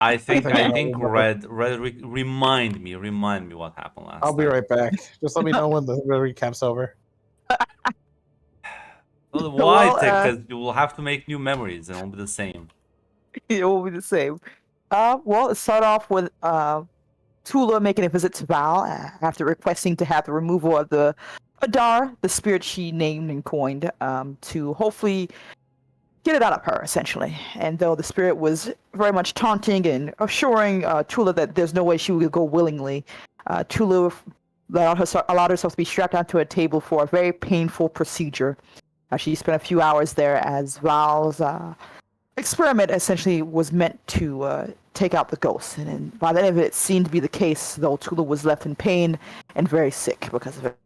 I I think think I I know think when Red remind me what happened I'll last be time. right back. Just let me know when the recap's over. Well, why? Well, Because you will have to make new memories and it won't be the same. it will be the same. Well, it started off with Tula making a visit to Val after requesting to have the removal of the Adar, the spirit she named and coined, to hopefully get it out of her, essentially. And though the spirit was very much taunting and assuring Tula that there's no way she would go willingly, Tula allowed herself to be strapped onto a table for a very painful procedure. She spent a few hours there as Val's experiment essentially was meant to take out the ghost. And by the end of it, it seemed to be the case, though Tula was left in pain and very sick because of it.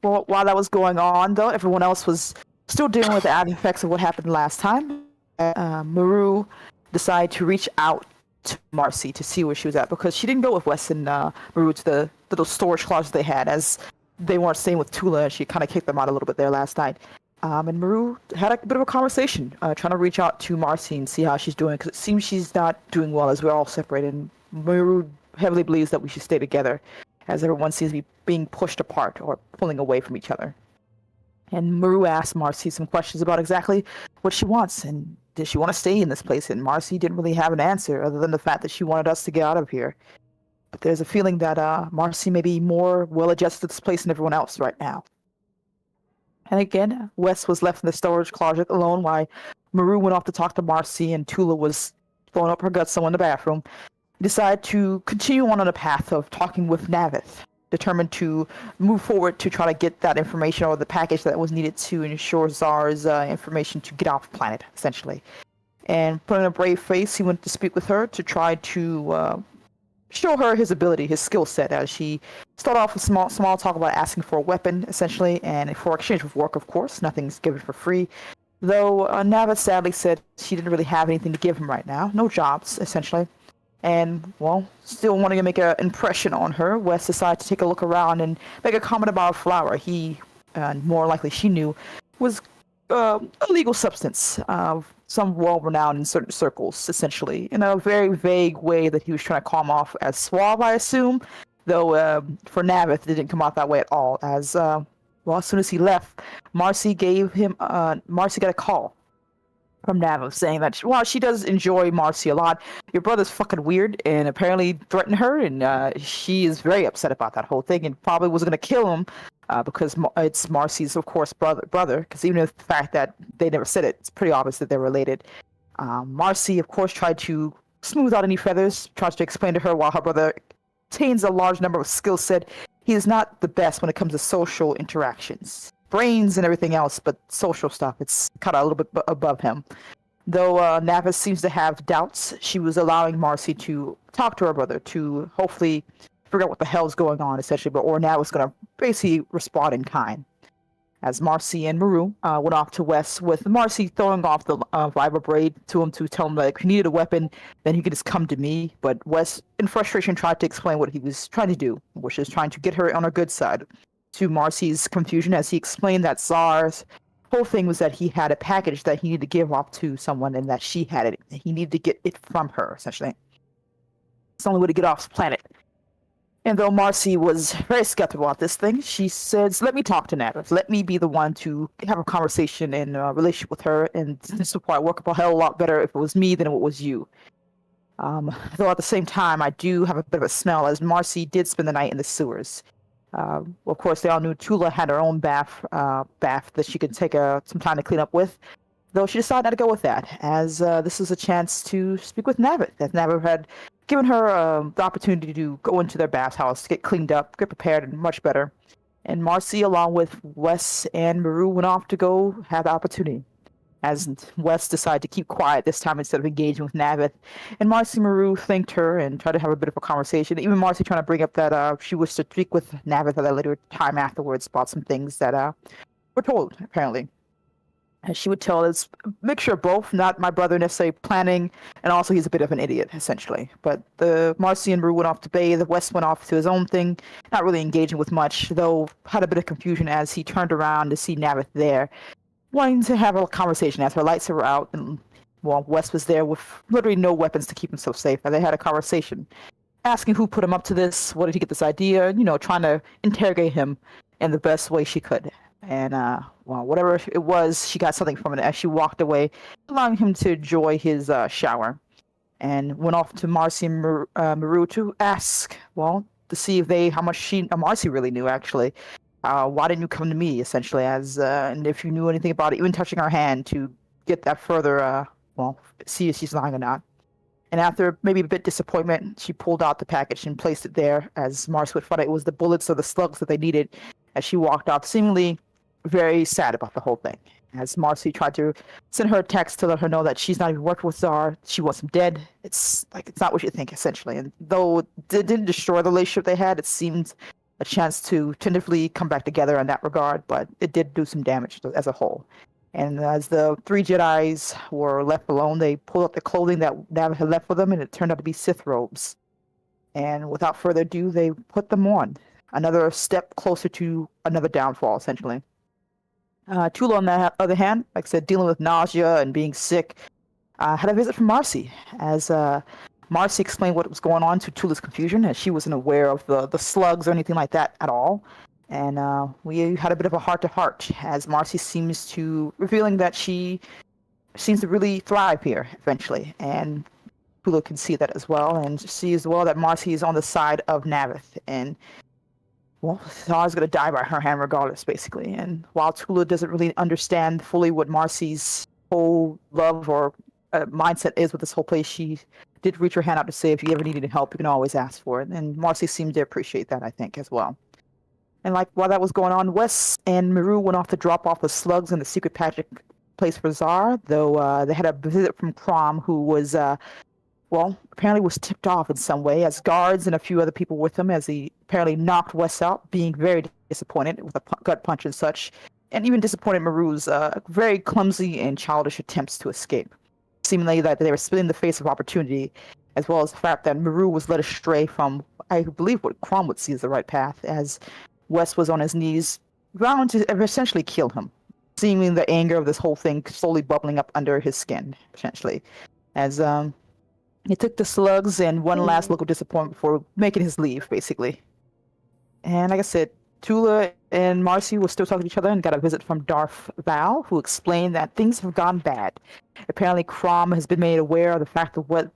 Well, while that was going on, though, everyone else was still dealing with the after effects of what happened last time. Maru decided to reach out to Marcy to see where she was at because she didn't go with Wes and Maru to the little storage closet they had, as they weren't staying with Tula. She kind of kicked them out a little bit there last night. And Maru had a bit of a conversation, trying to reach out to Marcy and see how she's doing, because it seems she's not doing well as we're all separated. And Maru heavily believes that we should stay together, as everyone seems to be being pushed apart or pulling away from each other. And Maru asked Marcy some questions about exactly what she wants, and does she want to stay in this place? And Marcy didn't really have an answer, other than the fact that she wanted us to get out of here. But there's a feeling that Marcy may be more well-adjusted to this place than everyone else right now. And again, Wes was left in the storage closet alone while Maru went off to talk to Marcy, and Tula was throwing up her guts somewhere in the bathroom. He decided to continue on a path of talking with Navith, determined to move forward to try to get that information or the package that was needed to ensure Zar's information to get off planet, essentially. And putting a brave face, he went to speak with her to try to show her his ability, his skill set, as she started off with small talk about asking for a weapon, essentially, and for exchange of work, of course. Nothing's given for free. Though Navith sadly said she didn't really have anything to give him right now. No jobs, essentially. And, well, still wanting to make an impression on her, Wes decided to take a look around and make a comment about a flower he, more likely she knew, was a legal substance, some well-renowned in certain circles, essentially, in a very vague way that he was trying to calm off as suave, I assume, though for Navith, it didn't come out that way at all, as, well, as soon as he left, Marcy got a call from Navith saying that, while she does enjoy Marcy a lot, your brother's fucking weird and apparently threatened her, and she is very upset about that whole thing and probably was going to kill him because it's Marcy's, of course, brother, because even if the fact that they never said it, it's pretty obvious that they're related. Marcy, of course, tried to smooth out any feathers, tries to explain to her while her brother attains a large number of skill set, he is not the best when it comes to social interactions. Brains and everything else, but social stuff, it's kind of a little bit above him. Though Navith seems to have doubts, she was allowing Marcy to talk to her brother to hopefully figure out what the hell's going on, essentially, but Ornat was going to basically respond in kind. As Marcy and Maru went off to Wes, with Marcy throwing off the Viber braid to him to tell him that if he needed a weapon, then he could just come to me. But Wes, in frustration, tried to explain what he was trying to do, which is trying to get her on her good side. To Marcy's confusion, as he explained that Zar's whole thing was that he had a package that he needed to give off to someone and that she had it. He needed to get it from her, essentially. It's the only way to get off the planet. And though Marcy was very skeptical about this thing, she says, let me talk to Navith. Let me be the one to have a conversation and a relationship with her, and this would probably work a hell of a lot better if it was me than it was you. Though at the same time, I do have a bit of a smell, as Marcy did spend the night in the sewers. Of course, they all knew Tula had her own bath that she could take some time to clean up with, though she decided not to go with that, as this was a chance to speak with Navith, as Navith had given her the opportunity to go into their bathhouse, get cleaned up, get prepared, and much better. And Marcy, along with Wes and Maru, went off to go have the opportunity, as Wes decided to keep quiet this time instead of engaging with Navith. And Marcy and Maru thanked her and tried to have a bit of a conversation. Even Marcy trying to bring up that she wished to speak with Navith at a later time afterwards about some things that were told, apparently. As she would tell, it's a mixture of both, not my brother necessarily planning, and also he's a bit of an idiot, essentially. But Marcy and Maru went off to bathe, Wes went off to his own thing, not really engaging with much, though had a bit of confusion as he turned around to see Navith there, wanting to have a conversation as her lights were out, and well, Wes was there with literally no weapons to keep himself safe, and they had a conversation, asking who put him up to this, what did he get this idea, trying to interrogate him in the best way she could. And well, whatever it was, she got something from it as she walked away, allowing him to enjoy his shower, and went off to Marcy and Maru to ask, well, to see if how much Marcy really knew actually. Why didn't you come to me, essentially, and if you knew anything about it, even touching her hand to get that further, well, see if she's lying or not. And after maybe a bit disappointment, she pulled out the package and placed it there, as Marcy would find it was the bullets or the slugs that they needed, as she walked off, seemingly very sad about the whole thing. As Marcy tried to send her a text to let her know that she's not even working with Czar, she wants him dead. It's not what you think, essentially. And though it didn't destroy the relationship they had, it seemed a chance to tentatively come back together in that regard, but it did do some damage as a whole. And as the three Jedis were left alone, they pulled out the clothing that Nava had left for them, and it turned out to be Sith robes. And without further ado, they put them on. Another step closer to another downfall, essentially. Tula, on the other hand, like I said, dealing with nausea and being sick, had a visit from Marcy, as Marcy explained what was going on to Tula's confusion, as she wasn't aware of the slugs or anything like that at all. And we had a bit of a heart-to-heart, as Marcy seems to revealing that she seems to really thrive here eventually, and Tula can see that as well, and see as well that Marcy is on the side of Navith, and well, Zar's gonna die by her hand regardless, basically. And while Tula doesn't really understand fully what Marcy's whole love or mindset is with this whole place, she did reach her hand out to say if you ever needed help, you can always ask for it, and Marcy seemed to appreciate that, I think, as well. And like while that was going on, Wes and Maru went off to drop off the slugs in the secret pageant place for Zar, though they had a visit from Crom, who was, well, apparently was tipped off in some way, as guards and a few other people with him, as he apparently knocked Wes out, being very disappointed with a gut punch and such, and even disappointed Maru's very clumsy and childish attempts to escape. Seemingly that they were spitting in the face of opportunity, as well as the fact that Maru was led astray from, I believe, what Crom would see as the right path, as Wes was on his knees, vowing to essentially kill him, seeming the anger of this whole thing slowly bubbling up under his skin, essentially. As he took the slugs and one last look of disappointment before making his leave, basically. And like I said, Tula and Marcy were still talking to each other and got a visit from Darth Val, who explained that things have gone bad. Apparently, Crom has been made aware of the fact of what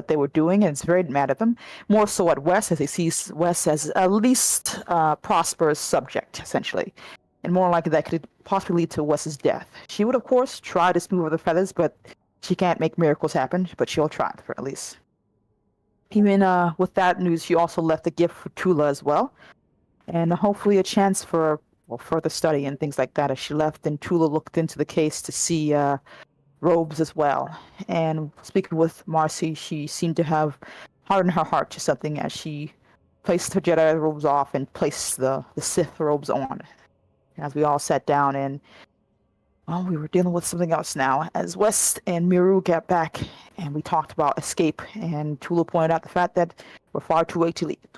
they were doing, and is very mad at them. More so at Wes, as he sees Wes as a least prosperous subject, essentially. And more likely that could possibly lead to Wes's death. She would, of course, try to smooth over the feathers, but she can't make miracles happen, but she'll try, for at least. Even with that news, she also left a gift for Tula as well, and hopefully a chance for further study and things like that as she left. And Tula looked into the case to see robes as well. And speaking with Marcy, she seemed to have hardened her heart to something as she placed her Jedi robes off and placed the Sith robes on. As we all sat down, and well, we were dealing with something else now. As Wes and Miru got back, and we talked about escape, and Tula pointed out the fact that we're far too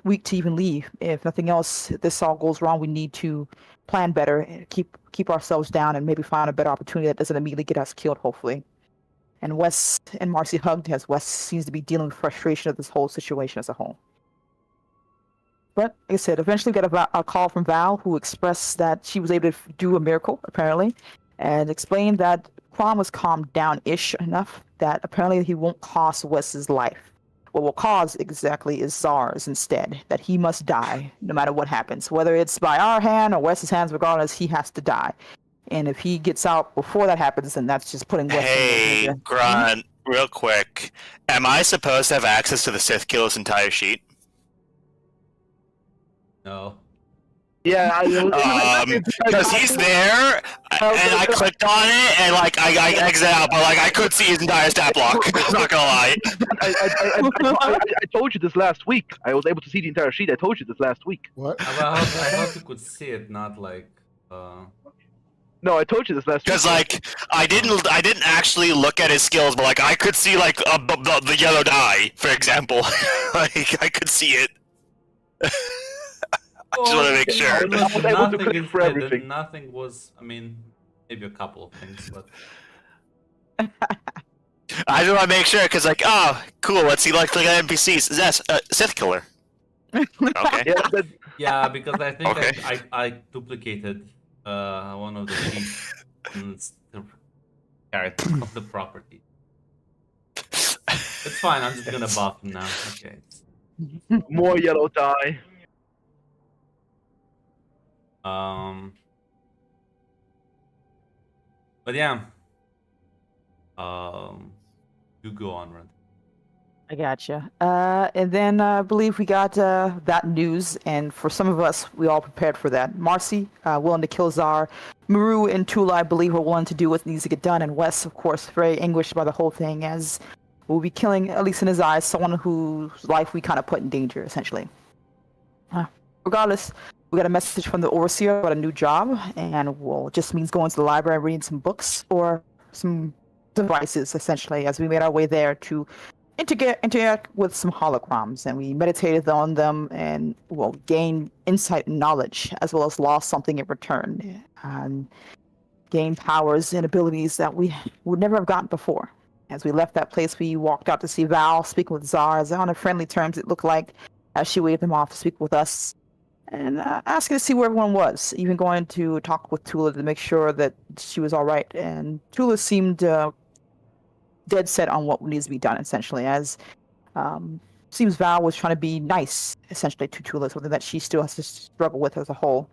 weak to even leave. If nothing else, if this all goes wrong, we need to plan better, keep ourselves down, and maybe find a better opportunity that doesn't immediately get us killed, hopefully. And Wes and Marcy hugged, as Wes seems to be dealing with frustration of this whole situation as a whole. But like I said, eventually we got a call from Val, who expressed that she was able to do a miracle, apparently, and explained that Crom was calmed down-ish enough that apparently he won't cost Wes's life. What will cause exactly is Zar's instead, that he must die no matter what happens. Whether it's by our hand or Wes's hands, regardless, he has to die. And if he gets out before that happens, then that's just putting Wes in danger. Grunt, real quick. Am I supposed to have access to the Sith Killer's entire sheet? No. Yeah, because he's there, and I clicked on it, and like I exited out, but like I could see his entire stat block. I'm not gonna lie. I told you this last week. I was able to see the entire sheet. I told you this last week. What? I thought you could see it, not like. No, I told you this last week. Because like I didn't actually look at his skills, but like I could see like the yellow dye, for example. Like I could see it. I just want to make sure. I was able to click for everything. Nothing was. I mean, maybe a couple of things, but. I just want to make sure, because like, oh, cool. What's he like? Look at NPCs. Yes, Sith killer. Okay. Yeah, that, Yeah, because I think Okay. I duplicated one of the sheets and it's the character of the property. It's fine. I'm just gonna buff him now. Okay. more yellow dye. But yeah. You go on, Red. I gotcha. And then I believe we got that news, and for some of us, we all prepared for that. Marcy, willing to kill Czar. Maru and Tula, I believe, are willing to do what needs to get done. And Wes, of course, very anguished by the whole thing, as we'll be killing, at least in his eyes, someone whose life we kind of put in danger, essentially. Regardless, we got a message from the Overseer about a new job, and well, it just means going to the library and reading some books or some devices, essentially, as we made our way there to interact with some holocrons, and we meditated on them and well gained insight and knowledge, as well as lost something in return, and gained powers and abilities that we would never have gotten before. As we left that place, we walked out to see Val speaking with Czar, as on friendly terms it looked like, as she waved him off to speak with us, and asking to see where everyone was, even going to talk with Tula to make sure that she was all right. And Tula seemed dead set on what needs to be done, essentially, as seems Val was trying to be nice, essentially, to Tula, something that she still has to struggle with as a whole,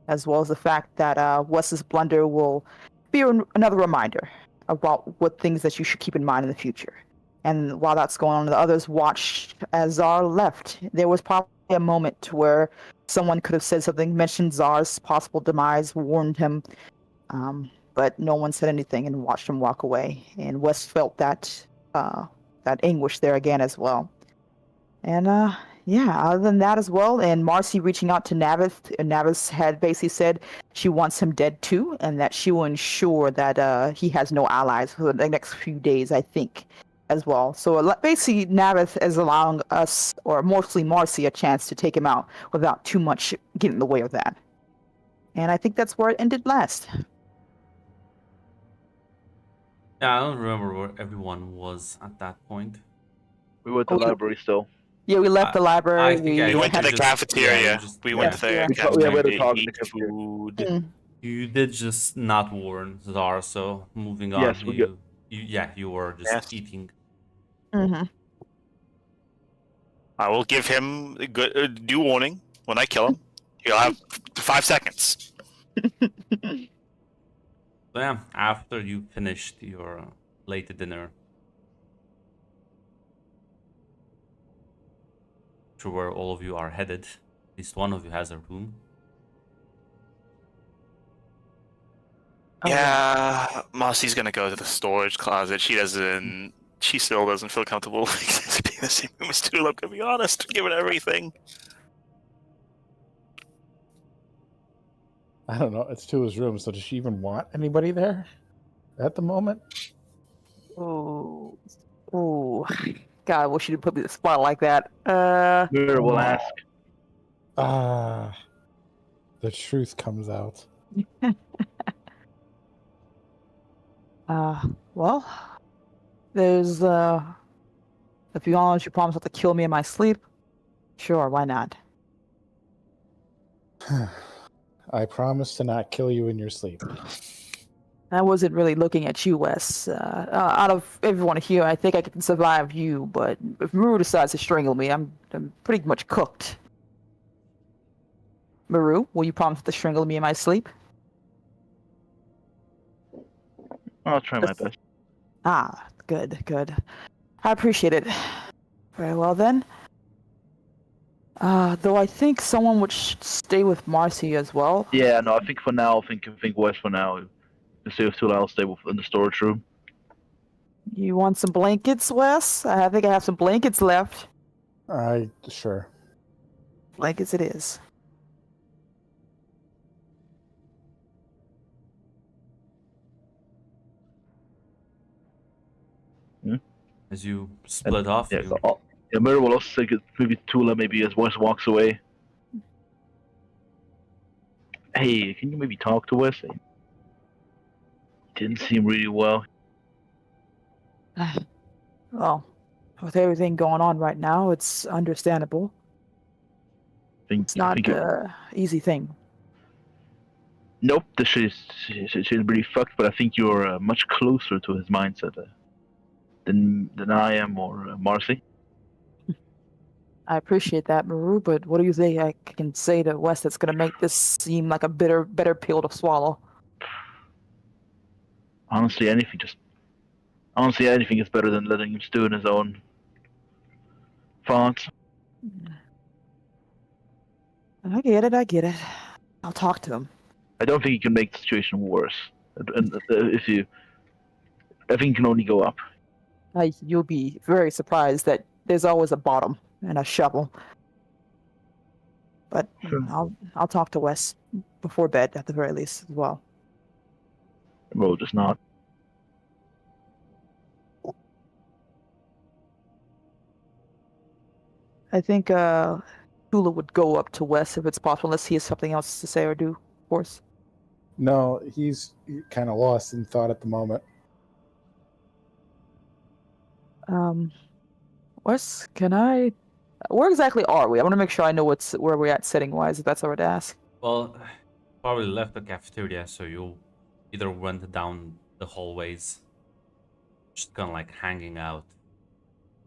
as well as the fact that Wes's blunder will be another reminder about what things that you should keep in mind in the future. And while that's going on, the others watched as Czar left. There was probably a moment where someone could have said something, mentioned Czar's possible demise, warned him, but no one said anything and watched him walk away. And Wes felt that anguish there again as well. And yeah, other than that as well, and Marcy reaching out to Navith, and Navith had basically said she wants him dead too, and that she will ensure that he has no allies for the next few days, I think, as well. So basically, Navith is allowing us, or mostly Marcy, a chance to take him out without too much getting in the way of that. And I think that's where it ended last. Yeah, I don't remember where everyone was at that point. We were at the library still. Yeah, we left the library. I think We went to the just- cafeteria. yeah, just- We went to the We had cafeteria to to talk in the eat cafeteria. food. You did just not warn Zara, so moving on, Yes, we you were just Yes. eating. Mm-hmm. I will give him a good due warning when I kill him. He'll have 5 seconds. So yeah, after you finished your late dinner, to where all of you are headed, at least one of you has a room. Yeah, Marcy's gonna go to the storage closet. She still doesn't feel comfortable being in the same room as Tula, I'm gonna be honest, given everything. I don't know. It's to his room, so does she even want anybody there at the moment? Oh, God, I wish you didn't put me in the spot like that. Mirror will ask. Ah, the truth comes out. Well, there's, if you honest, you promise not to kill me in my sleep? Sure, why not? I promise to not kill you in your sleep. I wasn't really looking at you, Wes. Out of everyone here, I think I can survive you, but if Maru decides to strangle me, I'm pretty much cooked. Maru, will you promise to strangle me in my sleep? I'll try my best. Ah, good. I appreciate it. Very well then. Though I think someone would stay with Marcy as well. Yeah, no, I think for now, I think Wes for now. To see if Tula will stay in the storage room. You want some blankets, Wes? I think I have some blankets left. Sure. Blankets it is. As you split off, Yeah, you, Mirror will also say maybe Tula maybe as Wes walks away. Hey, can you maybe talk to Wes? Didn't seem really well. Well, with everything going on right now, it's understandable. It's I not think you- an easy thing. Nope, she's really fucked. But I think you're much closer to his mindset than I am or Marcy. I appreciate that, Maru, but what do you think I can say to Wes that's going to make this seem like a better pill to swallow? Honestly, anything is better than letting him stew in his own thoughts. I get it, I get it. I'll talk to him. I don't think you can make the situation worse. And I think it can only go up. You'll be very surprised that there's always a bottom and a shovel. But Sure. I'll talk to Wes before bed at the very least as well. Well, just not. I think Tula would go up to Wes if it's possible, unless he has something else to say or do, of course. No, he's kind of lost in thought at the moment. Wes, can I? Where exactly are we? I want to make sure I know where we're at setting wise. If that's all right to ask. Well, probably left the cafeteria, so you either went down the hallways, just kind of like hanging out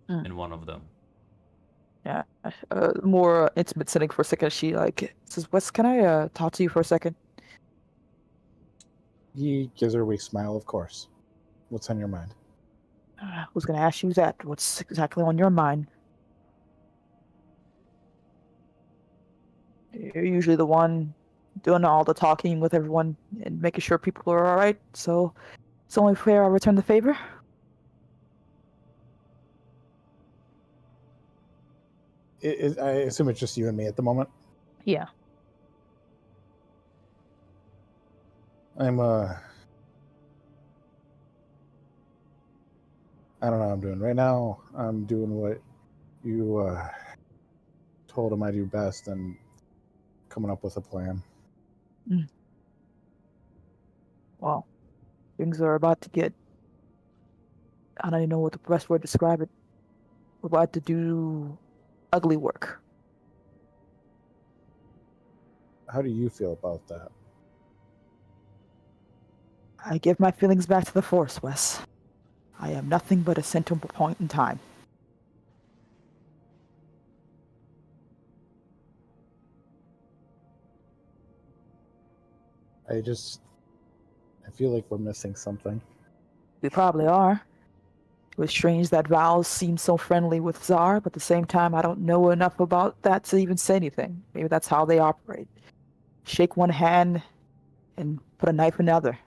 in one of them. Yeah, more intimate setting for a second. She says, "Wes, can I talk to you for a second?" He gives her a weak smile, of course. What's on your mind? I was gonna ask you that. What's exactly on your mind? You're usually the one doing all the talking with everyone and making sure people are all right. So it's only fair I return the favor. I assume it's just you and me at the moment. Yeah. I'm I don't know what I'm doing right now. I'm doing what you told him I do best and coming up with a plan. Well, things are about to get. I don't even know what the best word to describe it. We're about to do ugly work. How do you feel about that? I give my feelings back to the Force, Wes. I am nothing but a sentimental point in time. I feel like we're missing something. We probably are. It was strange that Val seemed so friendly with Czar, but at the same time, I don't know enough about that to even say anything. Maybe that's how they operate. Shake one hand and put a knife in the other.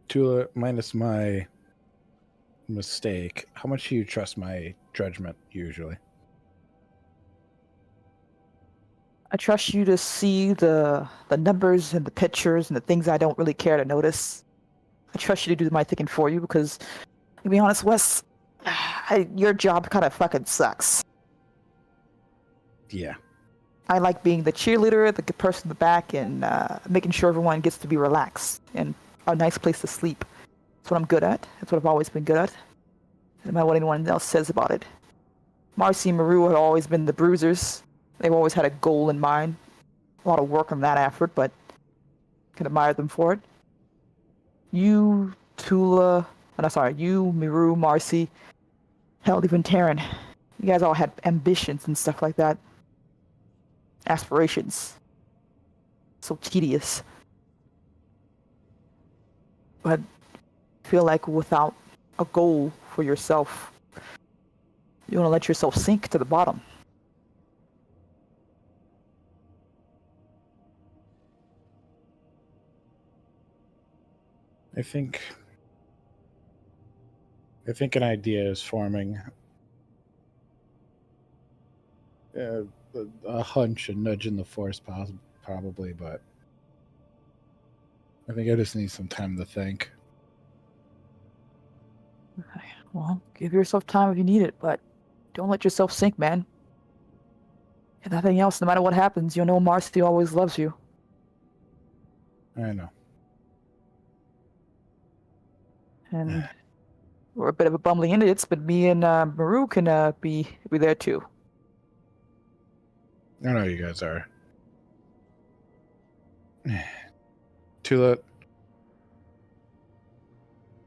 Tula, minus my mistake, how much do you trust my judgment usually? I trust you to see the numbers and the pictures and the things I don't really care to notice. I trust you to do my thinking for you because, to be honest, Wes, your job kind of fucking sucks. Yeah. I like being the cheerleader, the good person in the back, and making sure everyone gets to be relaxed and a nice place to sleep. That's what I'm good at. That's what I've always been good at. No matter what anyone else says about it. Marcy and Maru have always been the bruisers. They've always had a goal in mind. A lot of work on that effort, but I can admire them for it. You, Tula, you, Miru, Marcy, hell, even Taryn. You guys all had ambitions and stuff like that. Aspirations. So tedious. But I feel like without a goal for yourself, you want to let yourself sink to the bottom. I think an idea is forming. A hunch, a nudge in the force, probably, but I think I just need some time to think. Okay, well, give yourself time if you need it, but don't let yourself sink, man. If nothing else, no matter what happens, you'll know Marcy always loves you. I know. And we're a bit of a bumbling idiots, but me and Maru can be there too. I know you guys are. Tula,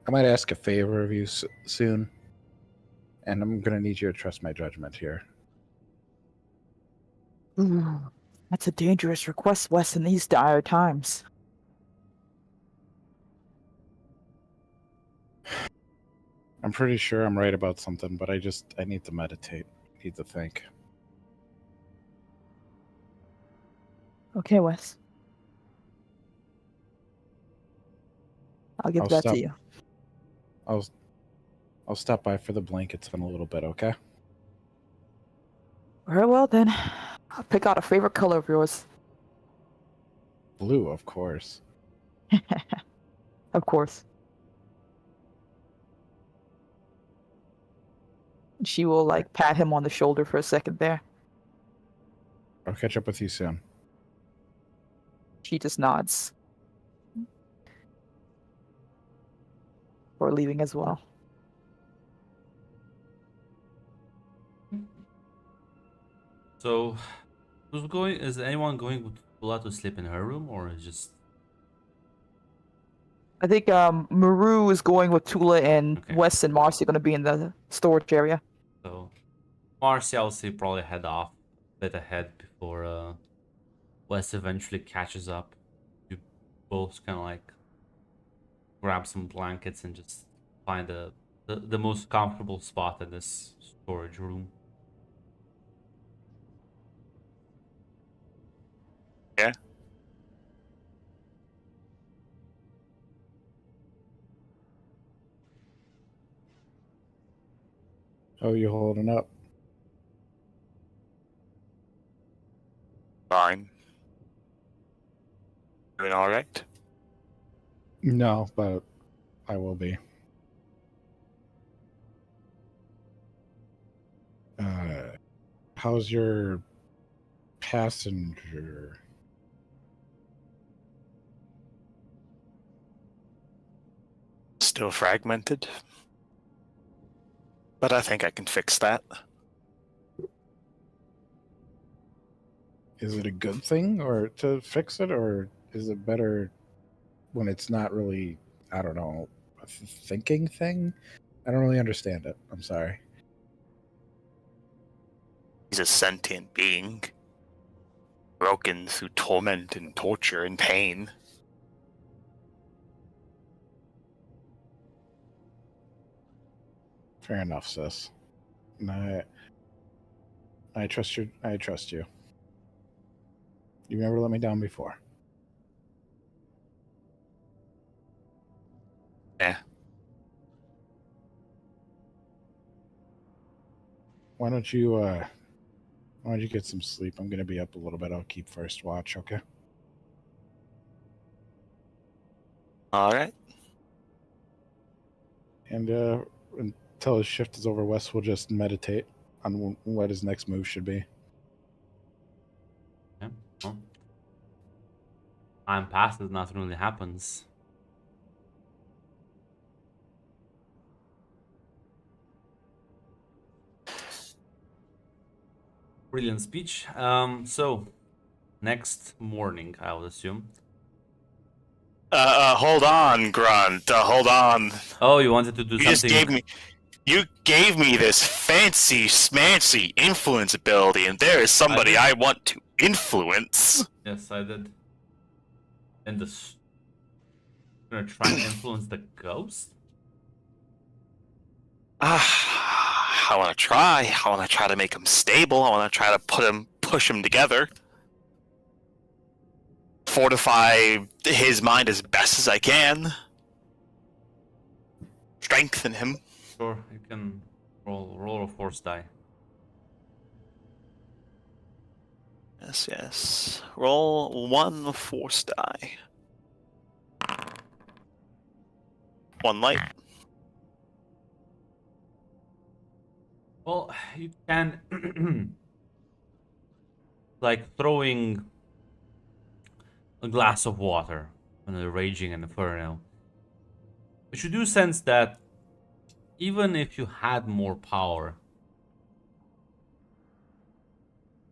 I might ask a favor of you soon, and I'm gonna need you to trust my judgment here. Ooh, that's a dangerous request, Wes, in these dire times. I'm pretty sure I'm right about something, but I need to meditate. I need to think. Okay, Wes. I'll give I'll that stop. to you. I'll stop by for the blankets in a little bit, okay? Very well then. I'll pick out a favorite color of yours. Blue, of course. Of course. She will like pat him on the shoulder for a second there. I'll catch up with you soon. She just nods. Or leaving as well. So, is anyone going with Tula to sleep in her room, or is just... I think Maru is going with Tula, and Okay. Wes and Marcy are going to be in the storage area. So, Marcy, I'll say, probably head off a bit ahead before Wes eventually catches up. You both kind of like grab some blankets and just find the most comfortable spot in this storage room. Yeah. How are you holding up? Fine. Doing all right. No, but I will be. How's your passenger? Still fragmented. But I think I can fix that. Is it a good thing or to fix it, or is it better when it's not really, I don't know, a thinking thing? I don't really understand it. I'm sorry. He's a sentient being. Broken through torment and torture and pain. Fair enough, sis. I trust you. I trust you. You've never let me down before. Yeah. Why don't you get some sleep? I'm gonna be up a little bit. I'll keep first watch, okay? All right. And until his shift is over, Wes will just meditate on what his next move should be. Yeah. Well, time passes, nothing really happens. Brilliant speech. So next morning, I would assume. Hold on, Grunt. Hold on. Oh, you wanted to do something? You gave me this fancy, smancy influence ability, and there is somebody I want to influence. Yes, I did. And gonna try and influence the ghost? I want to try. I want to try to make him stable. I want to try to push him together. Fortify his mind as best as I can. Strengthen him. Sure, you can roll a force die. Yes. Roll 1 force die. 1 light. Well, you can like throwing a glass of water on a raging inferno. But you do sense that even if you had more power,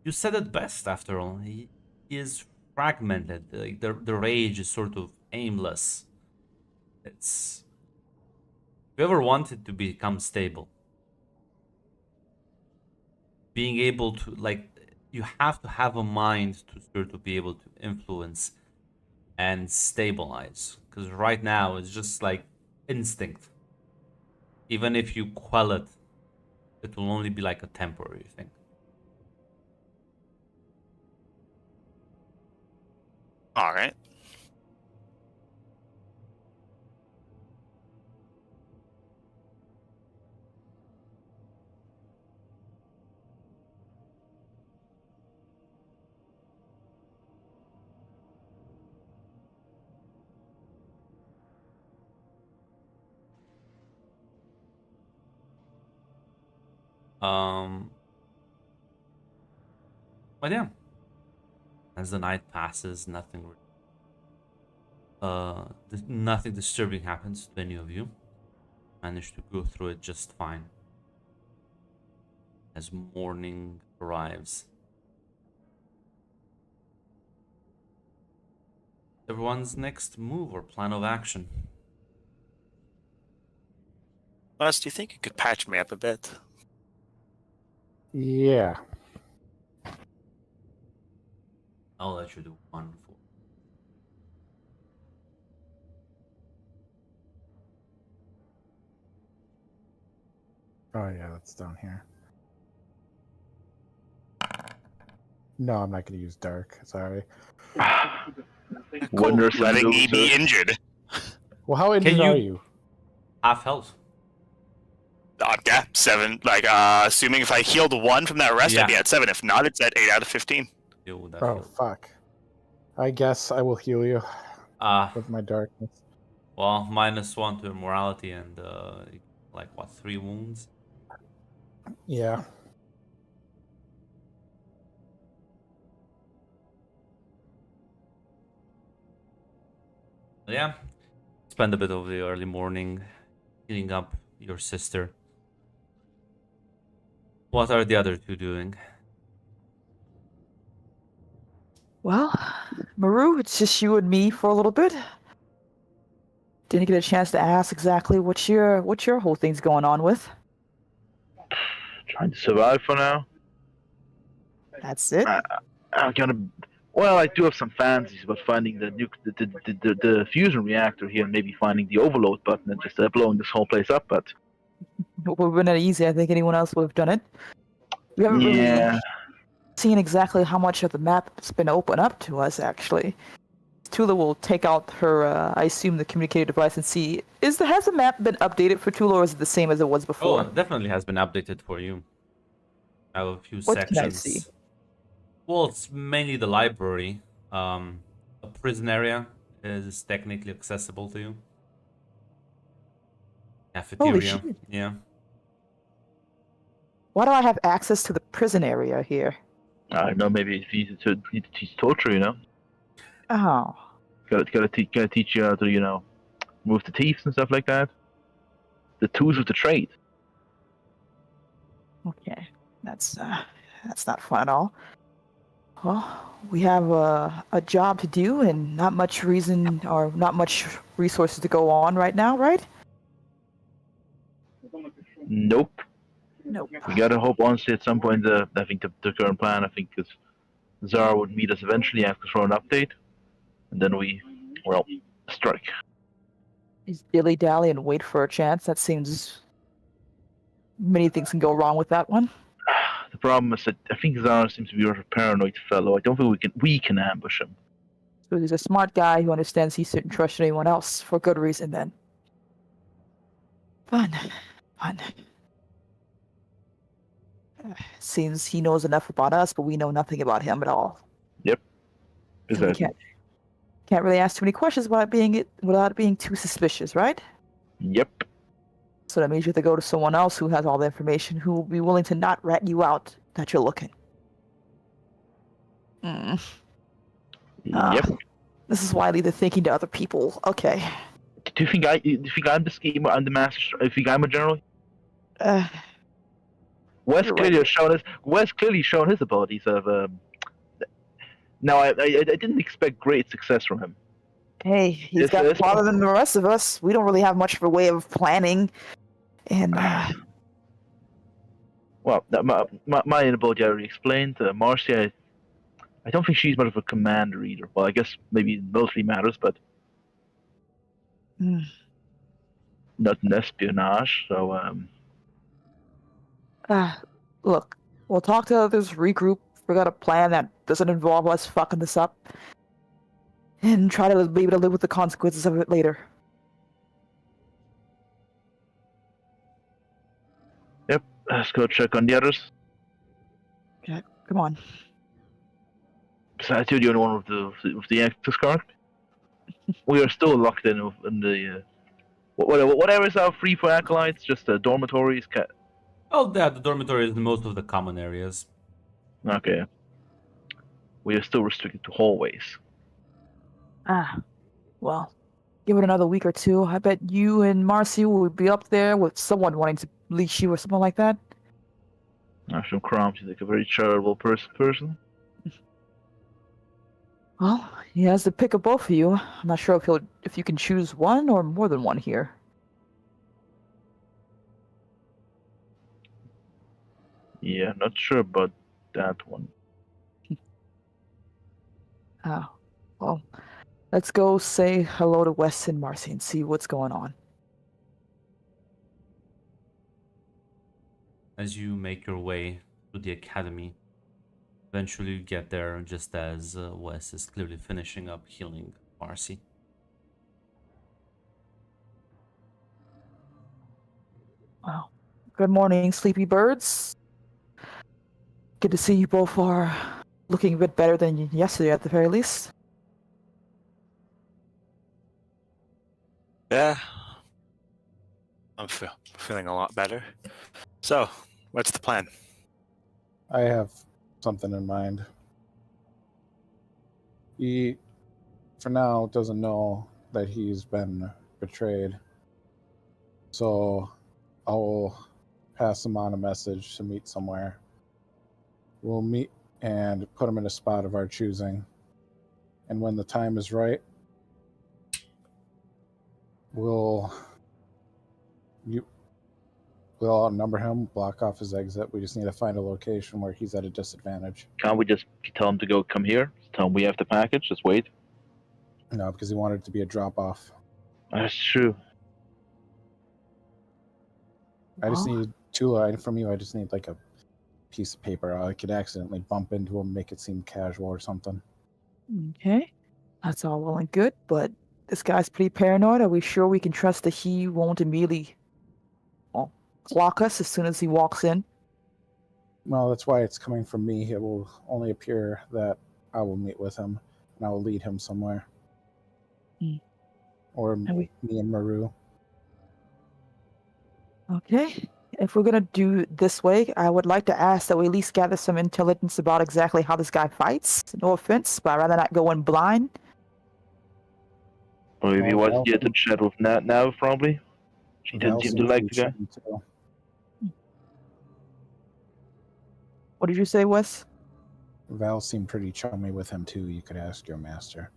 you said it best after all. He is fragmented. Like the rage is sort of aimless. It's if you ever wanted to become stable, being able to like you have to have a mind to sort of be able to influence and stabilize. Because right now it's just like instinct. Even if you quell it, it will only be like a temporary thing. All right. But yeah, as the night passes, nothing disturbing happens to any of you. Manage to go through it just fine. As morning arrives, everyone's next move or plan of action. Wes, do you think you could patch me up a bit? Yeah. I'll let you do one for. Oh yeah, that's down here. No, I'm not going to use dark. Sorry. Wonders and Letting me be losers. injured. Well, how injured you- are you? Half health. Yeah, 7. Like, assuming if I healed 1 from that rest, Yeah. I'd be at 7. If not, it's at 8 out of 15. Deal with that Oh heal. fuck. I guess I will heal you with my darkness. Well, -1 to immorality and like what, 3 wounds? Yeah. But yeah, spend a bit of the early morning healing up your sister. What are the other two doing? Well, Maru, it's just you and me for a little bit. Didn't get a chance to ask exactly what your whole thing's going on with. Trying to survive for now. That's it. I'm kind of. Well, I do have some fantasies about finding the fusion reactor here and maybe finding the overload button and just blowing this whole place up. But It would have been that easy. I think anyone else would have done it. We haven't yeah, really seen exactly how much of the map has been opened up to us, actually. Tula will take out her, I assume, the communicator device and see, has the map been updated for Tula, or is it the same as it was Oh, before? it definitely has been updated for you. I have a few What can I sections. see? Well, it's mainly the library. A prison area is technically accessible to you. Cafeteria. shit. Yeah. Why do I have access to the prison area here? I don't know. Maybe it's easy to teach torture. You know, Oh. gotta teach you how to move the teeth and stuff like that. The tools of the trade. Okay. That's not fun at all. Well, we have a job to do and not much reason or not much resources to go on right now, right? Nope. Nope. We gotta hope, honestly, at some point. I think the current plan, I think, is Zara would meet us eventually after for an update, and then we, strike. Is dilly dally and wait for a chance? That seems many things can go wrong with that one. The problem is that I think Zara seems to be a paranoid fellow. I don't think we can ambush him. So he's a smart guy who understands he shouldn't trust anyone else for good reason. Then. Fun. Seems he knows enough about us, but we know nothing about him at all. Yep. So we can't really ask too many questions without being too suspicious, right? Yep. So that means you have to go to someone else who has all the information, who will be willing to not rat you out that you're looking. Yep. This is why I leave the thinking to other people. Okay. Do you think I'm the schemer? I'm the master. Do you think I'm a general? Uh, Wes You're clearly right. has shown his. Wes clearly shown his abilities of. Now I didn't expect great success from him. Hey, he's got It's farther than the rest of us. We don't really have much of a way of planning. And well, my inability I already explained. Marcia, I don't think she's much of a commander either. Well, I guess maybe military matters, but hmm, not in espionage. So uh, look, we'll talk to others, regroup, figure out a plan that doesn't involve us fucking this up, and try to be able to live with the consequences of it later. let's go check on the others. Come on. Besides, you're the only one with the access card. We are still locked in the whatever is out free for acolytes. Just dormitories. Oh, yeah, the dormitory is most of the common areas. Okay. We are still restricted to hallways. Well, give it another week or two. I bet you and Marcy will be up there with someone wanting to leash you or something like that. Ashton Crom seems like a very charitable person. Well, he has the pick of both of you. I'm not sure if you can choose one or more than one here. Yeah, not sure about that one. Oh, well, let's go say hello to Wes and Marcy and see what's going on. As you make your way to the academy, eventually you get there just as Wes is clearly finishing up healing Marcy. Well, good morning, sleepy birds. Good to see you both are looking a bit better than yesterday at the very least. Yeah. I'm feeling a lot better. So, what's the plan? I have something in mind. He, for now, doesn't know that he's been betrayed. So I'll pass him on a message to meet somewhere. We'll meet and put him in a spot of our choosing. And when the time is right, we'll outnumber him, block off his exit. We just need to find a location where he's at a disadvantage. Can't we just tell him to come here? Just tell him we have the package. Just wait. No, because he wanted it to be a drop off. That's true. I just Well, need Tula from you. I just need like a piece of paper. I could accidentally bump into him, make it seem casual or something. okay. That's all well and good, but this guy's pretty paranoid. Are we sure we can trust that he won't immediately clock us as soon as he walks in? Well, that's why it's coming from me. It will only appear that I will meet with him and I will lead him somewhere. Hmm. Or And we- me and Maru. Okay. If we're gonna do this way, I would like to ask that we at least gather some intelligence about exactly how this guy fights. No offense, but I'd rather not go in blind. Or if he Well, was yet to chat with Nav, probably. She Val didn't seem to seems like be the guy. chummy, too. What did you say, Wes? Val seemed pretty chummy with him too. You could ask your master.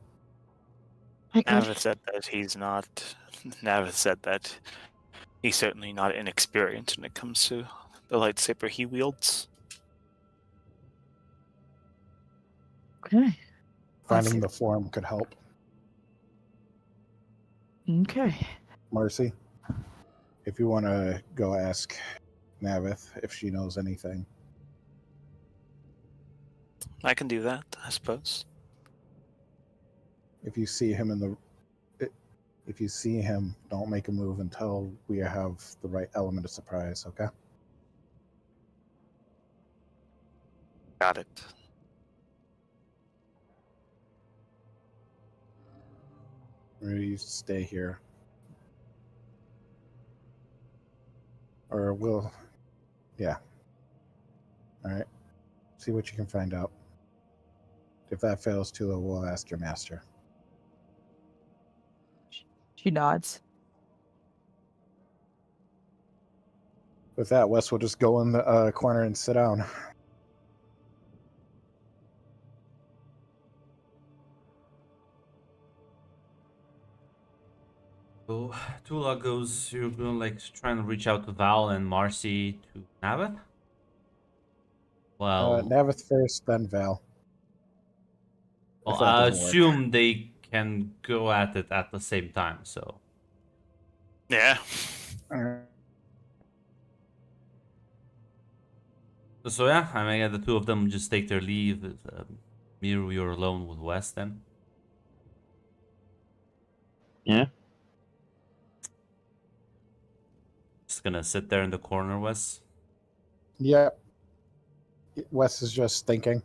I could. Navith said that he's not. Navith said that he's certainly not inexperienced when it comes to the lightsaber he wields. Okay. Finding the form could help. Okay. Marcy, if you want to go ask Navith if she knows anything. I can do that, I suppose. If you see him if you see him, don't make a move until we have the right element of surprise, okay? Got it. Or you stay here. Or we'll yeah. Alright. See what you can find out. If that fails too, we'll ask your master. She nods. With that, Wes will just go in the corner and sit down. So Tula goes. You're gonna like try and reach out to Val and Marcy to Navith. Well, Navith first, then Val. well, if that I doesn't work. assume they can go at it at the same time. So Yeah. So yeah, I mean, the two of them just take their leave. Miru, you're alone with Wes then. Yeah. Just gonna sit there in the corner, Wes. Yeah. Wes is just thinking.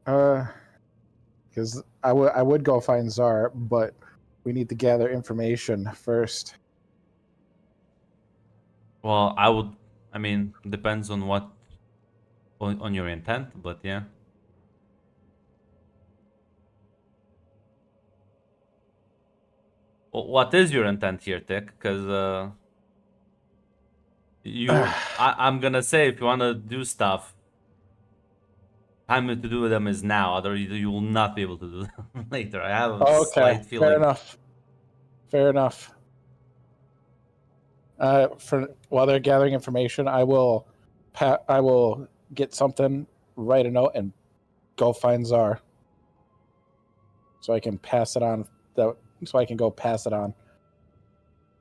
Because I would go find Czar, but we need to gather information first. Well, I mean, depends on what, on your intent, but yeah. Well, what is your intent here, Tick? Because I'm gonna say if you wanna do stuff, time to do them is now. Otherwise, you will not be able to do them later. I have a Okay, slight feeling. fair enough. Fair enough. For while they're gathering information, I will get something, write a note, and go find Czar, so I can pass it on. So I can go pass it on.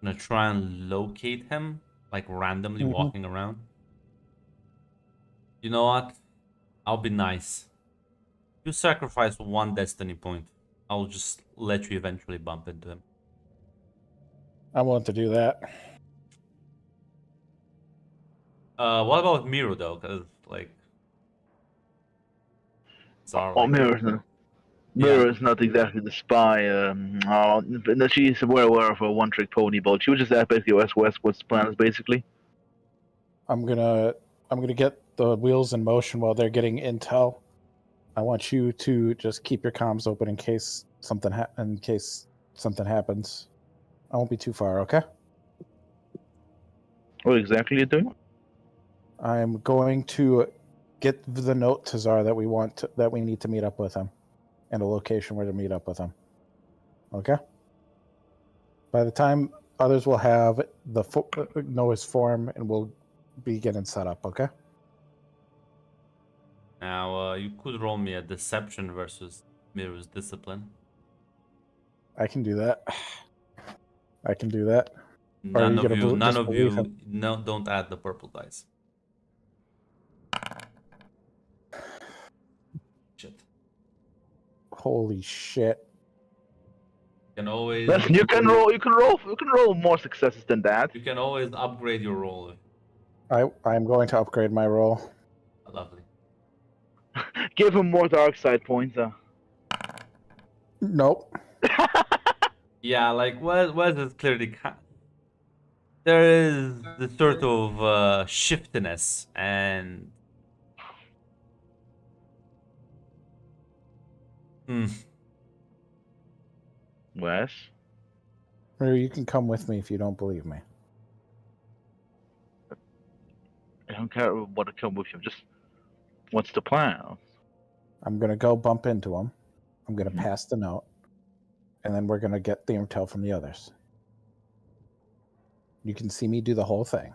I'm gonna try and locate him, like randomly walking around. You know what? I'll be nice. You sacrifice one destiny point. I'll just let you eventually bump into him. I'm willing to do that. What about Miru though? Cause like, Czar, Oh, like, Mirror is not exactly the spy. No, she's aware of a one-trick pony, but she was just basically what's the plan is basically. I'm gonna get the wheels in motion while they're getting intel. I want you to just keep your comms open in case something happens. I won't be too far, okay? What exactly are you doing? I'm going to get the note to Czar that we need to meet up with him, and a location where to meet up with him. Okay. By the time others will have know his form, and we'll be getting set up. Okay. now you could roll me a deception versus Miru's discipline. I can do that. I can do that. None of you, believe him? no, don't add the purple dice. Shit. Holy shit. You can always. Listen, you can roll more successes than that. You can always upgrade your roll. I'm going to upgrade my roll. Lovely. Give him more dark side points. Nope. Yeah, like Wes is clearly. There is the sort of shiftiness and. Wes? Or you can come with me if you don't believe me. I don't care what to come with you. Just what's the plan? I'm gonna go bump into him. I'm gonna pass the note, and then we're gonna get the intel from the others. You can see me do the whole thing.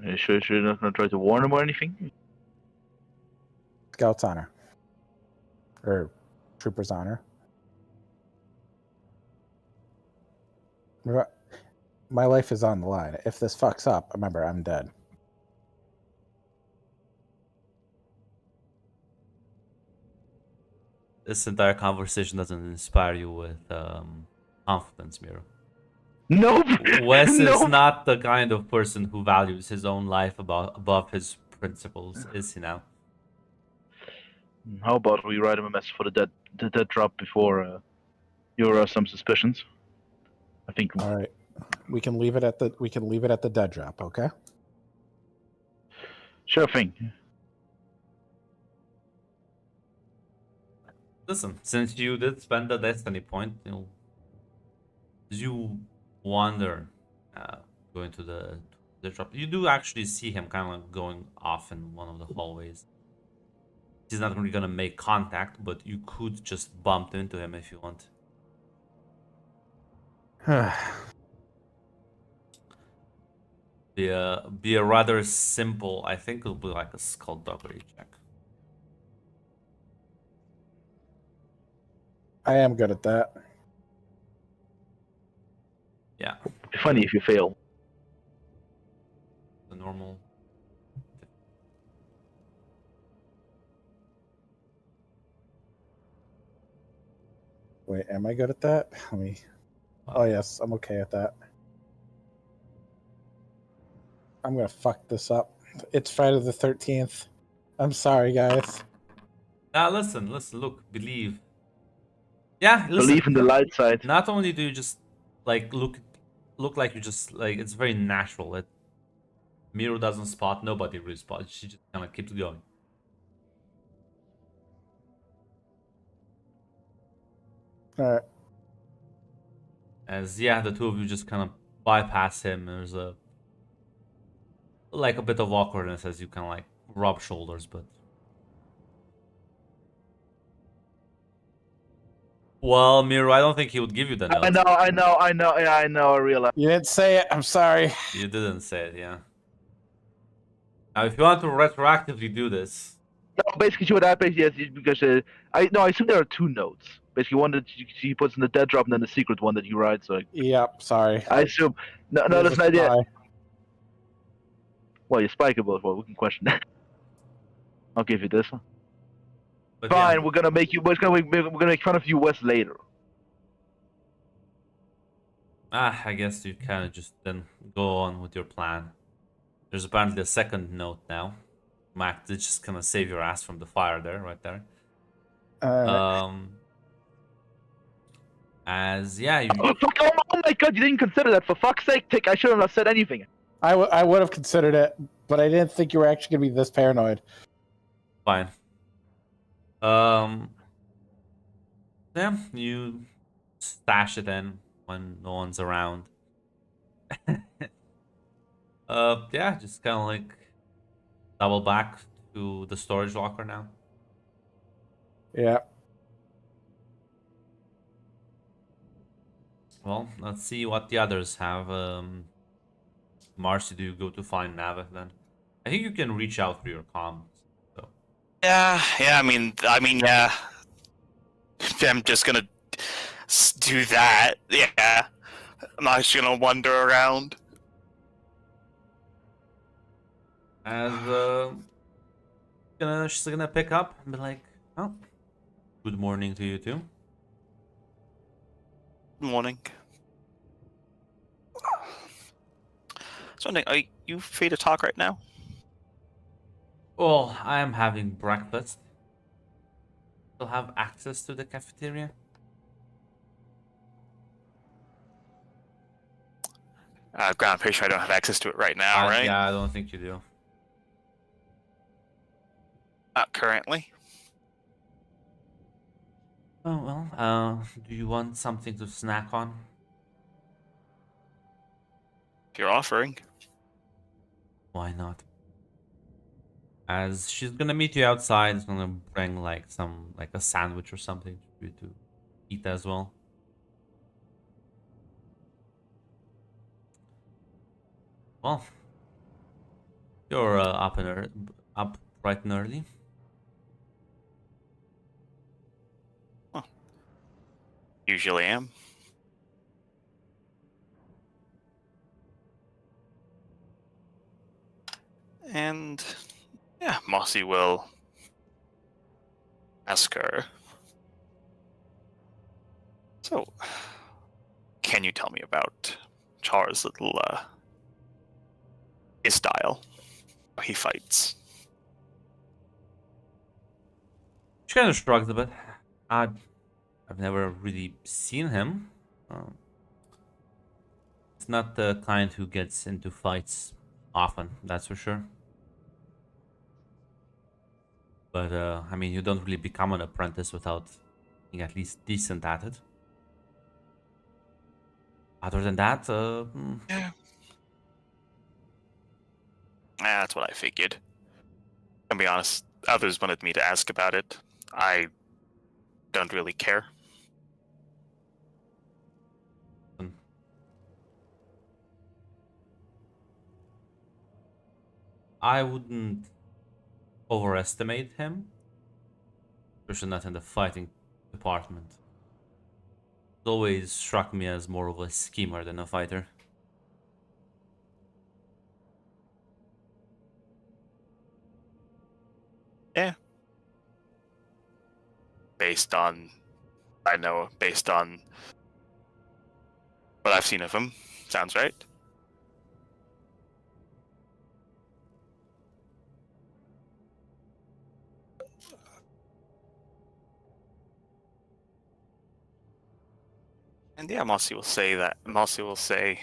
Are you sure you're not gonna try to warn him or anything? Scout's honor. Or trooper's honor. My life is on the line. If this fucks up, remember, I'm dead. This entire conversation doesn't inspire you with confidence, Miro. Nope. Wes Nope. is not the kind of person who values his own life above his principles, is he now? How about we write him a message for the dead drop before you some suspicions? I think. All right. We can leave it at the dead drop, okay? Sure thing. Listen, since you did spend the destiny point, as you wander, going to the drop, you do actually see him kind of like going off in one of the hallways. He's not really gonna make contact, but you could just bump into him if you want. Be a rather simple. I think it'll be like a skullduggery check. I am good at that. Yeah, It'd be funny if you fail. the normal. Wait, am I good at that? Let me. Oh yes, I'm okay at that. I'm gonna fuck this up. It's Friday the 13th. I'm sorry, guys. Listen, look, believe. Yeah, listen. Believe in the light side. Not only do you just like look like you just like it's very natural. That Miro doesn't spot, nobody really spots. She just kind of keeps going. All right. As yeah, the two of you just kind of bypass him. There's a bit of awkwardness as you kind of like rub shoulders, but well, Miro, I don't think he would give you the note. I know, I realize. You didn't say it. I'm sorry. You didn't say it, yeah. Now, if you want to retroactively do this, No, basically, what happens is because I assume there are two notes. Basically, one that she puts in the dead drop, and then the secret one that you write. So Yep. Sorry. I assume. No, It was that's a an idea. spy. Well, you spike about well, we can question that. I'll give you this one. but Fine, yeah, we're gonna make fun of you, Wes, later. I guess you kind of just then go on with your plan. There's apparently a second note now. Mac did just kind of save your ass from the fire there, right there. As yeah, you Oh my god, you didn't consider that. For fuck's sake, Tick, I shouldn't have said anything. I would have considered it, but I didn't think you were actually gonna be this paranoid. fine. Yeah, you stash it in when no one's around. Yeah, just kind of like double back to the storage locker now. Yeah. Well, let's see what the others have. Marcy, do you go to find Navith then? I think you can reach out through your comms. So Yeah. I mean, yeah. I'm just gonna do that. Yeah. I'm not just gonna wander around. as she's gonna pick up and be like, "Oh, good morning to you too." Morning. So, are you free to talk right now? Well, I am having breakfast. Still have access to the cafeteria. Grant, I'm pretty sure I don't have access to it right now, right? Yeah, I don't think you do. Not currently. Oh well. Do you want something to snack on? If you're offering. Why not? As she's gonna meet you outside, she's gonna bring like a sandwich or something for you to eat as well. Well, you're up bright and early. Usually am. And yeah, Mossy will ask her. So, can you tell me about Char's little his style? How he fights. She kind of shrugs a bit. I've never really seen him. He's not the kind who gets into fights often, that's for sure. But I mean, you don't really become an apprentice without being at least decent at it. Other than that, Yeah. That's what I figured. To be honest, others wanted me to ask about it. I don't really care. I wouldn't overestimate him, especially not in the fighting department. He always struck me as more of a schemer than a fighter. Yeah. Based on what I've seen of him, sounds right. And yeah, Mossy will say that. Mossy will say,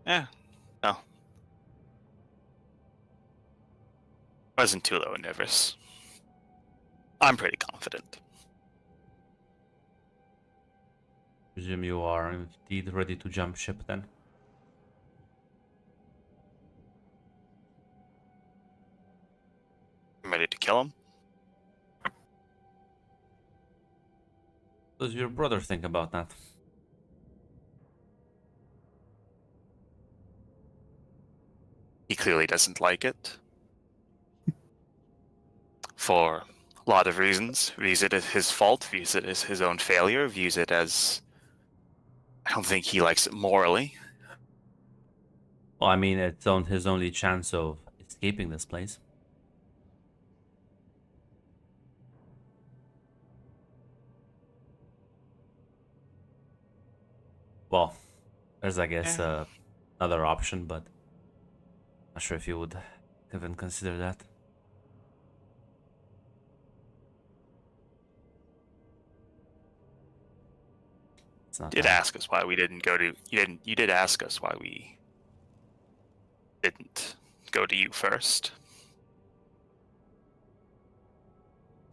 "Yeah, no, wasn't too low and nervous. I'm pretty confident." Presume you are indeed ready to jump ship then. I'm ready to kill him. What does your brother think about that? He clearly doesn't like it. For a lot of reasons. Views it as his fault, views it as his own failure, views it as... I don't think he likes it morally. Well, I mean, it's on his only chance of escaping this place. Well, there's, I guess, another option, but not sure if you would even consider that. It's not You did that. ask us why we didn't go to... You did ask us why we didn't go to you first.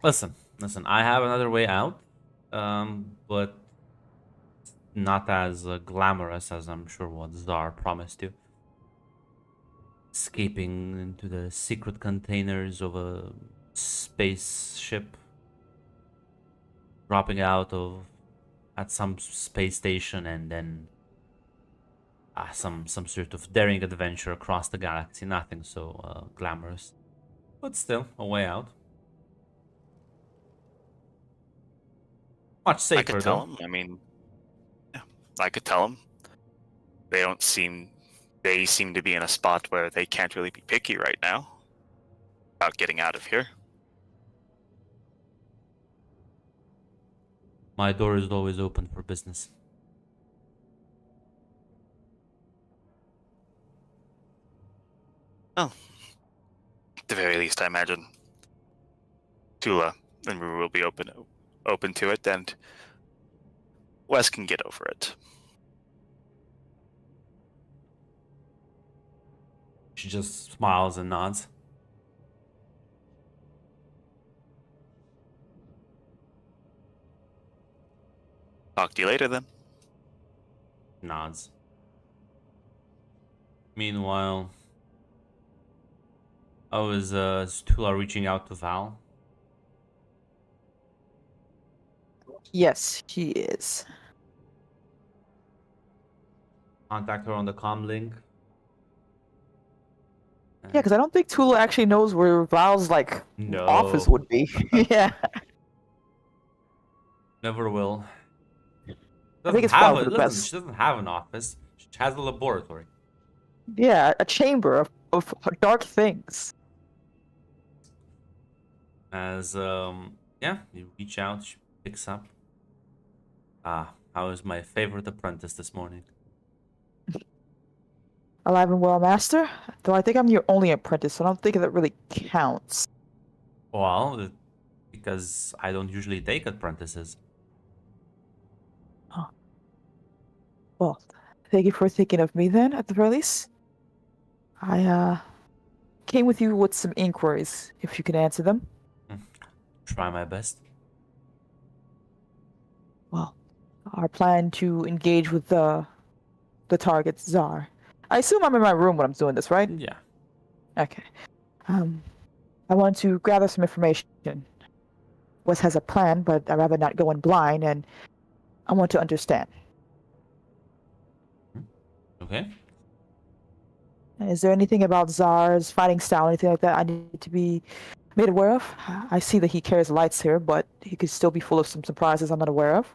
Listen, I have another way out, but not as glamorous as I'm sure what Czar promised you. Escaping into the secret containers of a spaceship, dropping out of at some space station, and then some sort of daring adventure across the galaxy. Nothing so glamorous, but still a way out. Much I safer could tell though. him. I mean, yeah, I could tell him. They seem to be in a spot where they can't really be picky right now about getting out of here. My door is always open for business. Oh, at the very least, I imagine Tula and Ruru will be open to it, and Wes can get over it. She just smiles and nods. Talk to you later, then. Nods. Meanwhile, is Tula reaching out to Val? Yes, she is. Contact her on the comm link. Yeah, because I don't think Tula actually knows where Val's like No. office would be. Yeah, Never will. I think it's probably for the Listen, best. she doesn't have an office. She has a laboratory. Yeah, a chamber of dark things. As yeah, you reach out, she picks up. How is my favorite apprentice this morning? Alive and well, master. Though I think I'm your only apprentice, so I don't think that really counts. Well, because I don't usually take apprentices. Well, thank you for thinking of me then, at the very least. I came with you with some inquiries, if you can answer them. Try my best. Well, our plan to engage with the target Tsar. I assume I'm in my room when I'm doing this, right? Yeah. Okay. I want to gather some information. Wes has a plan, but I'd rather not go in blind, and I want to understand. Okay. Is there anything about Czar's fighting style, anything like that I need to be made aware of? I see that he carries lights here, but he could still be full of some surprises I'm not aware of.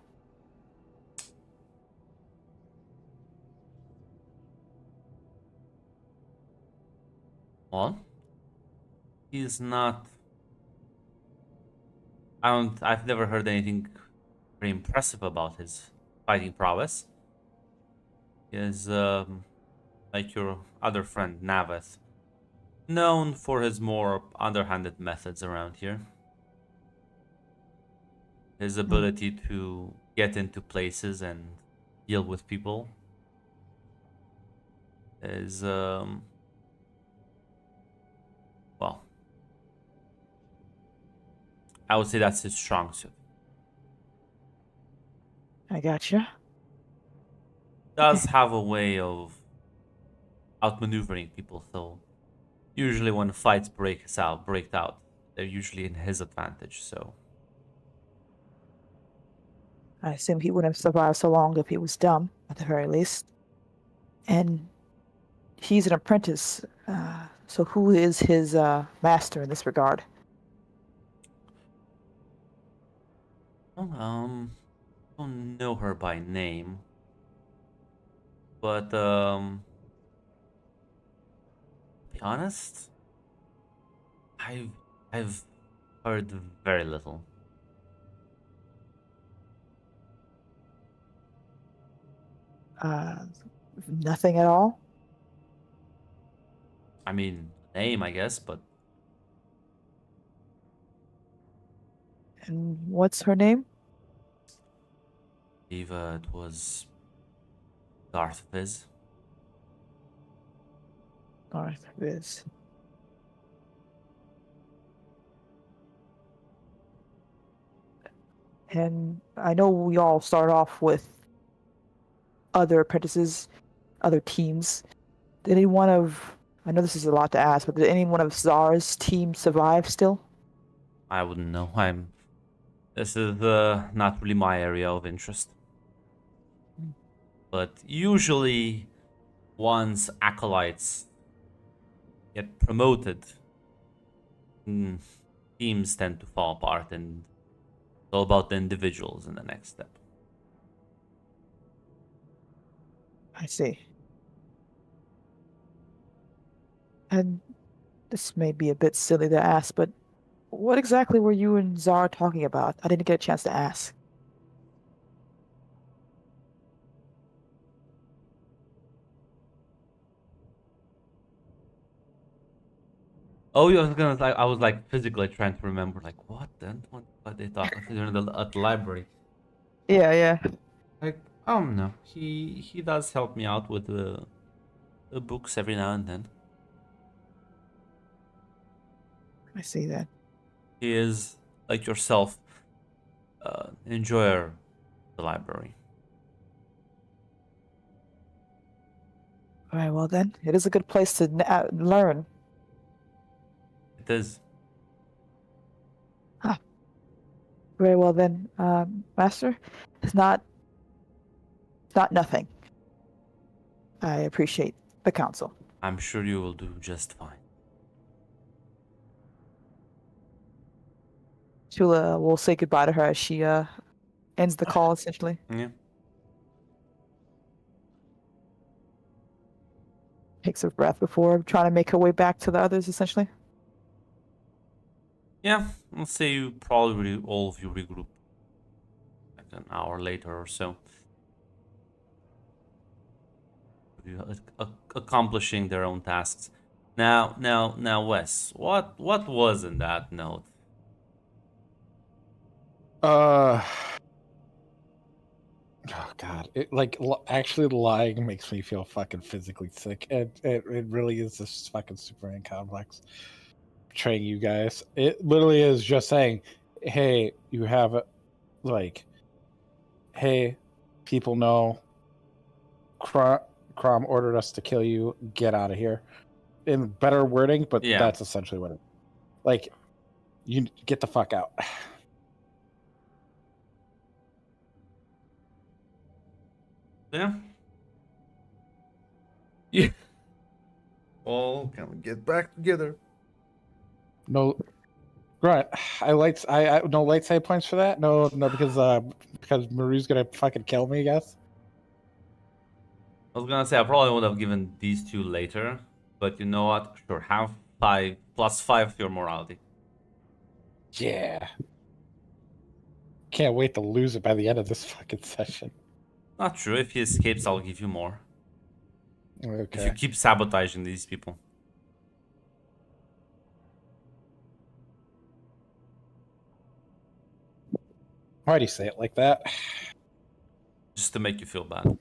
Well, he's not. I've never heard anything very impressive about his fighting prowess. He is like your other friend Naveth, known for his more underhanded methods around here. His ability to get into places and deal with people is well, I would say that's his strong suit. I gotcha. Does have a way of outmaneuvering people, though. Usually, when fights break out, they're usually in his advantage. So, I assume he wouldn't have survived so long if he was dumb, at the very least. And he's an apprentice. So who is his master in this regard? well, don't know her by name, but to be honest, I've heard very little. Nothing at all. I mean, name, I guess, but And what's her name? I believe it was Darth Viz. Darth Viz. And I know we all start off with other apprentices, other teams. Did any one of, I know this is a lot to ask, but did any one of Czar's team survive still? I wouldn't know. This is not really my area of interest. But usually, once acolytes get promoted, teams tend to fall apart, and it's all about the individuals in the next step. I see. And this may be a bit silly to ask, but what exactly were you and Czar talking about? I didn't get a chance to ask. Oh, yeah, I was like physically trying to remember, like what then? What they talk at the library? Yeah. Like, I don't know. He does help me out with the books every now and then. I see that. He is like yourself, enjoyer of the library. All right, well then, it is a good place to learn. It is. Very well then, Master. It's not nothing. I appreciate the counsel. I'm sure you will do just fine. Shula will say goodbye to her as she ends the call, essentially. Yeah. Takes a breath before trying to make her way back to the others, essentially. Yeah. Let's say you probably all of you regroup like an hour later or so. You accomplishing their own tasks. Now, Wes, what was in that note? Oh God! Actually, lying makes me feel fucking physically sick. It really is this fucking Superman complex betraying you guys. It literally is just saying, "Hey, you have a like, hey, people know Crom ordered us to kill you. Get out of here." In better wording, but Yeah. that's essentially what it. Like, you get the fuck out. Yeah. Yeah. Well, can we get back together? No, right. I no light side points for that. No, because Marie's gonna fucking kill me. I guess. I was gonna say I probably would have given these two later, but you know what? Sure, have 5 plus 5 to your morality. Yeah. Can't wait to lose it by the end of this fucking session. Not true. If he escapes, I'll give you more. If you Okay. keep sabotaging these people. Why do you say it like that? Just to make you feel bad.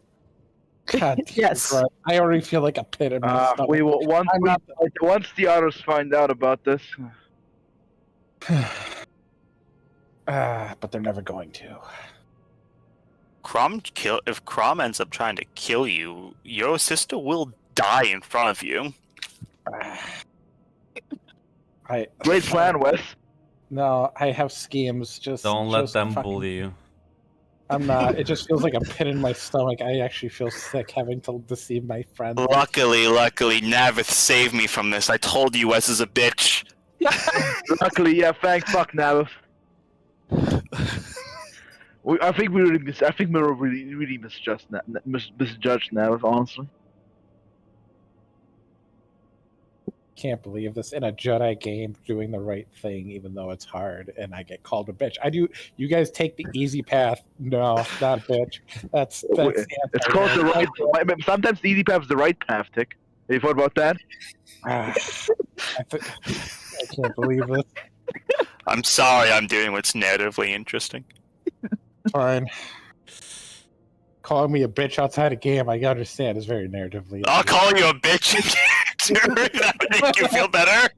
God, Yes. Christ. I already feel like a pit in my stomach. We will I'm not- once the others find out about this. But they're never going to. If Crom ends up trying to kill you, your sister will die in front of you. Great plan, Wes. No, I have schemes. Don't let just them fucking- bully you. I'm not. It just feels like a pit in my stomach. I actually feel sick having to deceive my friends. Luckily, Navith saved me from this. I told you Wes is a bitch. Luckily, yeah. Thank fuck Navith. I think we really misjudged Navith, honestly. Can't believe this in a Jedi game doing the right thing, even though it's hard, and I get called a bitch. I do. You guys take the easy path. No, not a bitch. That's It's called the right. Sometimes the easy path is the right path, Tick. Have you thought about that? I can't believe this. I'm sorry, I'm doing what's narratively interesting. Fine. Calling me a bitch outside a game, I understand, is very narratively. I'll call you a bitch in character. That would make you feel better.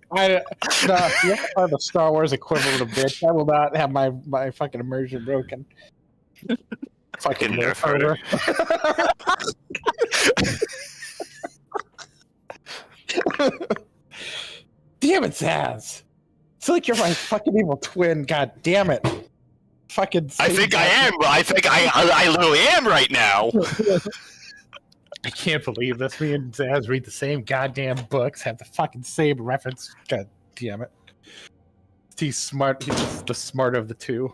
The Star Wars equivalent of bitch. I will not have my fucking immersion broken. Fucking Nerf herder. Damn it, Zaz. It's like you're my fucking evil twin. God damn it. Fucking. I think I am. I think I literally am right now. I can't believe this. Me and Zaz read the same goddamn books, have the fucking same reference. God damn it. He's smart. He's the smarter of the two.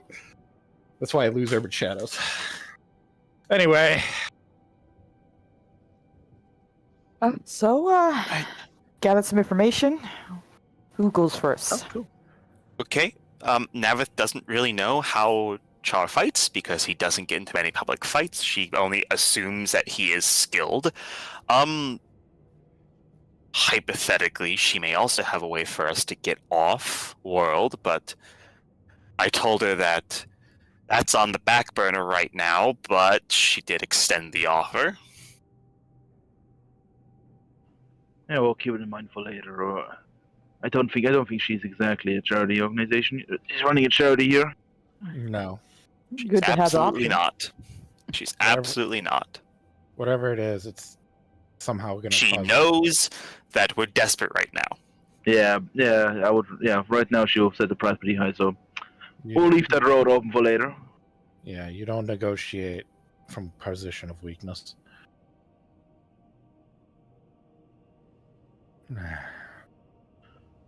That's why I lose Urban Shadows. Anyway. Gathered some information. Who goes first? cool. Okay. Navith doesn't really know how Char fights because he doesn't get into many public fights. She only assumes that he is skilled. Hypothetically, she may also have a way for us to get off world, but I told her that that's on the back burner right now, but she did extend the offer. Yeah, we'll keep it in mind for later. Or I don't think she's exactly a charity organization. She's running a charity here. No. Good to have the Absolutely option. not. She's Whatever. absolutely not. Whatever it is, it's somehow going to She knows that we're desperate right now. Yeah, I would. Yeah, right now she will set the price pretty high, so we'll leave that road open for later. Yeah, you don't negotiate from a position of weakness.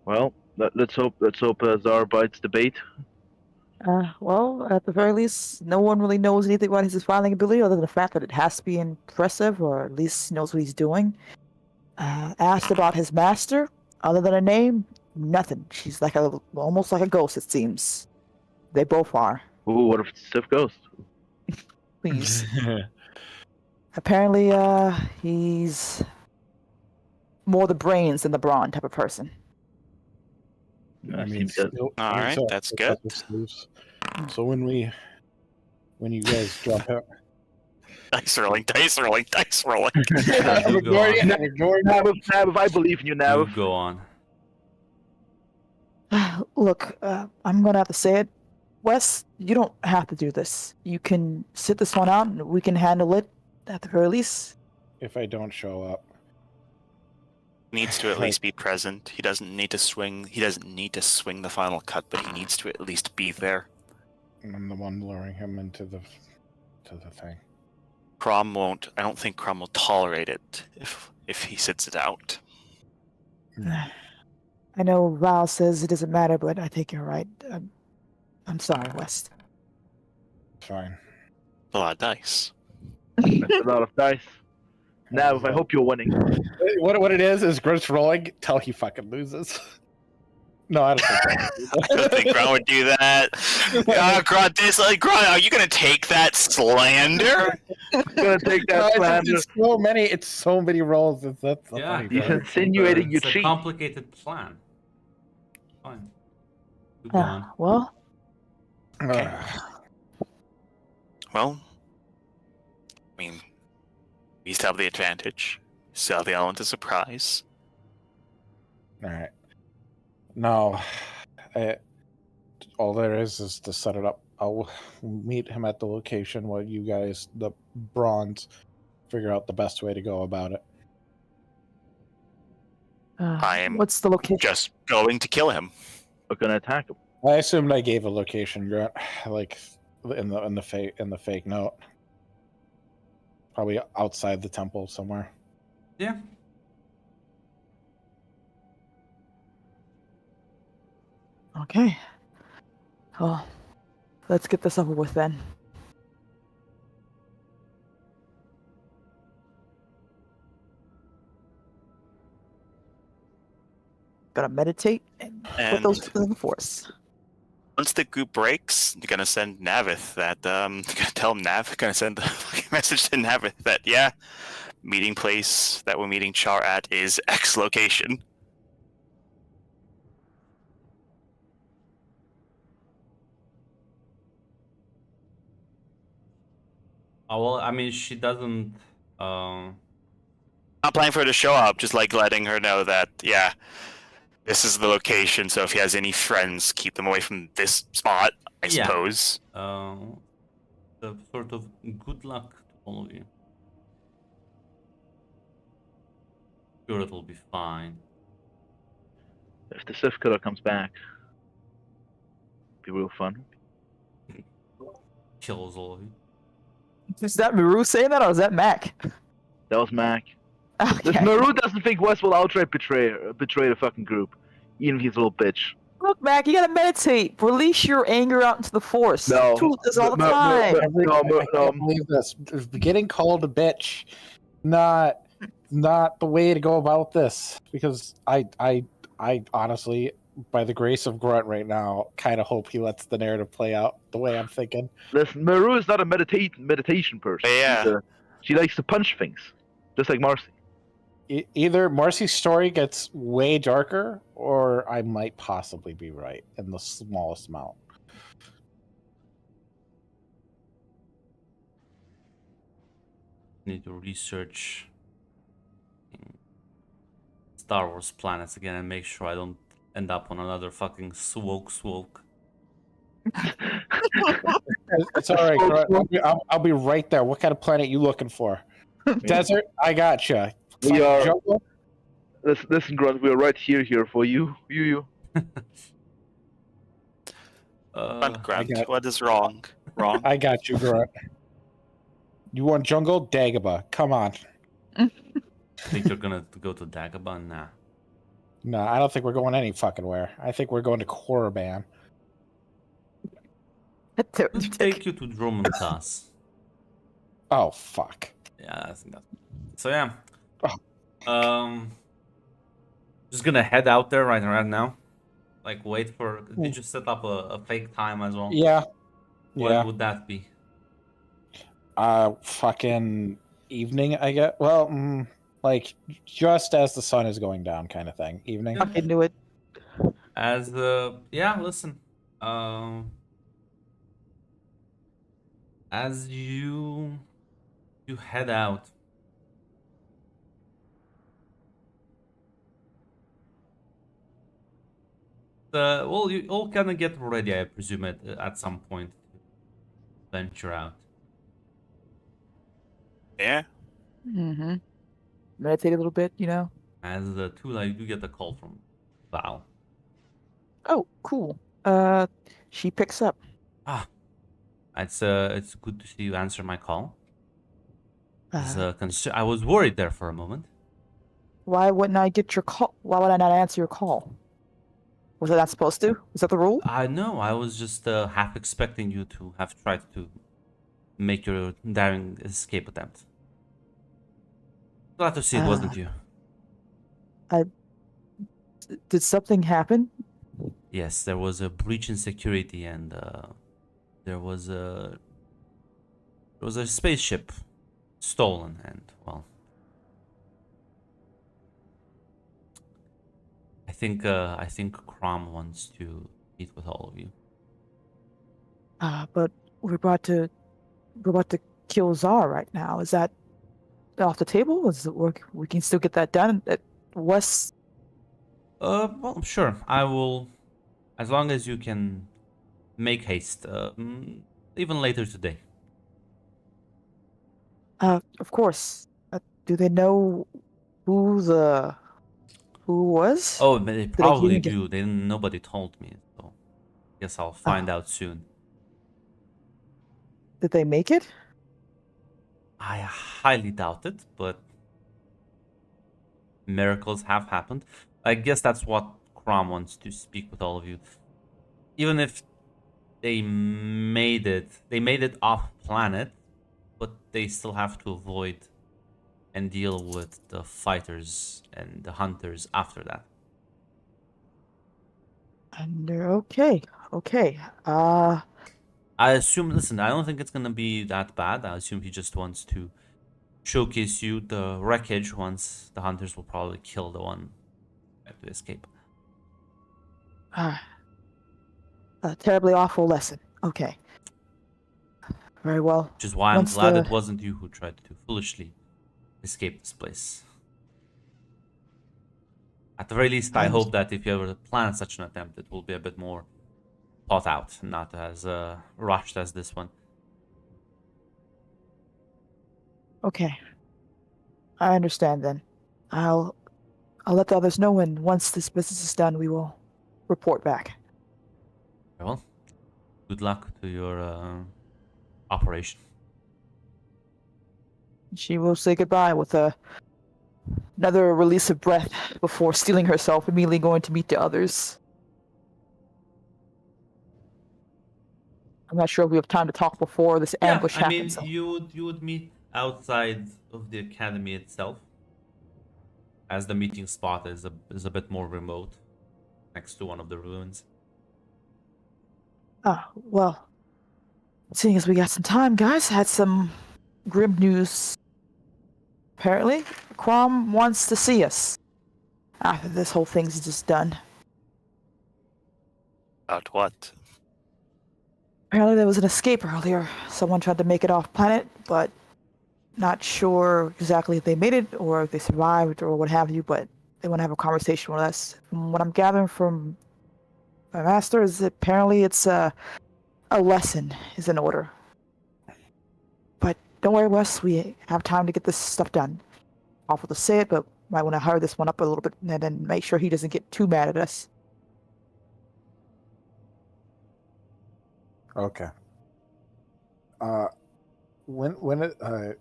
Well, let's hope Zar bites the bait. Well, at the very least, no one really knows anything about his filing ability other than the fact that it has to be impressive, or at least knows what he's doing. Asked about his master, other than a name, nothing. She's like almost like a ghost, it seems. They both are. Ooh, what if it's Stiff Ghost? Please. Apparently, he's more the brains than the brawn type of person. I mean, Seems that- All right, that's good. So when we when you guys jump out. Dice rolling, dice rolling, dice rolling. Yeah, you go on. Nav, I believe in you, You Nav. go on. Look, I'm gonna have to say it. Wes, you don't have to do this. You can sit this one out and we can handle it at the very least. If I don't show up. Needs to at Right. least be present. He doesn't need to swing. He doesn't need to swing the final cut, but he needs to at least be there. I'm the one luring him into the thing. Crom won't. I don't think Crom will tolerate it if he sits it out. I know Val says it doesn't matter, but I think you're right. I'm sorry, West. Fine. A lot of dice. That's a lot of dice. Nav, I hope you're winning. What it is Grunt's rolling till he fucking loses. No, I don't think that. I don't think Grunt would do that. Grunt, Grunt, are you gonna take that slander? Gonna take that slander. It's so many rolls. That's the Yeah, funny He's part. insinuating you It's a cheat. complicated plan. Fine. You go on. Well, Well, I mean, we still have the advantage. Still have the element of surprise. All right. No, all there is to set it up. I'll meet him at the location while you guys, the bronze, figure out the best way to go about it. I am what's the location? Just going to kill him. We're gonna attack him. I assumed I gave a location, Grant, like in the fake note. Probably outside the temple somewhere. Yeah. Okay. Well, let's get this over with then. Gotta meditate and put And- those in the force. Once the group breaks, you're gonna send Navith that you're gonna tell him gonna send the fucking message to Navith that yeah, meeting place that we're meeting Char at is X location. Oh, well, I mean, she doesn't. Not planning for her to show up, just like letting her know that yeah, this is the location. So if he has any friends, keep them away from this spot. I Yeah. suppose. The sort of good luck to all of you. Sure, it'll be fine. If the Sith killer comes back, be real fun. Kills all of you. Is that Miru saying that, or is that Mac? That was Mac. This Okay. Maru doesn't think Wes will outright betray the fucking group, even if he's a little bitch. Look, Mac, you gotta meditate. Release your anger out into the force. No. Truth is all the No, no, time. no. I can't believe this. Getting called a bitch, not the way to go about this. Because I honestly, by the grace of Grunt right now, kind of hope he lets the narrative play out the way I'm thinking. Listen, Maru is not a meditation person. Yeah. She likes to punch things, just like Marcy. Either Marcy's story gets way darker, or I might possibly be right in the smallest amount. Need to research Star Wars planets again and make sure I don't end up on another fucking swoke. It's all right, Grunt. I'll be right there. What kind of planet you looking for? Desert? I gotcha. We are. Jungle? Listen, Grunt, we are right here for you. You. Grant, got- what is wrong? Wrong. I got you, Grunt. You want jungle? Dagobah. Come on. Think you're gonna go to Dagobah? Nah. No, I don't think we're going any fucking where. I think we're going to Korriban. We'll take you to Dromontas. Oh, fuck. Yeah, I think that's... So yeah. Oh. Just gonna head out there right now. Like, wait for... Did you set up a fake time as well? Yeah. When Yeah. would that be? Fucking evening, I guess. Well, like, just as the sun is going down kind of thing. Evening. Yeah. I knew it. Yeah, listen. As you head out, well, you all kind of get ready, I presume, at some point to venture out. Yeah. Mm-hmm. Meditate a little bit, you know. As the Tula, you do get a call from Val. Oh, cool. She picks up. Ah, it's good to see you answer my call. Uh, I was worried there for a moment. why wouldn't I get your call? Why would I not answer your call? Was I not supposed to? Was that the rule? I know. I was just half expecting you to have tried to make your daring escape attempt. Glad to see it Uh, wasn't you. did something happen? Yes, there was a breach in security, and there was a spaceship stolen, and well, I think Crom wants to meet with all of you. But we're about to kill Zar right now. Is that off the table? Is it work? We can still get that done at West. Well, sure. I will, as long as you can make haste. Even later today. Of course. Do they know who was? Oh, they Did I probably even get? do. Nobody told me, so guess I'll Oh, find out soon. did they make it? I highly doubt it, but miracles have happened. I guess that's what Crom wants to speak with all of you. Even if they made it off planet, but they still have to avoid and deal with the fighters and the hunters after that. And they're okay. Okay. I assume, listen, I don't think it's gonna be that bad. I assume he just wants to showcase you the wreckage once the hunters will probably kill the one to escape. Uh, a terribly awful lesson. Okay. Very well. Which is why I'm Once glad the it wasn't you who tried to foolishly escape this place. At the very least, I I hope understand. that if you ever plan such an attempt, it will be a bit more thought out, not as rushed as this one. Okay. I understand then. I'll let the others know, and once this business is done, we will report back. Well, good luck to your operation. She will say goodbye with another release of breath before steeling herself, immediately going to meet the others. I'm not sure if we have time to talk before this Yeah, ambush I mean, happens. So. you would meet outside of the academy itself, as the meeting spot is a bit more remote, next to one of the ruins. Well, seeing as we got some time, guys, had some grim news. Apparently, Crom wants to see us after this whole thing's just done. About what? Apparently, there was an escape earlier. Someone tried to make it off planet, but not sure exactly if they made it or if they survived or what have you, but they want to have a conversation with us. From what I'm gathering from my master is that apparently it's a lesson is in order. But don't worry, Wes, we have time to get this stuff done. Awful to say it, but might want to hurry this one up a little bit and then make sure he doesn't get too mad at us. Okay. When it I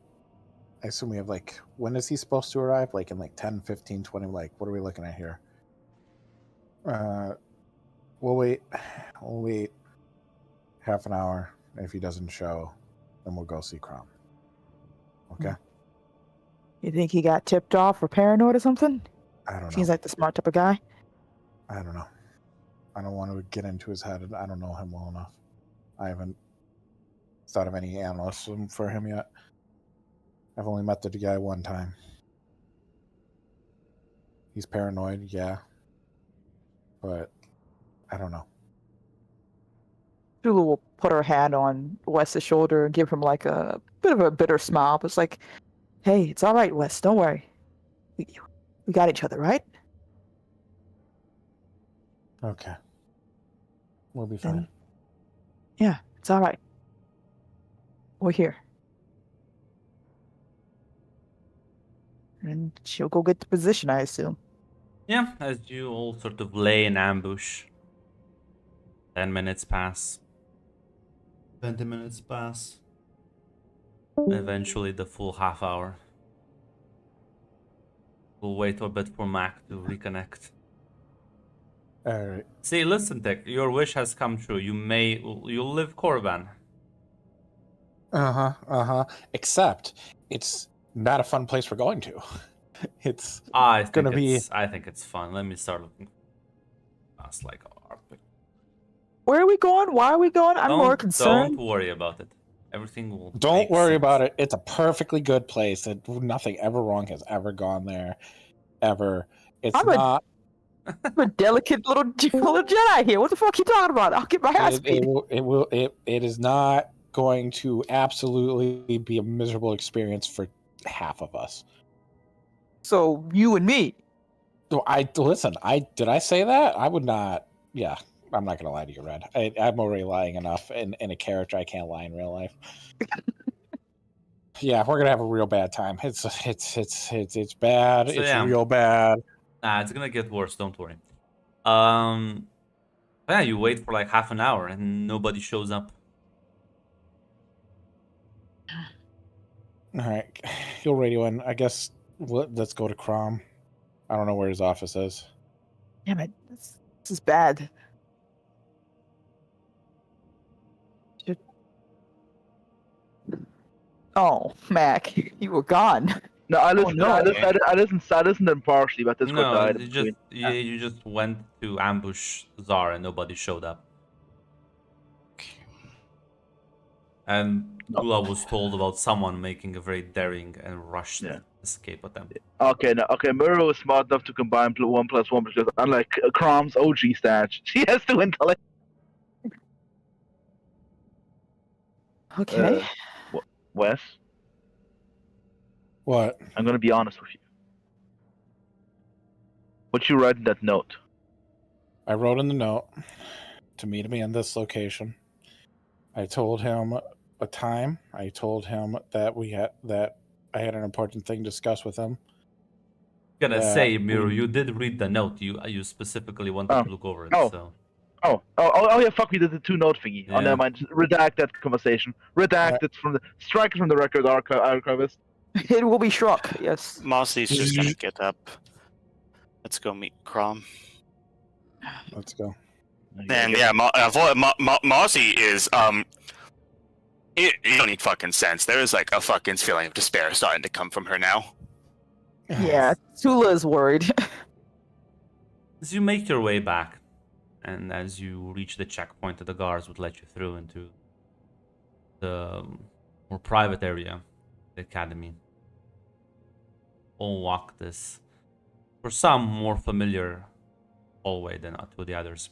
assume we have like, when is he supposed to arrive? Like in like 10, 15, 20, like what are we looking at here? We'll wait half an hour. If he doesn't show, then we'll go see Crom. Okay. You think he got tipped off or paranoid or something? I don't know. Seems like the smart type of guy. I don't know. I don't want to get into his head. I don't know him well enough. I haven't thought of any analysts for him yet. I've only met the guy one time. He's paranoid, yeah. But I don't know. Tulu will put her hand on Wes's shoulder and give him like a bit of a bitter smile. But it's like, hey, it's all right, Wes. Don't worry. We got each other, right? Okay. We'll be fine. And yeah, it's all right. We're here. And she'll go get the position, I assume. Yeah, as you all sort of lay in ambush. 10 minutes pass. 20 minutes pass. Eventually the full half hour. We'll wait a bit for Mac to reconnect. All right. See, listen, Dick, your wish has come true. You'll live Korriban. Except it's not a fun place we're going to. It's I gonna be. think it's fun. Let me start looking. That's like our pick. Where are we going? Why are we going? I'm more Don't concerned. worry about it. Everything will. Don't make worry sense. about it. It's a perfectly good place. Nothing ever wrong has ever gone there, ever. It's I'm a- not. I'm a delicate little Jedi here. What the fuck are you talking about? I'll get my ass beat. It is not going to absolutely be a miserable experience for half of us. So you and me. So did I say that? I would not. Yeah, I'm not gonna lie to you, Red. I'm already lying enough in a character. I can't lie in real life. Yeah, we're gonna have a real bad time. It's bad. So, It's yeah. real bad. Nah, it's gonna get worse. Don't worry. Yeah, you wait for like half an hour and nobody shows up. All right, you'll radio in. I guess let's go to Crom. I don't know where his office is. Damn it. This is bad. Oh, Mac, you were gone. No, I listened. no. I listened impartially, but Discord No, died. you in just between. you just went to ambush Zara and nobody showed up. And No. Gula was told about someone making a very daring and rushed Yeah. escape attempt. Okay, Muro is smart enough to combine 1+1 because unlike Crom's OG stats, she has 2 intellect. Okay. Wes, What? I'm gonna be honest with you. What you write in that note? I wrote in the note to meet me in this location. I told him a time. I told him that I had an important thing to discuss with him. Gonna that say, Miru, we- you did read the note. You specifically wanted Oh. to look over it. Oh. So Oh yeah, fuck, we did the 2-note thingy. Yeah. Oh, never mind. Redact that conversation. Redact it strike it from the record, archivist. It will be struck, yes. Marcy's just gonna get up. Let's go meet Crom. Let's go. And yeah, Marcy is you don't need fucking sense. There is like a fucking feeling of despair starting to come from her now. Yeah, Tula is worried. as you make your way back, and as you reach the checkpoint that the guards would let you through into the more private area, the academy, all walk this, for some, more familiar hallway than to the others.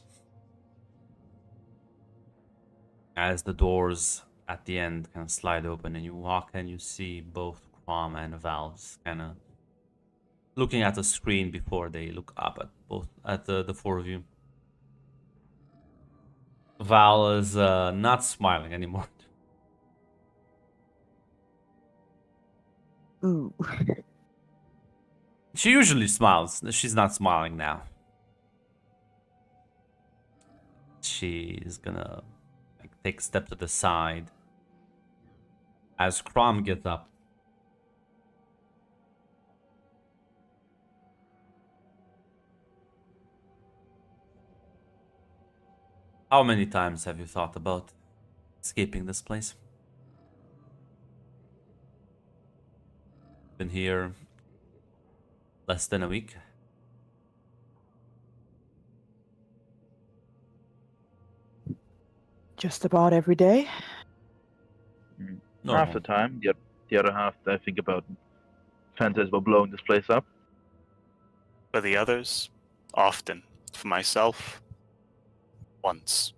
As the doors at the end kind of slide open and you walk and you see both Crom and Val's kind of looking at the screen before they look up at the four of you. Val is not smiling anymore. Ooh. She usually smiles. She's not smiling now. She's gonna take a step to the side as Crom gets up. How many times have you thought about escaping this place? Been here less than a week. Just about every day. Normal. Half the time, the other half I think about fantasies about blowing this place up. For the others, often. For myself, once.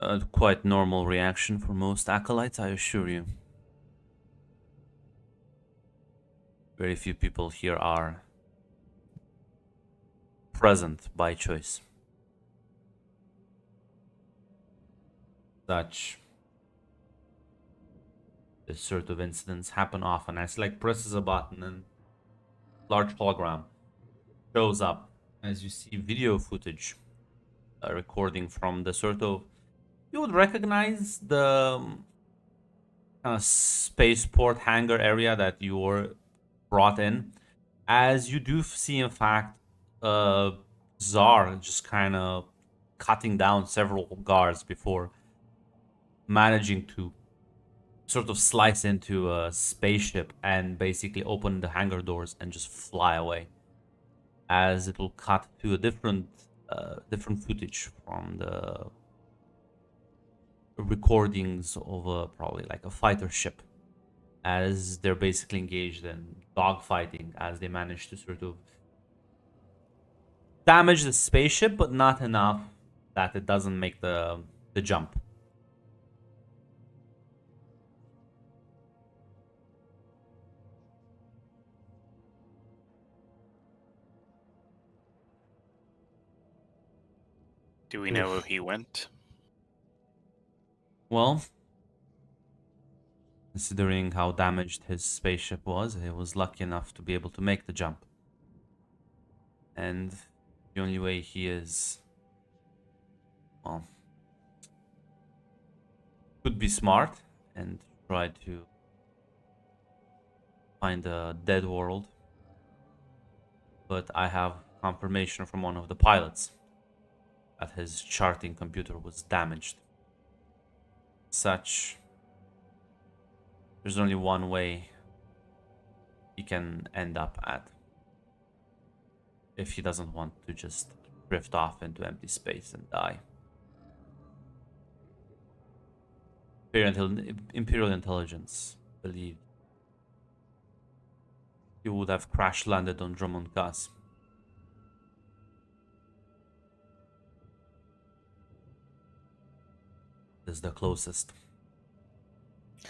A quite normal reaction for most acolytes, I assure you. Very few people here are present by choice. Such this sort of incidents happen often. As like presses a button and large hologram shows up as you see video footage recording from the sort of, you would recognize the kind of spaceport hangar area that you were brought in, as you do see in fact Czar just kind of cutting down several guards before managing to sort of slice into a spaceship and basically open the hangar doors and just fly away, as it will cut to a different footage from the recordings of probably like a fighter ship, as they're basically engaged in dogfighting, as they manage to sort of damage the spaceship, but not enough that it doesn't make the jump. Do we know where he went? Well, considering how damaged his spaceship was, he was lucky enough to be able to make the jump. And the only way he is, well, could be smart and try to find a dead world. But I have confirmation from one of the pilots that his charting computer was damaged. Such, there's only one way he can end up at, if he doesn't want to just drift off into empty space and die. Imperial intelligence believed he would have crash landed on Drummond Gas. It is the closest,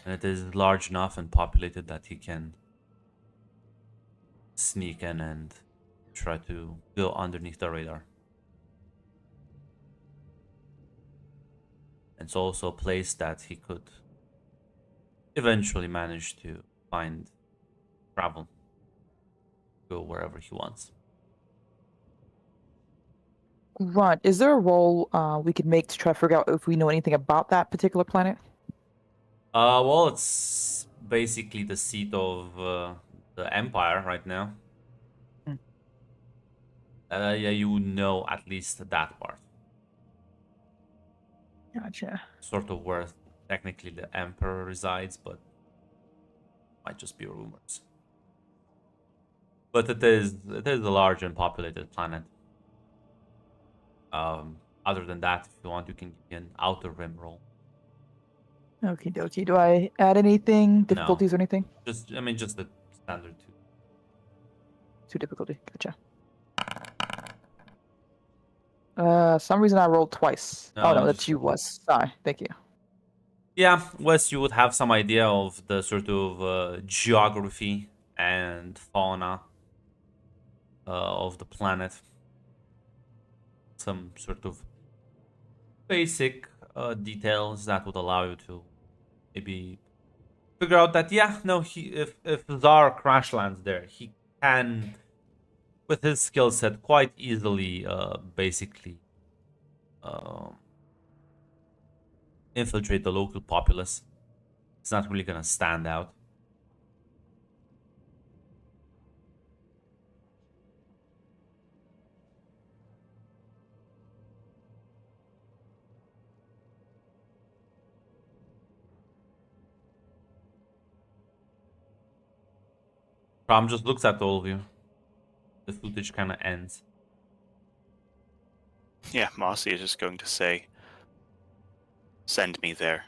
and it is large enough and populated that he can sneak in and try to go underneath the radar. It's also a place that he could eventually manage to find travel, go wherever he wants. Right. Is there a roll we could make to try to figure out if we know anything about that particular planet? Well, it's basically the seat of the Empire right now. Hmm. Yeah, you know at least that part. Gotcha. Sort of where technically the Emperor resides, but might just be rumors. But it is a large and populated planet. Other than that, if you want, you can give me an outer rim roll. Okie dokie. Do I add anything, difficulties or anything? Just the standard two. 2 difficulty. Gotcha. Some reason I rolled twice. No, Oh no, just- that's you, Wes. Sorry. Thank you. Yeah, Wes, you would have some idea of the sort of geography and fauna of the planet. Some sort of basic details that would allow you to maybe figure out that, yeah, no, if Zar crash lands there, he can, with his skill set, quite easily basically infiltrate the local populace. It's not really gonna stand out. Ram just looks at all of you. The footage kind of ends. Yeah, Marcy is just going to say, send me there.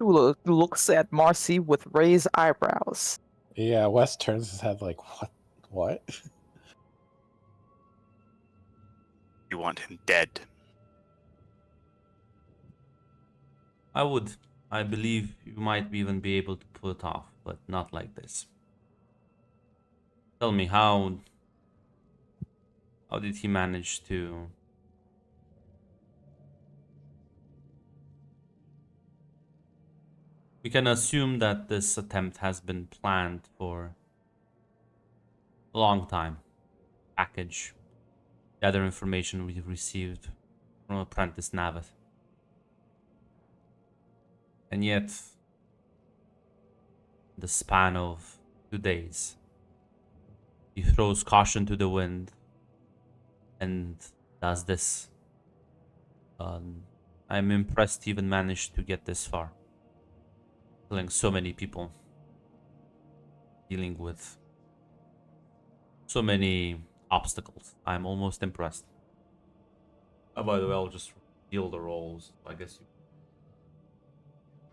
Tula looks at Marcy with raised eyebrows. Yeah, Wes turns his head like, what? What? You want him dead. I would. I believe you might even be able to pull it off, but not like this. Tell me, how did he manage to... We can assume that this attempt has been planned for a long time. Package, the other information we've received from Apprentice Navith. And yet, in the span of 2 days, he throws caution to the wind and does this. I'm impressed he even managed to get this far. Killing so many people. Dealing with so many obstacles. I'm almost impressed. Oh, by the way, I'll just reveal the roles. I guess you...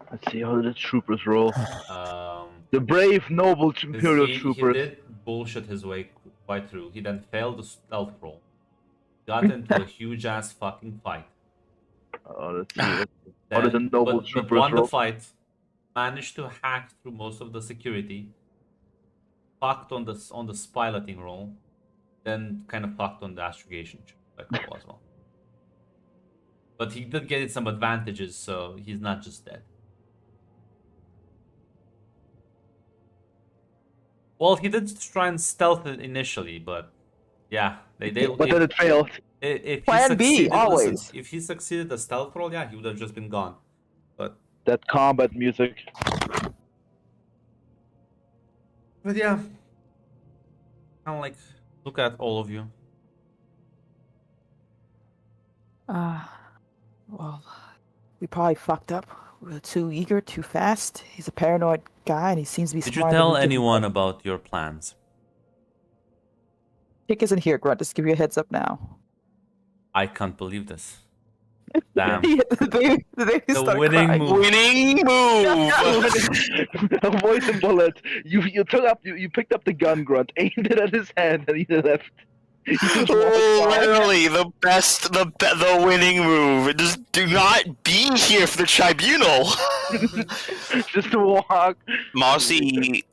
Let's see how the troopers roll. Um, The brave, noble Imperial he troopers. did bullshit his way quite through. He then failed the stealth roll. Got into a huge ass fucking fight. Let's see. How did the Then, noble but troopers won the roll? fight. Managed to hack through most of the security. Fucked on the piloting roll. Then kind of fucked on the astrogation check as well. But he did get some advantages, so he's not just dead. Well, he did try and stealth it initially, but yeah, But then it failed. if he Plan B, succeeded, always. listen, if he succeeded the stealth roll, yeah, he would have just been gone. But Combat music. yeah, kind of like look at all of you. Well, we probably fucked up. We were too eager, too fast. He's a paranoid guy, and he seems to be Did you smarter than tell we give him anyone credit. about your plans? Chick isn't here, Grunt. Just give you a heads up now. I can't believe this. Damn. the baby The started winning crying. move. Winning move! Avoid bullet. You took up. You picked up the gun, Grunt, aimed it at his head, and he left. He just walked by. Literally the best, the winning move. Just do not be here for the tribunal. Just to walk. Mossy,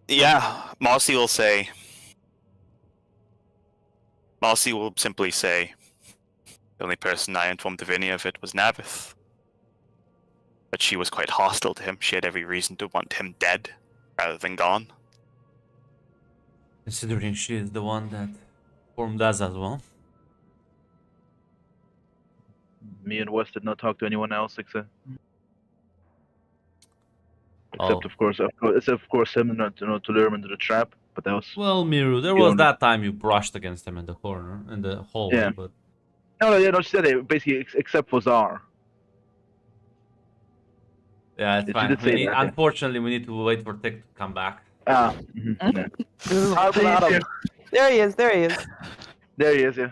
yeah, Mossy will say. Mossy will simply say, the only person I informed of any of it was Navith. But she was quite hostile to him. She had every reason to want him dead rather than gone. Considering she is the one that formed us as well. Me and Wes did not talk to anyone else except Oh. of course him not to lure him into the trap. But that was Well, Miru, there You was don't- that time you brushed against him in the corner, in the hallway, Yeah. but no. She said it basically except for Czar. yeah, it's She fine. did say that, yeah. Unfortunately, we need to wait for Tick to come back. Yeah. This is I'll be Adam. here. There he is. There he is. There he is. Yeah.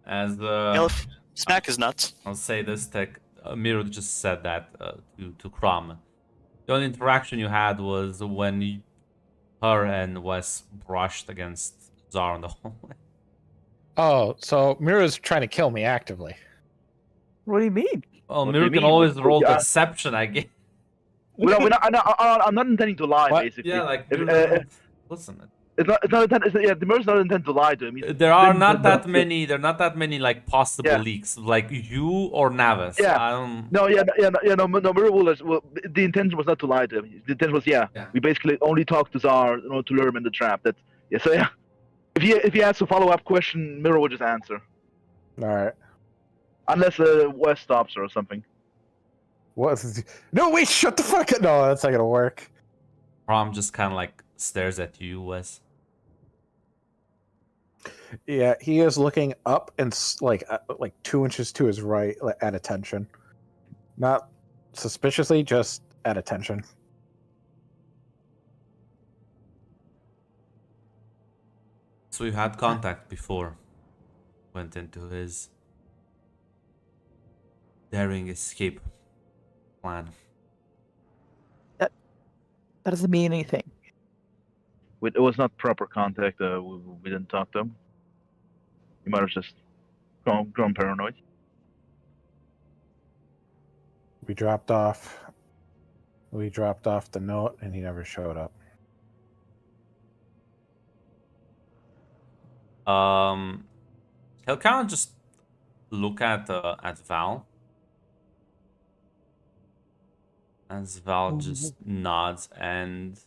As Elf, smack his nuts. I'll say this, Tick, Miru just said that to Crom. The only interaction you had was when her and Wes brushed against Zar in the hallway. Oh, so Mira's trying to kill me actively. What do you mean? Well, What do Miru you can mean? always roll Yeah. deception, I guess. I'm not intending to lie. What? Basically, Yeah, like, If, Miru listen. it's not intent. The Mirror's not intended to lie to him. There are Then- not then- that many. There are not that many like possible Yeah. leaks, like you or Navis. Yeah. I don't... No, Mirror well, the intention was not to lie to him. The intention was, Yeah. we basically only talked to Czar, to lure him in the trap. That, yeah, so yeah. If he asks a follow-up question, Mirror will just answer, All right. unless Wes stops her or something. What? No, wait! Shut the fuck up! No, that's not gonna work. Prom just kind of like stares at you, Wes. Yeah, he is looking up and like 2 inches to his right, like, at attention. Not suspiciously, just at attention. So you had contact before. Went into his daring escape plan. That doesn't mean anything. It was not proper contact. We didn't talk to him. He might have just grown paranoid. We dropped off the note, and he never showed up. He'll kind of just look at Val. As Val just nods, and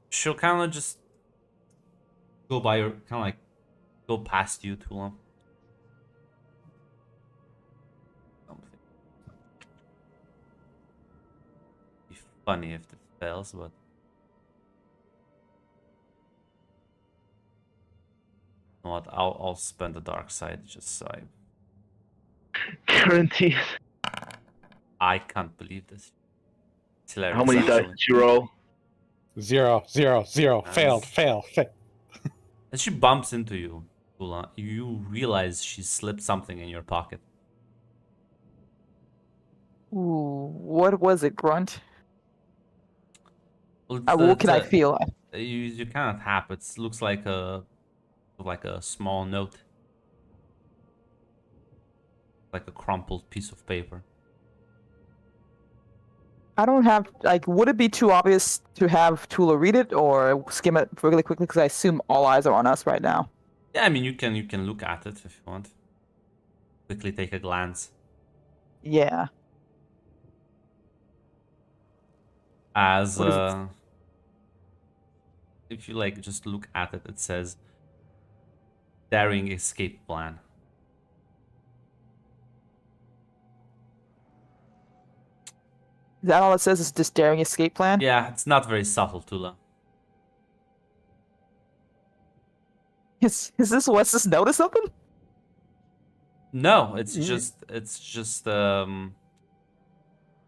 she'll kind of just go by your, kind of like go past you, Tula. Something. Be funny if it fails, but. You know what? I'll spend the dark side just so Guarantees. I can't believe this. It's hilarious, How many dice actually. did you roll? 0, 0, 0. Nice. Failed. As she bumps into you, Tula, you realize she slipped something in your pocket. Ooh, what was it, Grunt? Well, What can I feel? You kind of tap. It looks like a small note, like a crumpled piece of paper. I don't have, like, would it be too obvious to have Tula read it or skim it really quickly? Because I assume all eyes are on us right now. Yeah, I mean you can look at it if you want. Quickly take a glance. Yeah. As What is it? if you like just look at it, it says daring escape plan. Is that all it says? Is just daring escape plan? Yeah, it's not very subtle, Tula. Is this Wes's notice something? No, it's Mm. just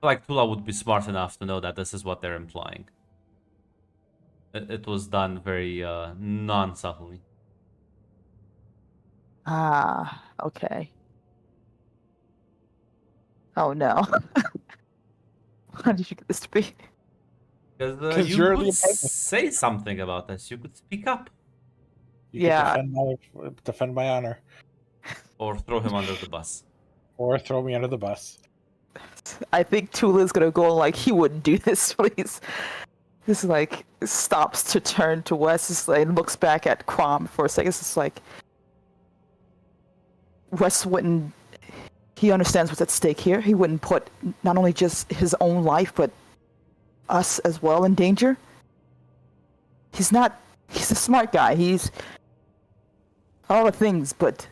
like Tula would be smart enough to know that this is what they're implying. It was done very non-subtly. Ah, okay. Oh no. How did you get this to be? Because 'Cause you you're could the antagonist. say something about this. You could speak up You Yeah. could defend my honor, or throw him under the bus. or throw me under the bus. I think Tula's gonna go like, he wouldn't do this, please. This like stops to turn to Wes, just, like, and looks back at Crom for a second. It's just like Wes wouldn't. He understands what's at stake here. He wouldn't put not only just his own life, but us as well in danger. He's not. He's a smart guy. He's all the things, but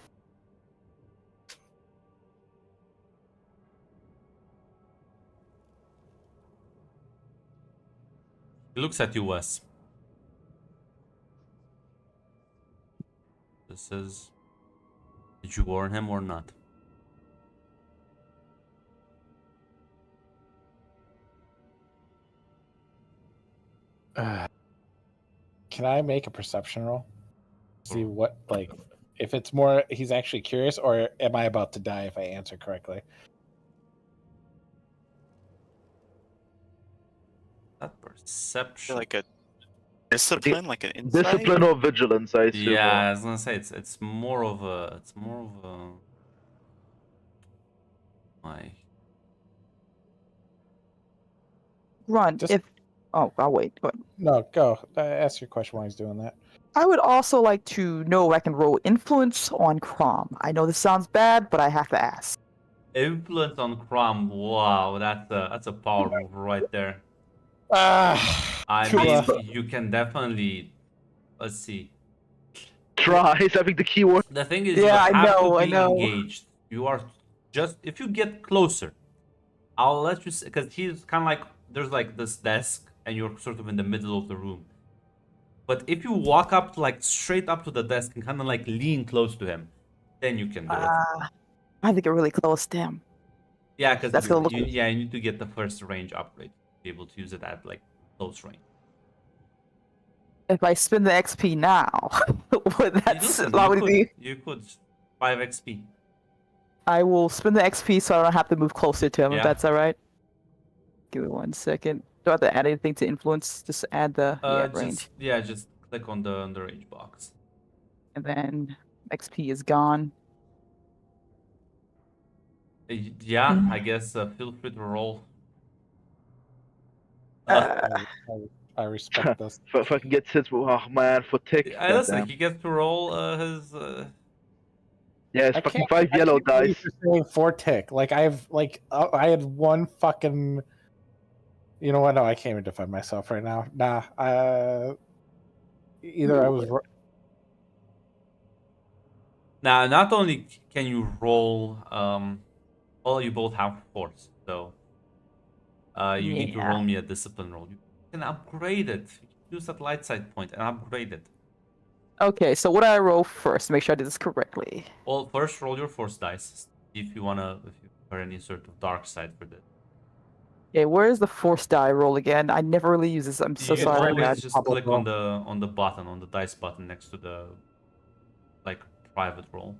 He looks at you, Wes. This is. Did you warn him or not? Can I make a perception roll? See what, like, if it's more he's actually curious, or am I about to die if I answer correctly? That I perception. feel like a discipline, like an insight. Discipline or vigilance, I assume. Yeah, I was gonna say it's more of a my Grunt. Just- If oh, I'll wait. But No, go. Ask your question while he's doing that. I would also like to know if I can roll influence on Crom. I know this sounds bad, but I have to ask. influence on Crom. Wow, that's a power move right there. I Tula. mean, you can definitely. Let's see. Try is having the keyword. The thing is, Yeah, you I have know, to I be know. engaged. You are just if you get closer, I'll let you because he's kind of like there's like this desk, and you're sort of in the middle of the room. But if you walk up like straight up to the desk and kind of like lean close to him, then you can do it. I think you're really close. Damn. Yeah, because that's gonna look- you need to get the first range upgrade to be able to use it at like close range. If I spend the XP now, would that Listen, allow me to be? you could 5 XP. I will spend the XP so I don't have to move closer to him, Yeah. if that's alright. Give me 1 second. Do I have to add anything to influence? Just add the range. Just click on the range box. And then XP is gone. Yeah, I guess feel free to roll. I respect this. If I can get hits, oh man, for tick. Listen, he gets to roll his. Yeah, it's I fucking can't- 5 yellow I can't believe dice. you're saying 4 tick. Like I had one fucking. You know what? No, I can't even defend myself right now. Nah. Either I was. Now, not only can you roll, well, you both have force, so you need to Yeah. roll me a discipline roll. You can upgrade it. You can use that light side point and upgrade it. Okay, so what do I roll first to make sure I did this correctly? Well, first roll your force dice. If you prefer any sort of dark side for this. Okay, where is the force die roll again? I never really use this. I'm so You sorry. always about just Pop-up click roll. on the button, on the dice button next to the private roll.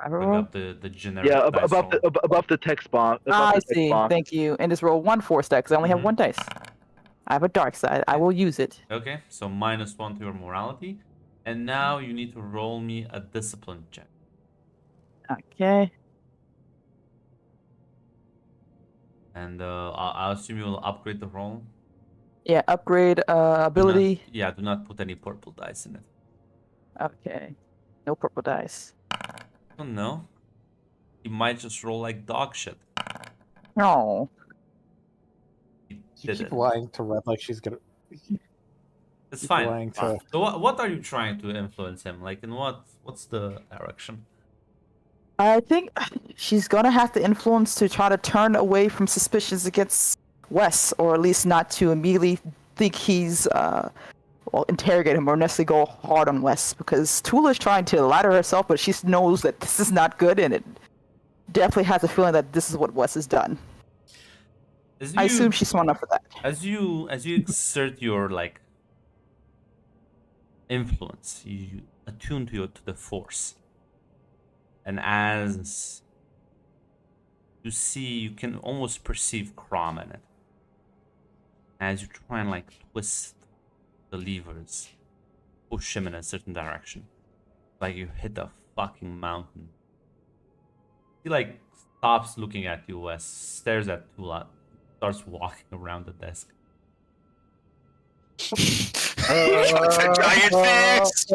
Bring up the generic Yeah, dice above roll. above the text box. Above I the text see. box. Thank you. And just roll 1 force die because I only have Mhm. 1 dice. I have a dark side. I will use it. Okay, so -1 to your morality. And now you need to roll me a discipline check. Okay. And I'll assume you will upgrade the roll. Yeah, upgrade ability. Do not put any purple dice in it. Okay. No purple dice. I don't know. You might just roll like dog shit. No. He You did keep it. lying to Red like she's gonna. It's keep fine. lying Fine. to- So what are you trying to influence him? Like in what's the direction? I think she's gonna have to influence to try to turn away from suspicions against Wes, or at least not to immediately think he's interrogate him or necessarily go hard on Wes, because Tula's trying to lie to herself, but she knows that this is not good, and it definitely has a feeling that this is what Wes has done. I assume she's smart enough for that. As you exert your influence, you attune to the force, and as you see, you can almost perceive Crom in it. As you try and twist the levers, push him in a certain direction, like you hit a fucking mountain. He stops looking at you, Wes, stares at Tula, starts walking around the desk. Giant fist!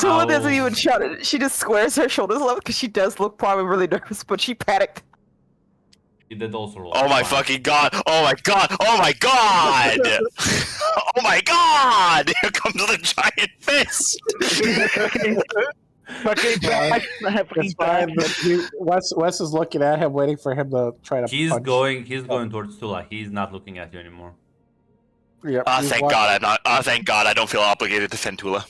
Tula doesn't Ow. even shout it. She just squares her shoulders up because she does look probably really nervous, but she panicked. He did also roll. Oh my fine. fucking god! Oh my god! Oh my god! Oh my god! Here comes the giant fist! It's fine. Wes is looking at him, waiting for him to try to. He's punch. going towards Tula. He's not looking at you anymore. Yep, Ah, he's thank walking- god I'm not. Ah, thank god I don't feel obligated to defend Tula.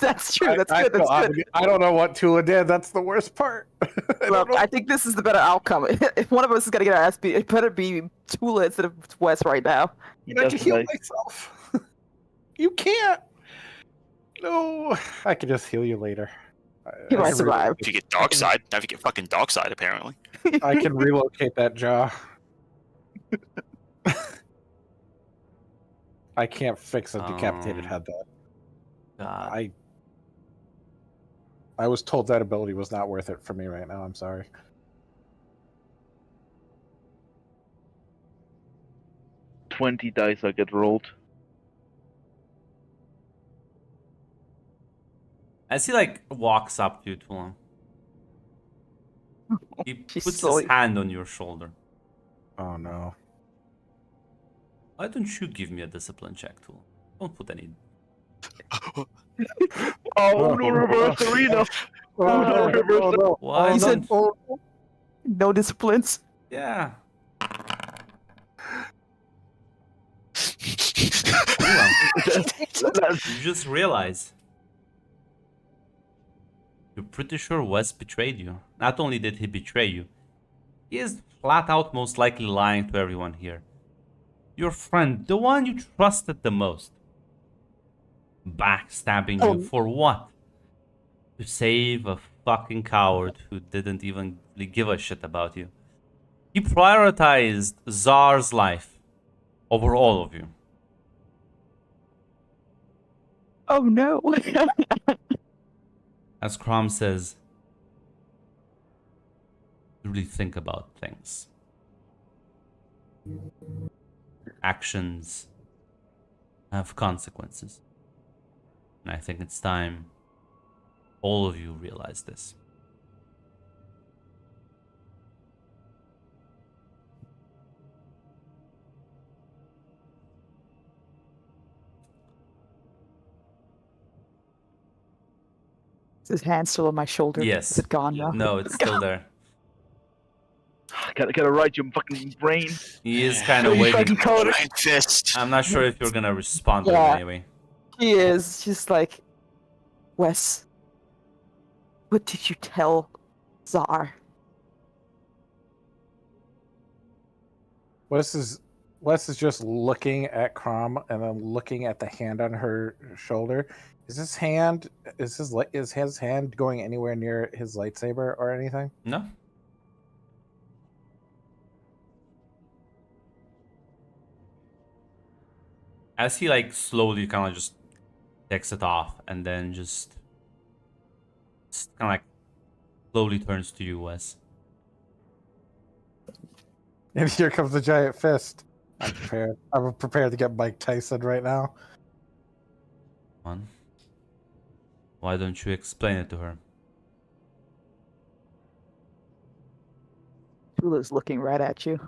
That's true. That's I good. feel That's good. obligated. I don't know what Tula did. That's the worst part. Look, I think this is the better outcome. If one of us is gonna get our ass beat, it better be Tula instead of Wes right now. I can heal myself. You can't. No, I can just heal you later. He I might can survive. If you get dark side, now if you get fucking dark side, apparently. I can relocate that jaw. I can't fix a decapitated head though. God. I was told that ability was not worth it for me right now. I'm sorry. $20 dice I get rolled. As he walks up to you, Tula, he She's puts slowly- his hand on your shoulder. Oh no. Why don't you give me a discipline check, Tula? Don't put any. Oh no, reverse arena! Oh no, reverse no. Why He said- don't- No disciplines. Yeah. Tula, you just realize. You're pretty sure Wes betrayed you. Not only did he betray you, he is flat out most likely lying to everyone here. Your friend, the one you trusted the most. Backstabbing you for what? to save a fucking coward who didn't even really give a shit about you. He prioritized Czar's life over all of you. Oh no. As Crom says, really think about things. Actions have consequences. And I think it's time all of you realize this. Is his hand still on my shoulder? Yes. Is it gone now? No, it's still there. Gotta write your fucking brain. He is kind Oh, of you waiting. fucking code. Giant fist. I'm not sure if you're gonna respond to him Yeah. anyway. He is. She's like, Wes, what did you tell Czar? Wes is just looking at Crom and then looking at the hand on her shoulder. Is his hand going anywhere near his lightsaber or anything? No? As he like slowly kind of just takes it off and then just kind of like slowly turns to you, Wes. And here comes the giant fist. I'm prepared. I'm prepared to get Mike Tyson right now. On. Why don't you explain it to her? Tula's looking right at you.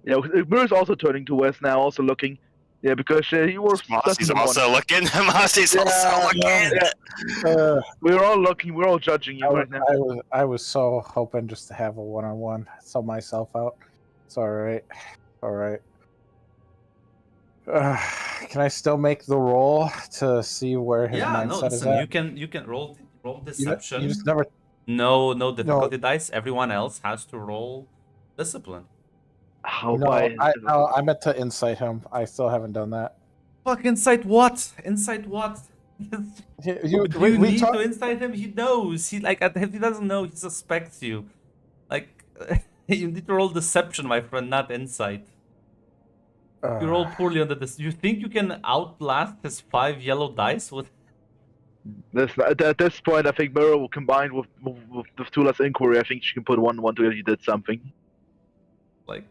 Yeah, Mirror's also turning to West now, also looking. Yeah, because you were. Mossy's also looking. Mossy's also looking. We're all looking. We're all judging you right now. I was so hoping just to have a one-on-one, sell myself out. It's all right. All right. Can I still make the roll to see where his mindset is at? you can roll You deception. just never. No difficulty dice. Everyone else has to roll discipline. How No, why? I meant to insight him. I still haven't done that. Fuck, insight what? Insight what? You, Do we, you we need talk- to insight him? He knows. He like if he doesn't know, he suspects you. Like you need to roll deception, my friend, not insight. You roll poorly on this. You think you can outlast his 5 yellow dice with? At this point, I think Mirror will combine with Tula's inquiry. I think she can put one together. You did something. Like,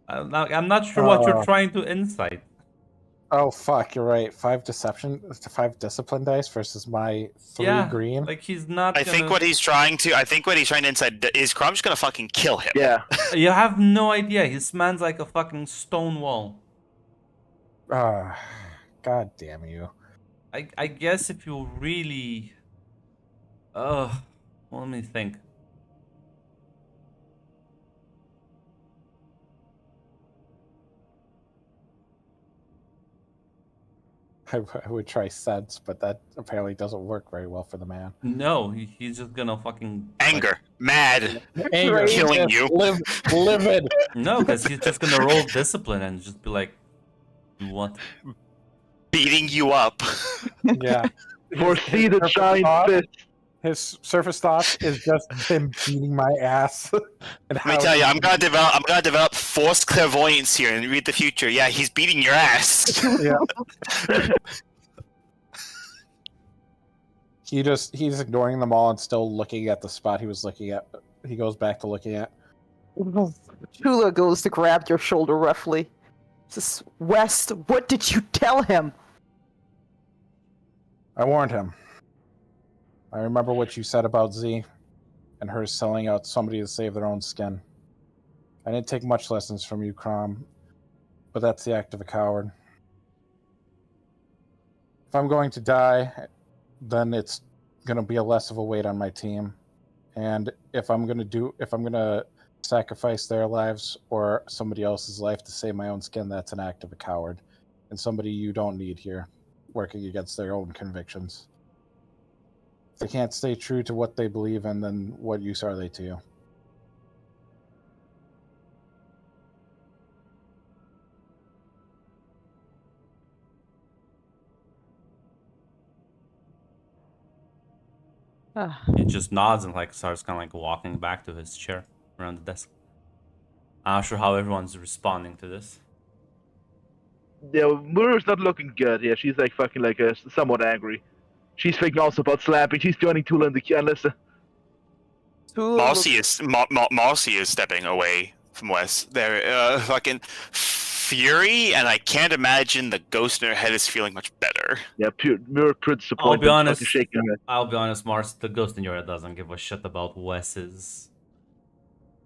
I'm not sure what you're trying to insight. Oh fuck! You're right. 5 discipline dice versus my 3 green. Like he's not. I think what he's trying to incite is Crom just gonna fucking kill him. Yeah. You have no idea. His man's like a fucking stone wall. God damn you! I guess if you really. Well, let me think. I would try sense, but that apparently doesn't work very well for the man. No, he's just gonna fucking Anger, mad, Anger, killing you. Livid. No, because he's just gonna roll discipline and just be like, "What?" beating you up. Yeah. Foresee the surface giant thought- fist. His surface thought is just him beating my ass. And Let me tell you, I'm gonna develop forced clairvoyance here and read the future. Yeah, he's beating your ass. Yeah. He's ignoring them all and still looking at the spot he was looking at. He goes back to looking at. Tula goes to grab your shoulder roughly. Says, West, what did you tell him? I warned him. I remember what you said about Z and her selling out somebody to save their own skin. I didn't take much lessons from you, Crom, but that's the act of a coward. If I'm going to die, then it's going to be a less of a weight on my team. And if I'm going to sacrifice their lives or somebody else's life to save my own skin, that's an act of a coward. And somebody you don't need here, working against their own convictions. If they can't stay true to what they believe in, then what use are they to you? He just nods and like starts kind of like walking back to his chair around the desk. I'm not sure how everyone's responding to this. Yeah, Mura's not looking good. Yeah, she's like fucking like somewhat angry. She's thinking also about slapping. She's joining Tula in the unless. Tula Marcy looks- is Marcy is stepping away from Wes. They're fucking fury, and I can't imagine the ghost in her head is feeling much better. Yeah, Mura pretty disappointed. I'll be honest. Fucking shaking her head. I'll be honest, Mars. The ghost in your head doesn't give a shit about Wes's.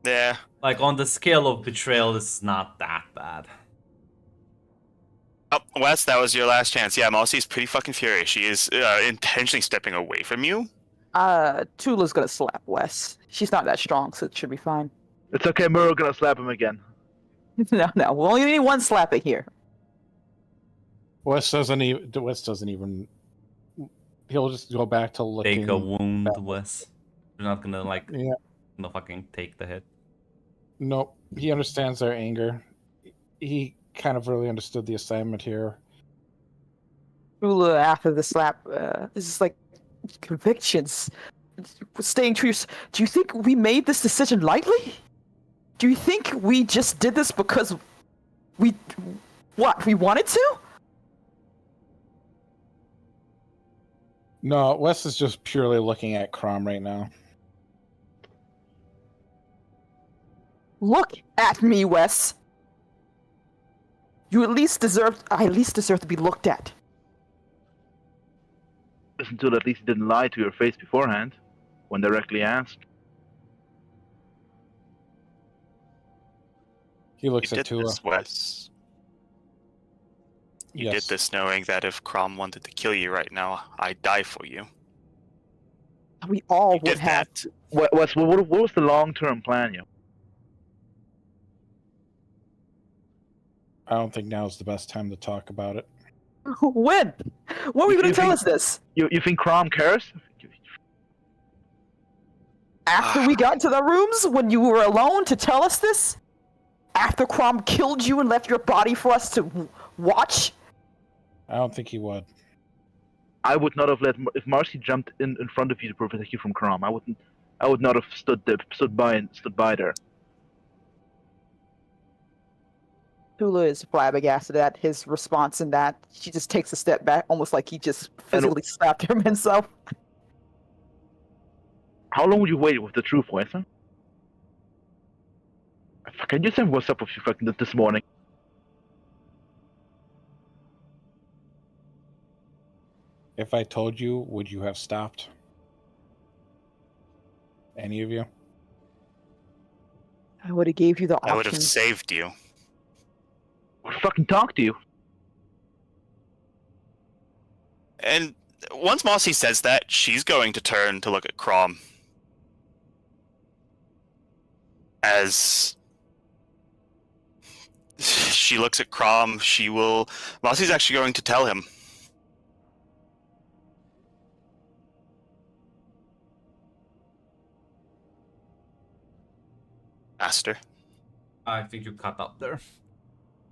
Yeah. Like on the scale of betrayal, it's not that bad. Oh, Wes, that was your last chance. Yeah, Marcy's pretty fucking furious. She is intentionally stepping away from you. Tula's gonna slap Wes. She's not that strong, so it should be fine. It's okay. Mura gonna slap him again. No, we only need one slapping here. Wes doesn't even. He'll just go back to looking. Take a wound, Wes. You're not gonna like, Yeah. gonna fucking take the hit. Nope. He understands their anger. He kind of really understood the assignment here. Tula, after the slap, this is like convictions. Staying true. Do you think we made this decision lightly? Do you think we just did this because we wanted to? No, Wes is just purely looking at Crom right now. Look at me, Wes. I at least deserve to be looked at. Listen to it, at least he didn't lie to your face beforehand when directly asked. He looks You at did Tula. this, Wes. You did this knowing that if Crom wanted to kill you right now, I'd die for you. We all You would did have. that. What was the long-term plan, you? I don't think now is the best time to talk about it. When? When are we You going to tell think- us this? You think Crom cares? After we got into the rooms, when you were alone to tell us this? After Crom killed you and left your body for us to watch? I don't think he would. I would not have let if Marcy jumped in front of you to protect you from Crom. I would not have stood by there. Tula is flabbergasted at his response in that. She just takes a step back, almost like he just physically slapped him himself. How long would you wait with the truth, Wes? Can you send what's up with you fucking this morning? If I told you, would you have stopped? Any of you? I would have gave you the I would have option. saved you. I'll fucking talk to you. And once Marcy says that, she's going to turn to look at Crom. As she looks at Crom, Marcy's actually going to tell him. Master. I think you cut up there.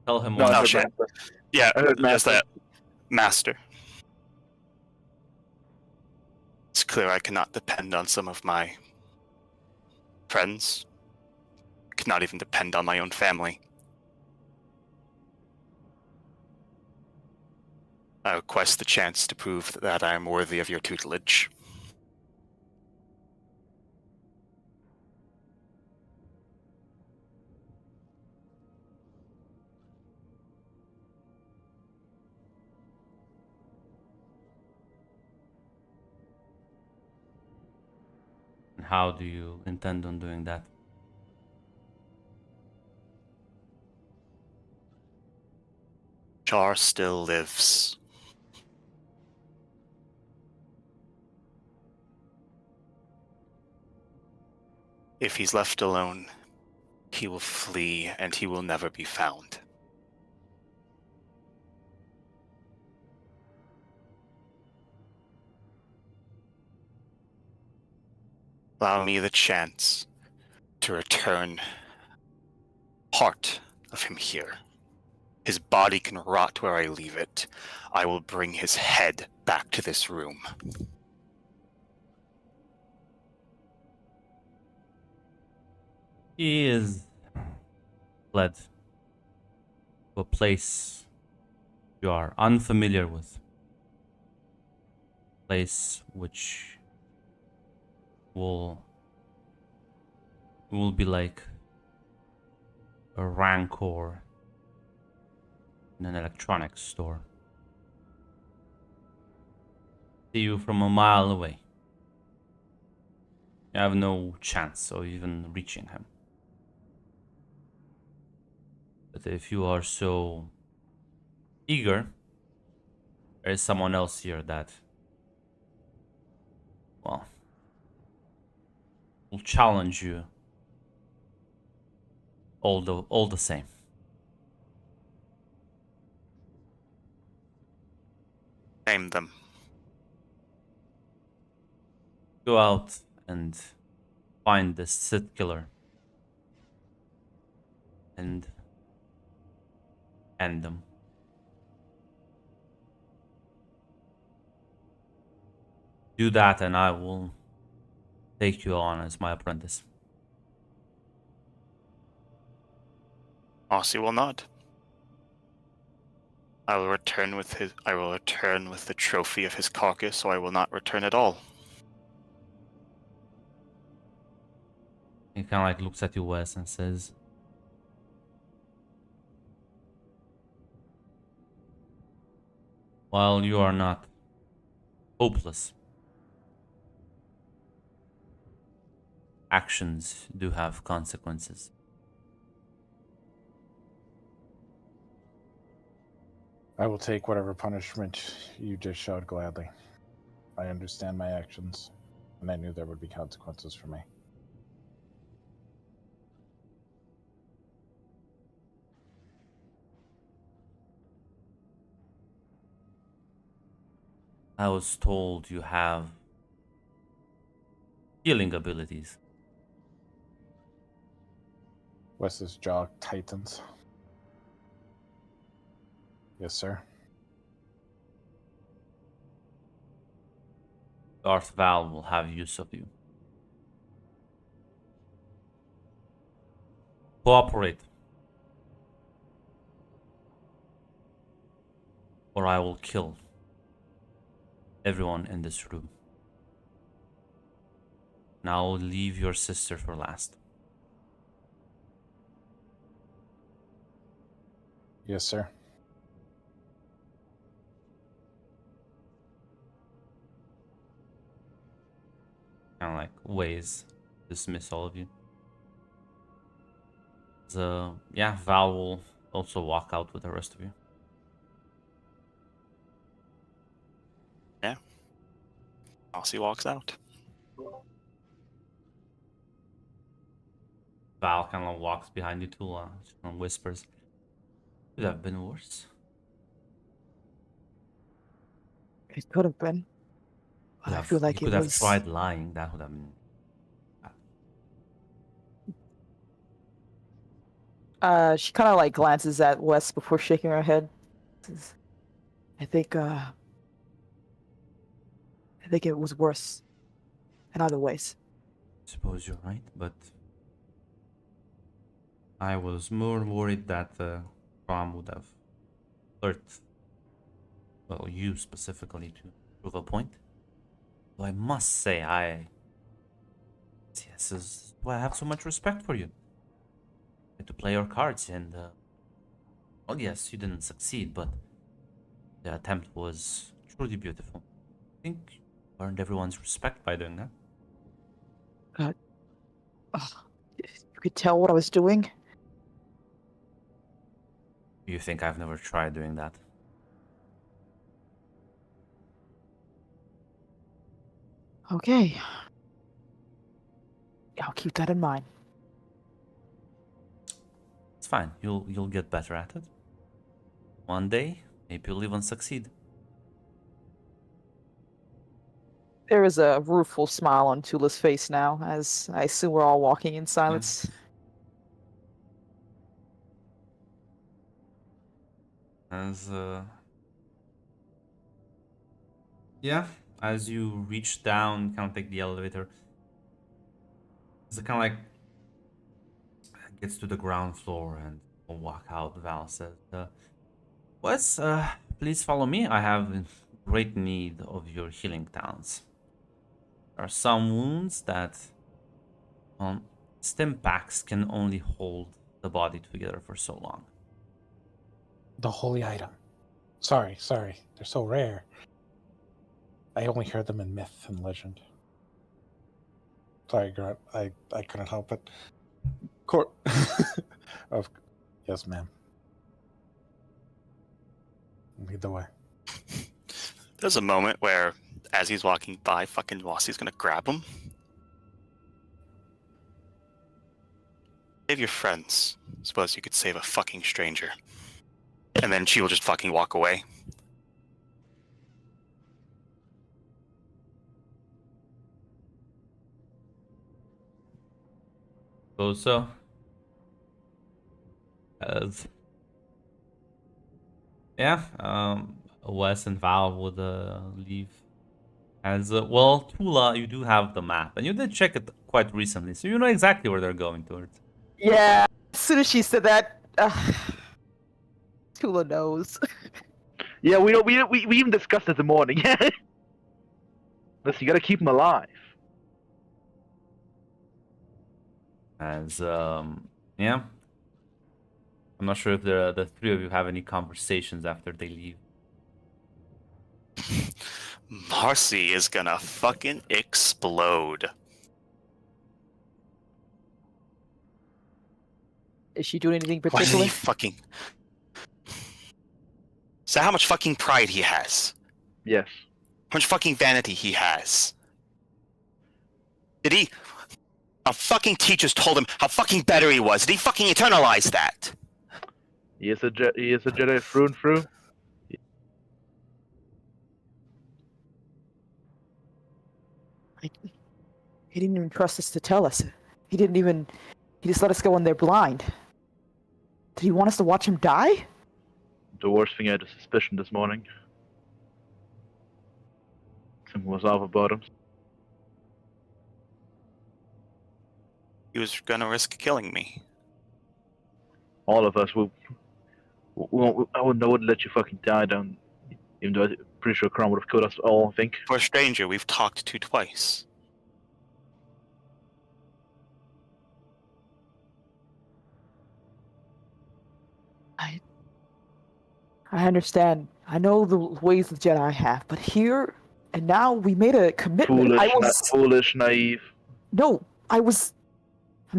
Tell him No, what. no, I shit. heard Master. Yeah, I heard just Master. that. Master. It's clear I cannot depend on some of my friends. Cannot even depend on my own family. I request the chance to prove that I am worthy of your tutelage. How do you intend on doing that? Char still lives. If he's left alone, he will flee and he will never be found. Allow me the chance to return part of him here. His body can rot where I leave it. I will bring his head back to this room. He is fled to a place you are unfamiliar with. Place which will be like a rancor in an electronics store. See you from a mile away. You have no chance of even reaching him. But if you are so eager, there is someone else here that, well, will challenge you all the same. Name them. Go out and find this Sith killer and end them. Do that and I will take you on as my apprentice. Mossy will not. I will return with the trophy of his carcass, so I will not return at all. He kind of like looks at you, Wes, and says, "While you are not hopeless, actions do have consequences." I will take whatever punishment you just showed gladly. I understand my actions, and I knew there would be consequences for me. I was told you have healing abilities. Wes's jaw tightens. Yes, sir. Darth Val will have use of you. Cooperate, or I will kill everyone in this room. Now I'll leave your sister for last. Yes, sir. Kind of like ways dismiss all of you. So yeah, Val will also walk out with the rest of you. Yeah. Mossy walks out. Val kind of walks behind you too, and whispers, "Could have been worse." It could have been. But I feel You like it could have was. tried lying. That would have been. She kind of like glances at Wes before shaking her head. Says, I think it was worse in other ways. Suppose you're right, but I was more worried that Rom would have hurt, well, you specifically to prove a point. Though I must say, yes, is why I have so much respect for you. To play your cards, and well, yes, you didn't succeed, but the attempt was truly beautiful. I think you earned everyone's respect by doing that. You could tell what I was doing. You think I've never tried doing that? Okay. I'll keep that in mind. It's fine. You'll get better at it. One day, maybe you'll even succeed. There is a rueful smile on Tula's face now, as I assume we're all walking in silence. As yeah, as you reach down, kind of take the elevator. It's kind of like gets to the ground floor and will walk out. Val says, Wes, please follow me. I have great need of your healing talents. There are some wounds that stim packs can only hold the body together for so long. The holy item. Sorry. They're so rare. I only heard them in myth and legend. Sorry, Grunt. I couldn't help it. Of yes, ma'am. Lead the way. There's a moment where, as he's walking by, fucking Wassie's gonna grab him. Save your friends. Suppose you could save a fucking stranger. And then she will just fucking walk away. So, as Wes and Val would leave. As well, Tula, you do have the map, and you did check it quite recently, so you know exactly where they're going towards. Yeah. As soon as she said that, Tula knows. Yeah, we even discussed it in the morning. Listen, you gotta keep him alive. As yeah, I'm not sure if the three of you have any conversations after they leave. Marcy is gonna fucking explode. Is she doing anything Why does particular? he fucking... So how much fucking pride he has? Yes. How much fucking vanity he has? Did he... Our fucking teachers told him how fucking better he was. Did he fucking internalize that? He is a Jedi through and through. He didn't even trust us to tell us. He just let us go in there blind. Did he want us to watch him die? The worst thing I had a suspicion this morning. Something was off about him. He was gonna risk killing me. All of us I wouldn't let you fucking die down. Even though I'm pretty sure Crown would have killed us all, I think. For a stranger we've talked to twice. I understand. I know the ways the Jedi have, but here and now we made a commitment. Foolish, naive. No, I'm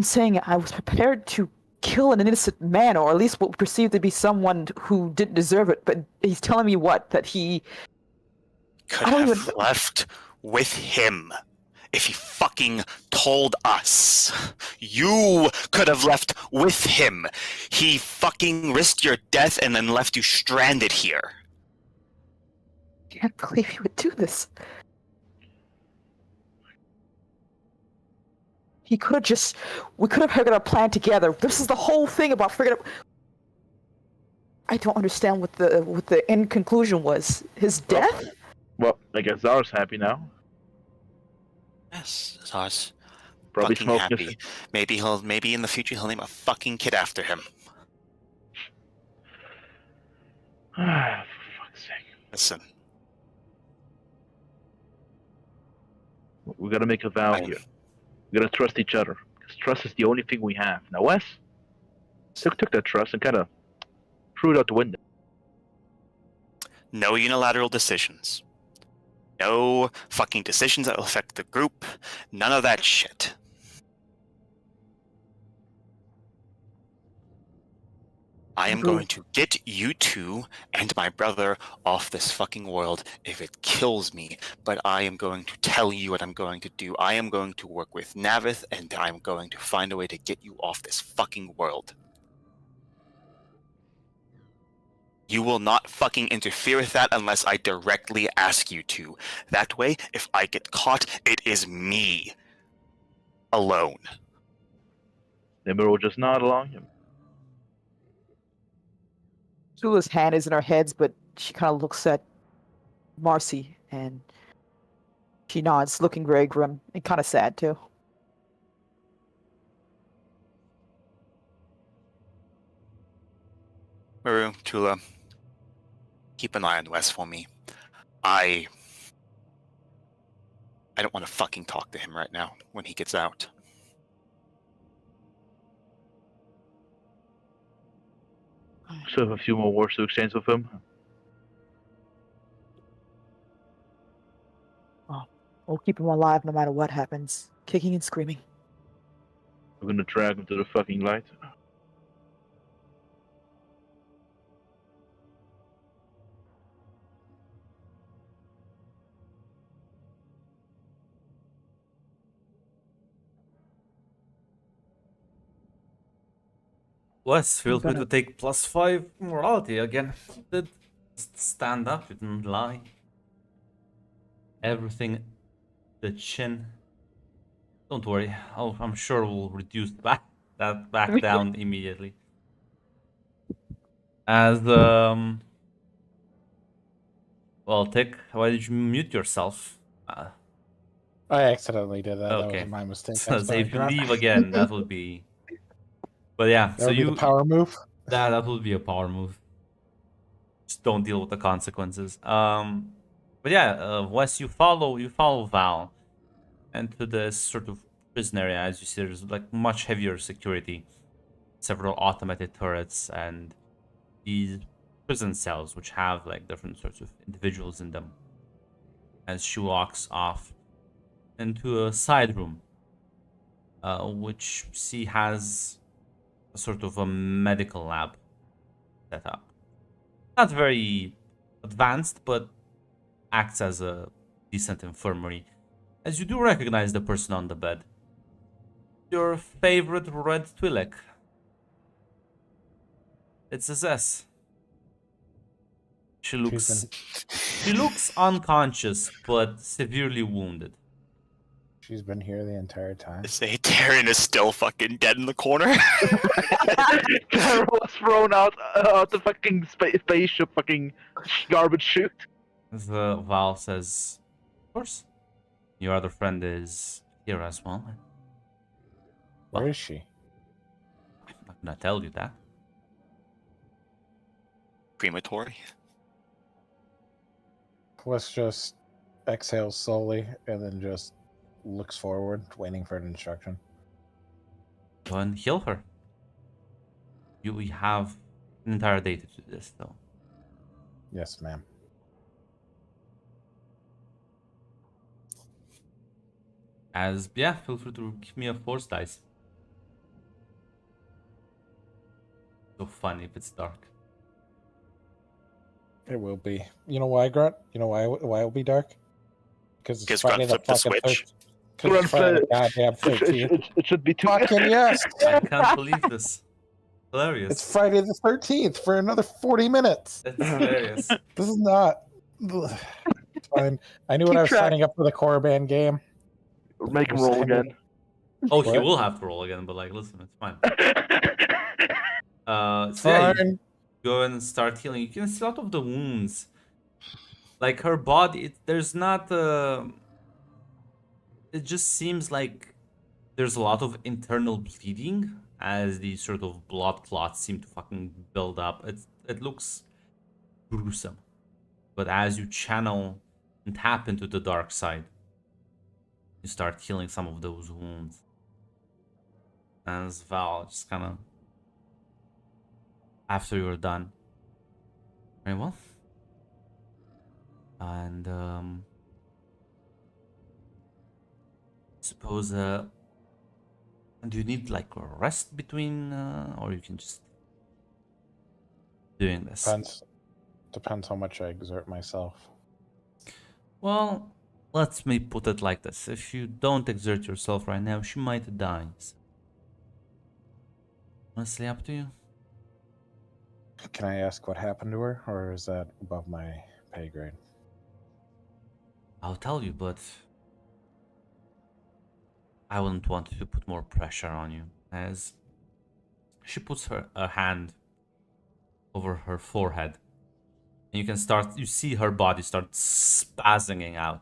saying I was prepared to kill an innocent man, or at least what we perceived to be someone who didn't deserve it. But he's telling me what? That he Could I don't have even- left with him. If he fucking told us. You could have left with him. He fucking risked your death and then left you stranded here. can't believe he would do this. We could have figured out a plan together. This is the whole thing about figuring out. I don't understand what the end conclusion was. His death? Well, I guess Zara's happy now. Yes, Zars. Probably Fucking smoking. happy. Maybe in the future he'll name a fucking kid after him. For fuck's sake. Listen, We gotta make a vow here. We gotta trust each other. Because trust is the only thing we have. Now, Wes took that trust and kind of threw it out the window. no unilateral decisions. No fucking decisions that will affect the group. None of that shit. I am going to get you two and my brother off this fucking world if it kills me, but I am going to tell you what I'm going to do. I am going to work with Navith, and I'm going to find a way to get you off this fucking world. You will not fucking interfere with that unless I directly ask you to. That way, if I get caught, it is me. Alone. Nimmer will just nod along him. Zula's hand is in her heads, but she kind of looks at Marcy and she nods, looking very grim and kind of sad too. Maru, Tula, keep an eye on Wes for me. I don't want to fucking talk to him right now when he gets out. So have a few more words to exchange with him. We'll keep him alive no matter what happens, kicking and screaming. We're gonna drag him to the fucking light. Wes, feel free gonna- to take +5 morality again. Did stand up, you didn't lie. Everything, the chin. Don't worry, I'm sure we'll reduce that back down immediately. As well, Tick, why did you mute yourself? I accidentally did that. That Okay. was my mistake. So I'm sorry, if you Grant. leave again, that would be. But yeah, That so would be you the power move. that would be a power move. Just don't deal with the consequences. But yeah, Wes, you follow Val, and to this sort of prison area. As you see, there's like much heavier security, several automated turrets, and these prison cells which have like different sorts of individuals in them. As she walks off into a side room, which she has a sort of a medical lab set up. Not very advanced, but acts as a decent infirmary. As you do recognize the person on the bed. Your favorite red Twi'lek. It's Zess. She looks unconscious, but severely wounded. She's been here the entire time. Say Taryn is still fucking dead in the corner. Tara was thrown out the fucking spaceship, fucking garbage chute. As Val says, of course, your other friend is here as well. Where is she? I'm not gonna tell you that. Crematory. Wes just exhales slowly and then just looks forward, waiting for an instruction. Go and heal her. You have an entire day to do this, though. Yes, ma'am. As yeah, feel free to give me a force dice. So fun if it's dark. It will be. You know why, Grunt? You know why it will be dark? Because it's Because Friday Grunt the flipped the fucking switch. 13th. Because Grunt it's Friday the flipped- goddamn 13th. It should be two. Fucking yes! I can't believe this. Hilarious. It's Friday the 13th for another 40 minutes. That's hilarious. This is not. It's fine. I knew when Keep I was track. signing up for the Korriban game. Make him roll again. Oh, he What? will have to roll again, but like, listen, it's fine. So yeah, you Fine. go and start healing. You can see a lot of the wounds. Like her body, there's not. It just seems like there's a lot of internal bleeding as these sort of blood clots seem to fucking build up. It looks gruesome. But as you channel and tap into the dark side, you start healing some of those wounds. As Val just kind of, after you're done, very well. And suppose do you need like a rest between, or you can just doing this? Depends how much I exert myself. Well, let me put it like this: if you don't exert yourself right now, she might die. So, honestly, up to you. Can I ask what happened to her, or is that above my pay grade? I'll tell you, but I wouldn't want to put more pressure on you. As she puts her hand over her forehead, and you see her body start spasming out.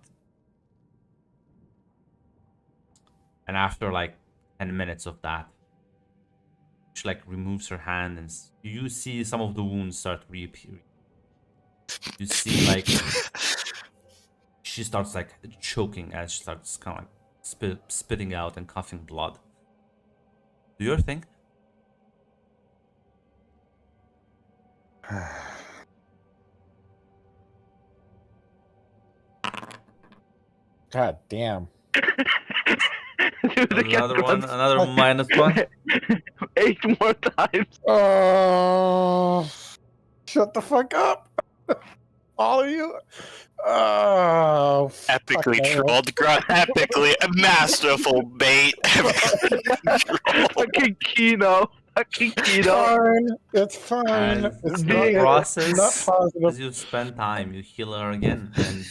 And after like 10 minutes of that, She like removes her hand, and you see some of the wounds start reappearing. You see like she starts like choking as she starts kind of like spitting out and coughing blood. Do your thing. God damn. Dude, the cat Another one, runs another -1. 8 more times. Oh, shut the fuck up. All of you. Oh, fuck Epically my head. trolled grunt. Epically masterful bait. Fucking Kino. Fucking Kino. Fine. It's fine. And It's in not, the it's not process, positive. as you spend time, you heal her again, and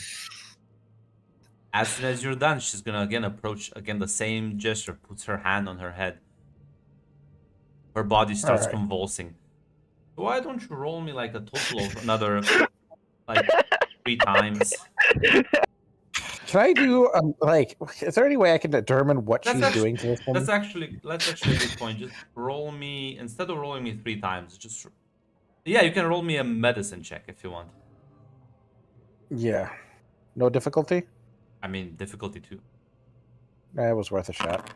as soon as you're done, she's gonna again approach again the same gesture, puts her hand on her head. Her body starts Alright. convulsing. Why don't you roll me like a total of another like 3 times? Can I do like? Is there any way I can determine what That's she's actu- doing to this woman? That's actually a good point. Just roll me instead of rolling me 3 times. Just yeah, you can roll me a medicine check if you want. Yeah. No difficulty. I mean difficulty 2. It was worth a shot.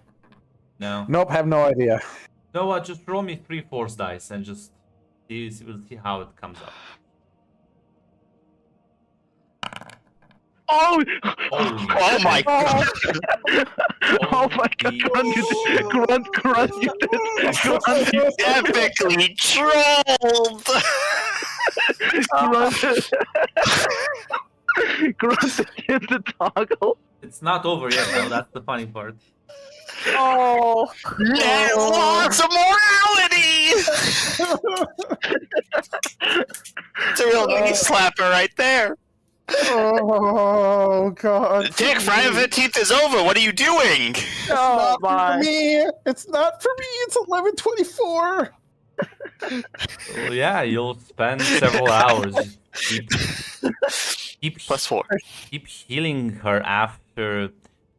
No. Nope. Have no idea. No, what? Just roll me 3 force dice and just we'll see how it comes up. Oh! Holy Oh my shit. god! Oh my god, Grunt, you did. Grunt, you did. Grunt, you Epically trolled! Grunt hit the toggle. It's not over yet, though. That's the funny part. Oh, Net lots of morality! It's a real knee slapper right there. Oh God. Dick, Friday the 15th is over. What are you doing? oh For my! me. It's not for me. It's 11:24. So yeah, you'll spend several hours. Keep +4. keep healing her after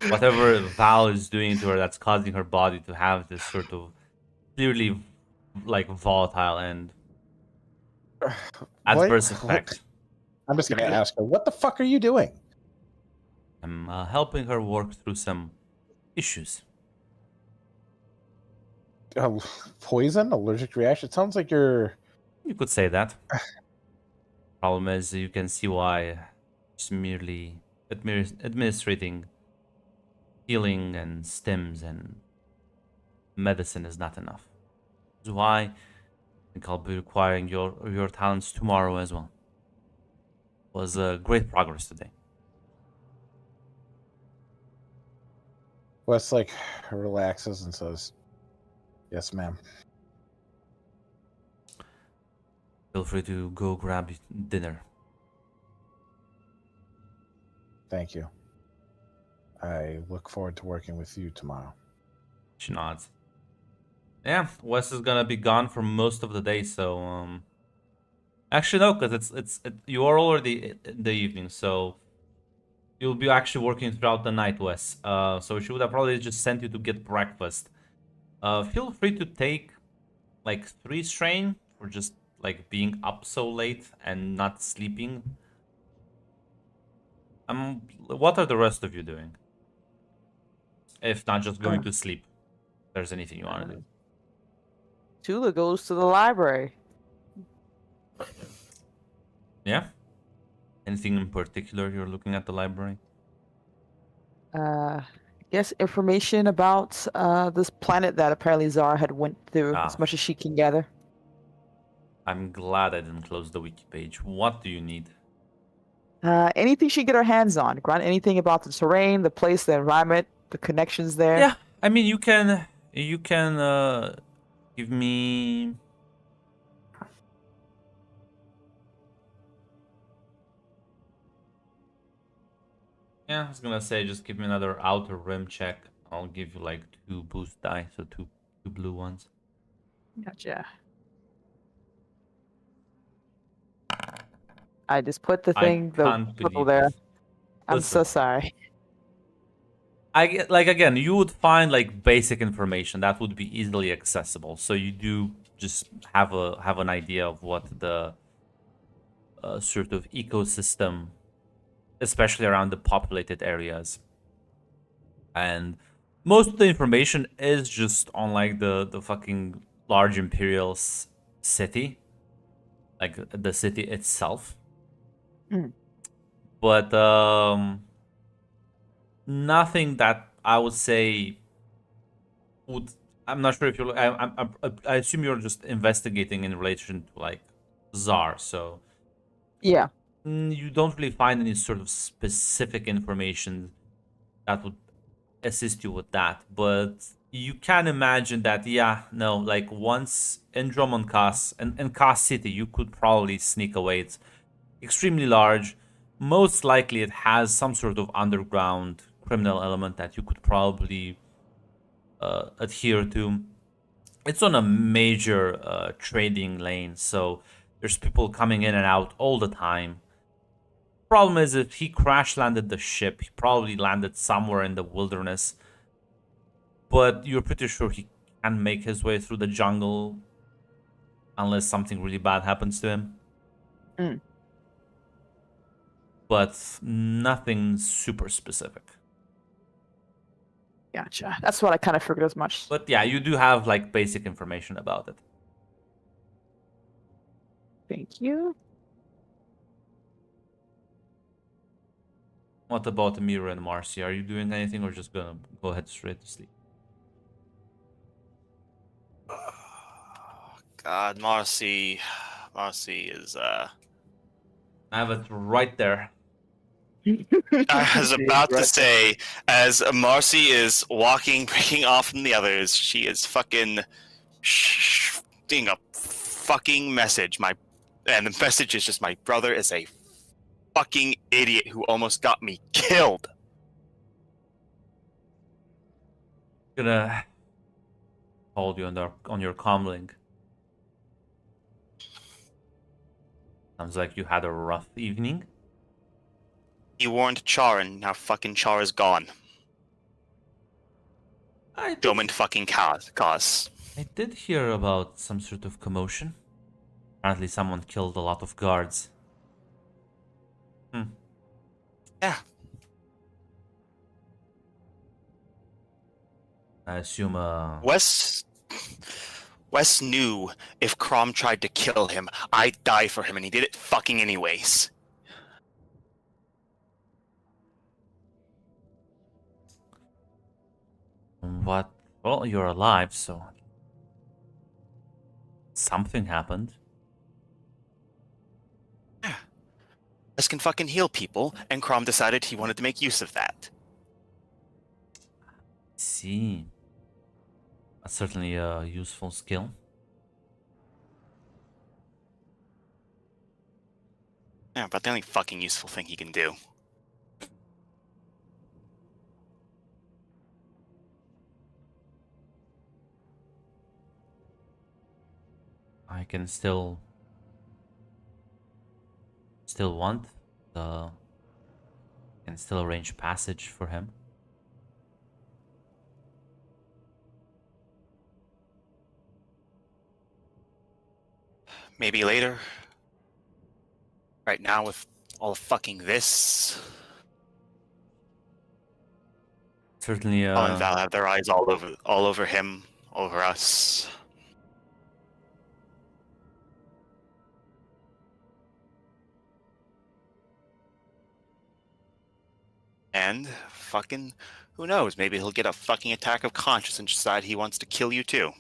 whatever Val is doing to her that's causing her body to have this sort of clearly like volatile and adverse effect. I'm just gonna ask her. What the fuck are you doing? I'm helping her work through some issues. Poison, allergic reaction. It sounds like you're. You could say that. Problem is, you can see why just merely administrating healing and stems and medicine is not enough. That's why I think I'll be requiring your talents tomorrow as well. Was great progress today. Wes like relaxes and says, "Yes, ma'am." Feel free to go grab dinner. Thank you. I look forward to working with you tomorrow. She nods. Yeah, Wes is gonna be gone for most of the day, so actually no, because you are already in the evening, so you'll be actually working throughout the night, Wes. So she would have probably just sent you to get breakfast. Feel free to take like 3 strain for just like being up so late and not sleeping. What are the rest of you doing? If not just going to sleep. If there's anything you want to do. Tula goes to the library. Yeah? Anything in particular you're looking at the library? I guess information about this planet that apparently Zara had went through Ah. as much as she can gather. I'm glad I didn't close the wiki page. What do you need? Anything she can get her hands on. Grant anything about the terrain, the place, the environment, the connections there. Yeah, I mean you can give me Yeah, I was gonna say just give me another outer rim check. I'll give you like 2 boost die, so two blue ones. Gotcha. I just put the I thing, the can't purple believe there. this. I'm so Listen. sorry. like again, you would find like basic information that would be easily accessible. So you do just have an idea of what the sort of ecosystem, especially around the populated areas, and most of the information is just on like the fucking large imperial city, like the city itself. Mm. But nothing that I would say would. I'm not sure if you're. I assume you're just investigating in relation to like Czar. So Yeah. you don't really find any sort of specific information that would assist you with that. But you can imagine that, yeah, no, like once in Drummond Cass and Cass City, you could probably sneak away. It's extremely large. Most likely, it has some sort of underground criminal element that you could probably adhere to. It's on a major trading lane, so there's people coming in and out all the time. Problem is, if he crash landed the ship, he probably landed somewhere in the wilderness. But you're pretty sure he can make his way through the jungle unless something really bad happens to him. Mm. But nothing super specific. Gotcha. That's what I kind of figured as much. But yeah, you do have like basic information about it. Thank you. What about Amira and Marcy? Are you doing anything or just gonna go ahead straight to sleep? God, Marcy is I have it right there. I was about to say, as Marcy is breaking off from the others, she is fucking shooting a fucking message. And the message is just, my brother is a fucking idiot who almost got me killed. Gonna hold you on your comlink. Sounds like you had a rough evening. He warned Char, and now fucking Char is gone. Domin fucking cause. I did hear about some sort of commotion. Apparently someone killed a lot of guards. Yeah. I assume Wes knew if Crom tried to kill him, I'd die for him, and he did it fucking anyways. what? Well, you're alive, so something happened. Wes can fucking heal people, and Crom decided he wanted to make use of that. See, that's certainly a useful skill. Yeah, but the only fucking useful thing he can do. I can still want the can still arrange passage for him. Maybe later. Right now, with all fucking this, Certainly Paul and Val have their eyes all over him, over us. And fucking, who knows? Maybe he'll get a fucking attack of conscience and decide he wants to kill you too.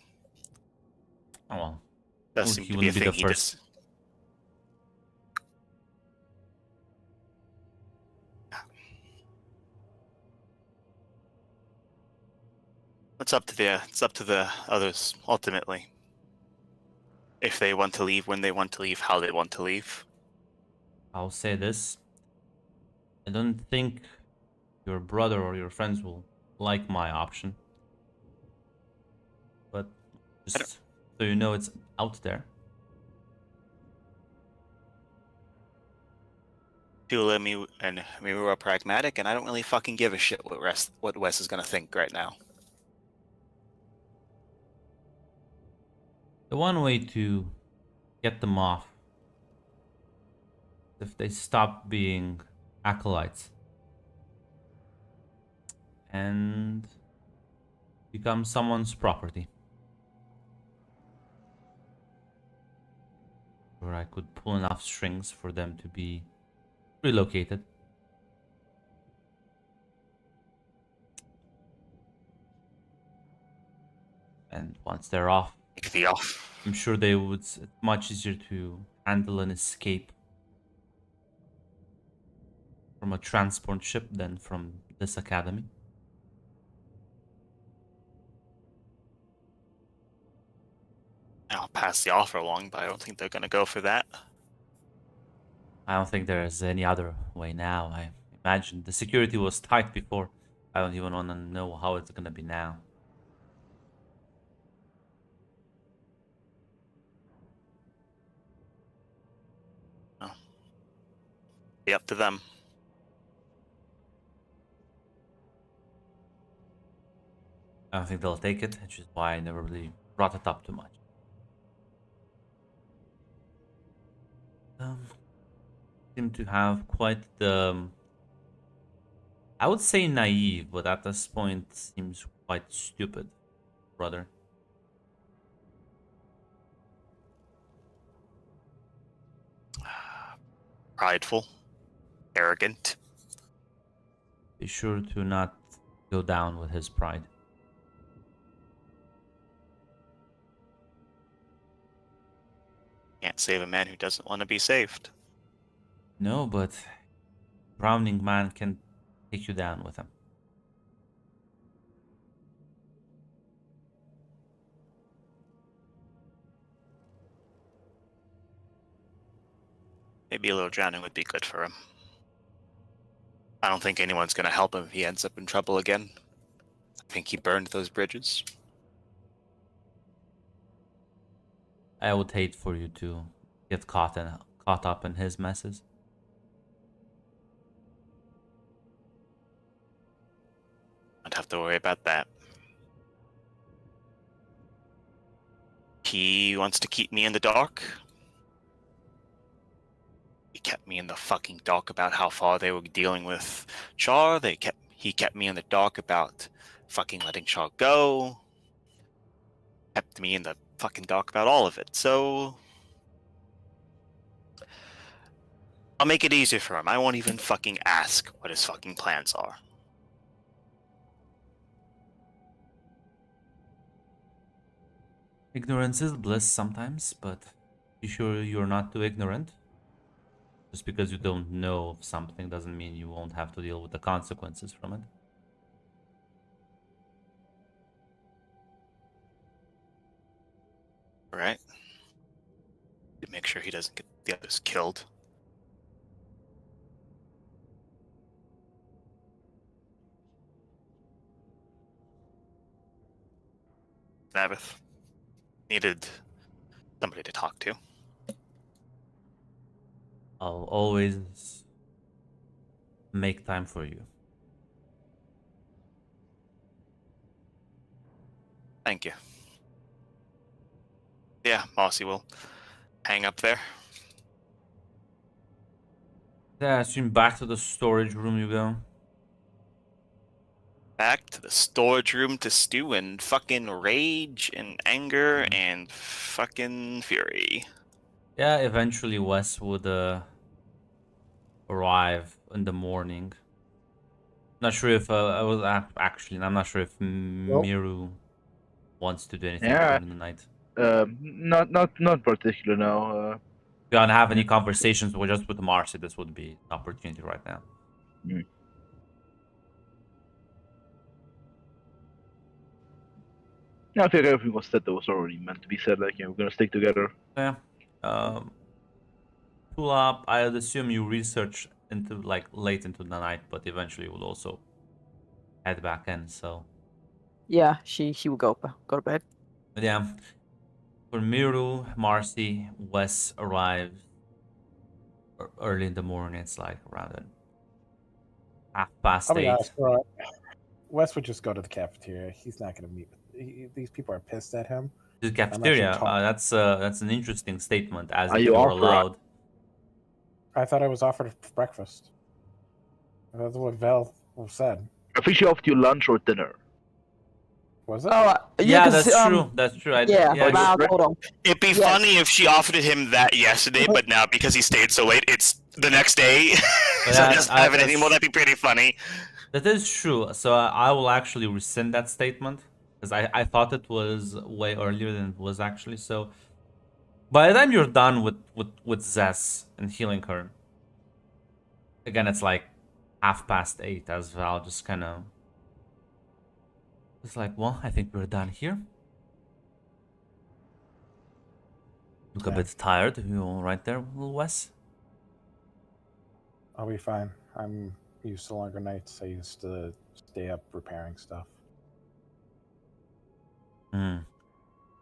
oh well. Does seem to be a thing he first. does. It's up to the others ultimately. If they want to leave, when they want to leave, how they want to leave. I'll say this. I don't think your brother or your friends will like my option. But just so you know, it's out there. Tula and Miru are pragmatic, and I don't really fucking give a shit what Wes is gonna think right now. The one way to get them off is if they stop being acolytes and become someone's property. Or I could pull enough strings for them to be relocated. And once they're off, It could be off. I'm sure they would. It's much easier to handle an escape from a transport ship than from this academy. I'll pass the offer along, but I don't think they're gonna go for that. I don't think there is any other way now. I imagine the security was tight before. I don't even want to know how it's gonna be now. Be up to them. I don't think they'll take it, which is why I never really brought it up too much. Seem to have quite the, I would say naive, but at this point seems quite stupid, brother. Prideful. Arrogant. Be sure to not go down with his pride. Can't save a man who doesn't want to be saved. No, but drowning man can take you down with him. Maybe a little drowning would be good for him. I don't think anyone's gonna help him if he ends up in trouble again. I think he burned those bridges. I would hate for you to get caught up in his messes. I'd have to worry about that. He wants to keep me in the dark. He kept me in the fucking dark about how far they were dealing with Char. He kept me in the dark about fucking letting Char go. Kept me in the fucking dark about all of it. So I'll make it easier for him. I won't even fucking ask what his fucking plans are. Ignorance is bliss sometimes, but be sure you're not too ignorant. Just because you don't know of something doesn't mean you won't have to deal with the consequences from it. Right? To make sure he doesn't get the others killed. Navith needed somebody to talk to. I'll always make time for you. Thank you. Yeah, Mossy will hang up there. Yeah, I assume back to the storage room you go. Back to the storage room to stew in fucking rage and anger and fucking fury. Yeah, eventually Wes would arrive in the morning. Not sure if I was actually. I'm not sure if Miru wants to do anything Yeah. during the night. Not particular now. If you don't have any conversations with just with Marcy, this would be an opportunity right now. I think everything was said that was already meant to be said. Like, we're gonna stick together. Yeah. Pull up. I'd assume you research into like late into the night, but eventually will also head back in. So Yeah, she will go to bed. but yeah, for Miru, Marcy, Wes early in the morning. It's like around I'll be 8:30. honest, bro. Wes would just go to the cafeteria. He's not going to meet. These people are pissed at him. The Unless cafeteria. you're talking. That's an interesting statement, as Are if you you're offered? allowed. I thought I was offered breakfast. That's what Val said. I think she offered you lunch or dinner. Was it? Oh, Yeah, 'cause, that's true. That's true. Yeah, yeah, Val right. told him. It'd be Yes. funny if she offered him that yesterday, but now because he stayed so late, it's the next day. But So that- doesn't have it that's anymore. That'd be pretty funny. that is true. So I will actually rescind that statement because I thought it was way earlier than it was actually. So by the time you're done with Zess and healing her, again, it's like 8:30 as Val just kind of. It's like, well, I think we're done here. Look a Yeah. bit tired. You all right there, little Wes? I'll be fine. I'm used to longer nights. I used to stay up repairing stuff. Hmm.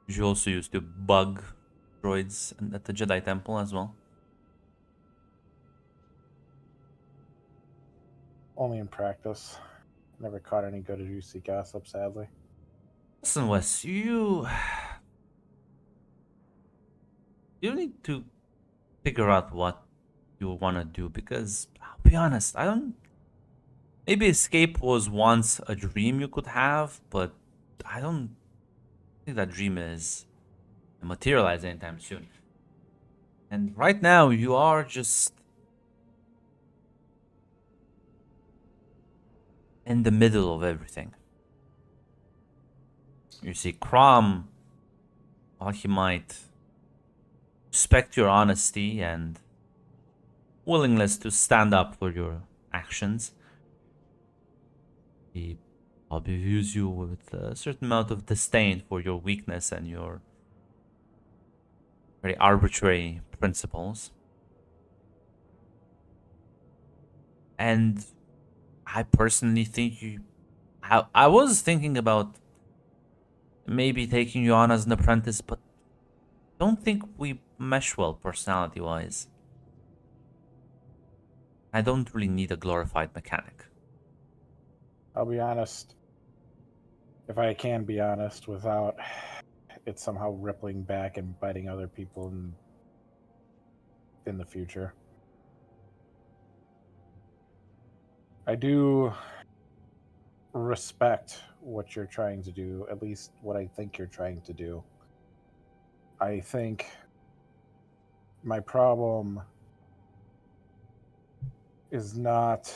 You also used to bug droids at the Jedi Temple as well. Only in practice. Never caught any good juicy gossip, sadly. Listen, Wes, you need to figure out what you want to do because I'll be honest, I don't. Maybe escape was once a dream you could have, but I don't think that dream is materialize anytime soon. And right now, you are just in the middle of everything. You see, Crom, while he might respect your honesty and willingness to stand up for your actions, he probably views you with a certain amount of disdain for your weakness and your very arbitrary principles. And I personally think I was thinking about maybe taking you on as an apprentice, but don't think we mesh well personality wise. I don't really need a glorified mechanic. I'll be honest. If I can be honest without it somehow rippling back and biting other people in the future. I do respect what you're trying to do, at least what I think you're trying to do. I think my problem is not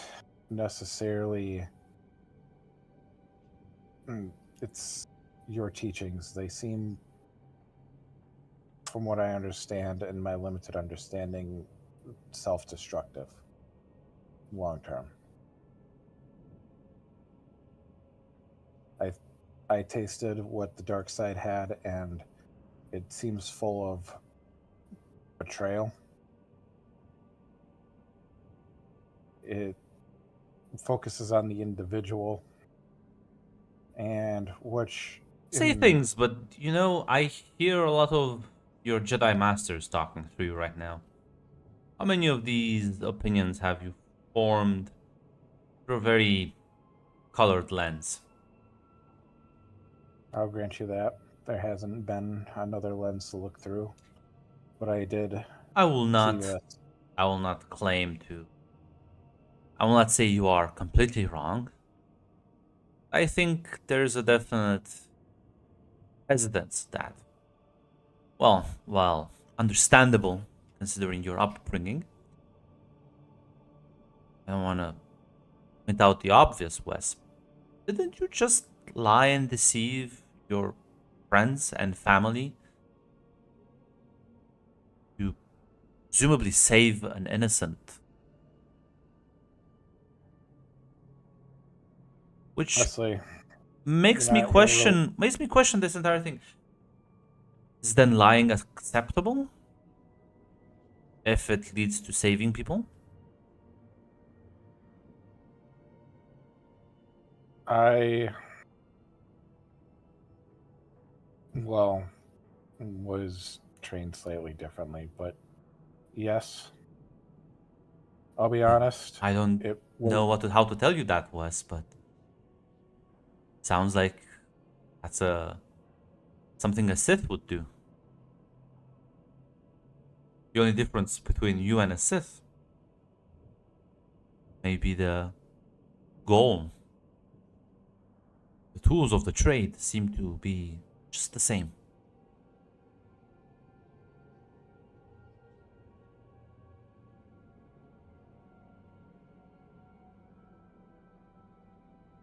necessarily it's your teachings. They seem, from what I understand and my limited understanding, self-destructive long term. I tasted what the dark side had, and it seems full of betrayal. It focuses on the individual, and which Say things, but you know, I hear a lot of your Jedi Masters talking through you right now. How many of these opinions have you formed through a very colored lens? I'll grant you that. There hasn't been another lens to look through. But I did I will see not. you as I will not claim to. I will not say you are completely wrong. I think there's a definite hesitance that, well, understandable considering your upbringing. I don't want to point out the obvious, Wes. Didn't you just lie and deceive your friends and family to presumably save an innocent? Which honestly. makes me question this entire thing. Is then lying acceptable if it leads to saving people? I was trained slightly differently, but yes, I'll be honest. I don't It was, know how to tell you that, Wes, but sounds like that's something a Sith would do. The only difference between you and a Sith may be the goal. The tools of the trade seem to be just the same.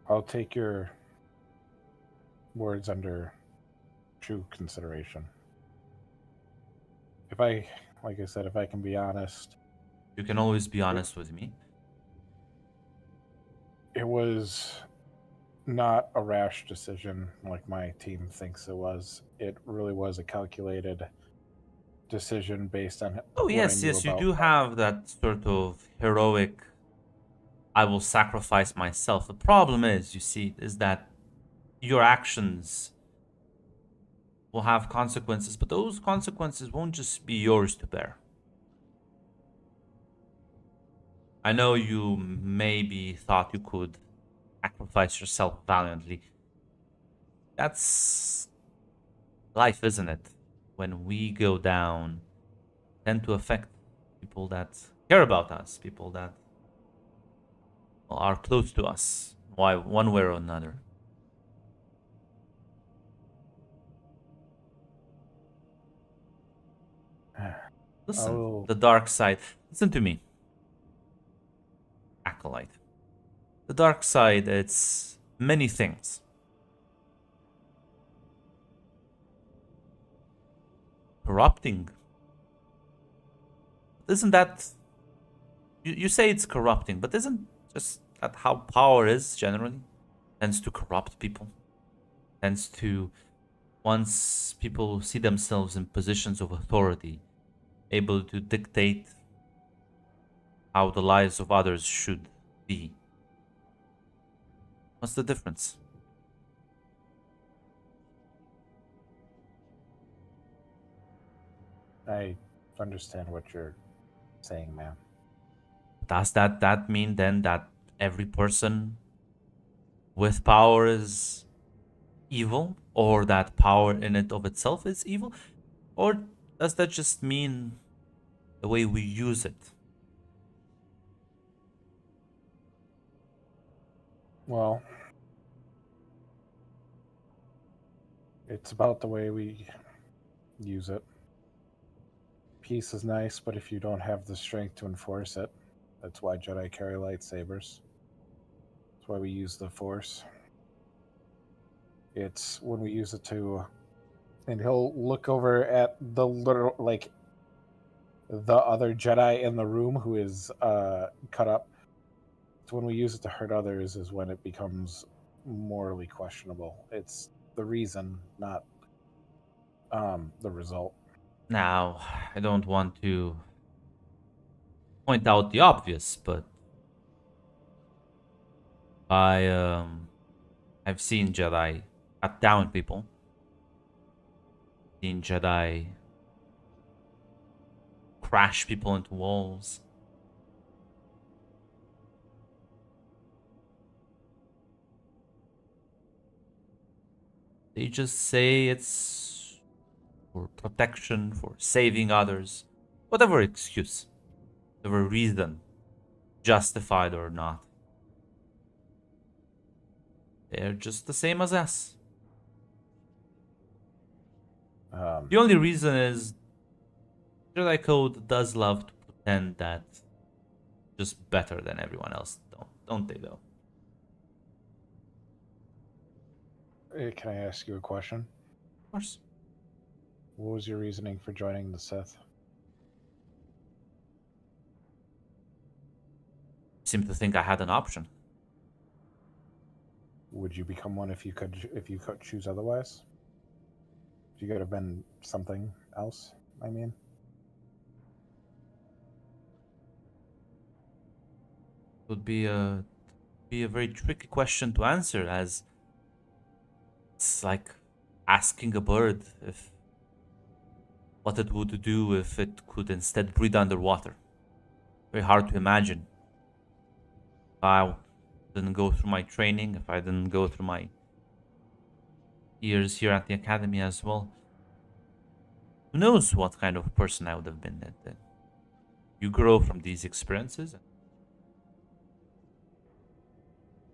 I'll take your words under true consideration. Like I said, if I can be honest, You can always be honest with me. it was not a rash decision like my team thinks it was. It really was a calculated decision based on Oh what I yes, knew yes, you about. do have that sort of heroic I will sacrifice myself. The problem is, you see, is that your actions will have consequences, but those consequences won't just be yours to bear. I know you maybe thought you could sacrifice yourself valiantly. That's life, isn't it? When we go down, tend to affect people that care about us, people that are close to us, why one way or another. Listen, will- the dark side. Listen to me, acolyte. The dark side, it's many things. Corrupting. Isn't that... You say it's corrupting, but isn't just that how power is generally? Tends to corrupt people. Tends to, once people see themselves in positions of authority, able to dictate how the lives of others should be. What's the difference? I understand what you're saying, man. Does that mean then that every person with power is evil, or that power in it of itself is evil? Or does that just mean the way we use it? Well, it's about the way we use it. Peace is nice, but if you don't have the strength to enforce it, that's why Jedi carry lightsabers. That's why we use the Force. It's when we use it to, and he'll look over at the little, like, the other Jedi in the room who is cut up. It's when we use it to hurt others is when it becomes morally questionable. It's the reason, not the result. Now, I don't want to point out the obvious, but I've seen Jedi cut down people. Seen Jedi crash people into walls. They just say it's for protection, for saving others, whatever excuse, whatever reason, justified or not. They're just the same as us. The only reason is Jedi Code does love to pretend that just better than everyone else, don't they though? Can I ask you a question? Of course. What was your reasoning for joining the Sith? Seem to think I had an option. Would you become one if you could choose otherwise? If you could have been something else, I mean. Would be a very tricky question to answer, as it's like asking a bird if what it would do if it could instead breathe underwater. Very hard to imagine. If I didn't go through my training, if I didn't go through my years here at the academy as well, who knows what kind of person I would have been. You grow from these experiences.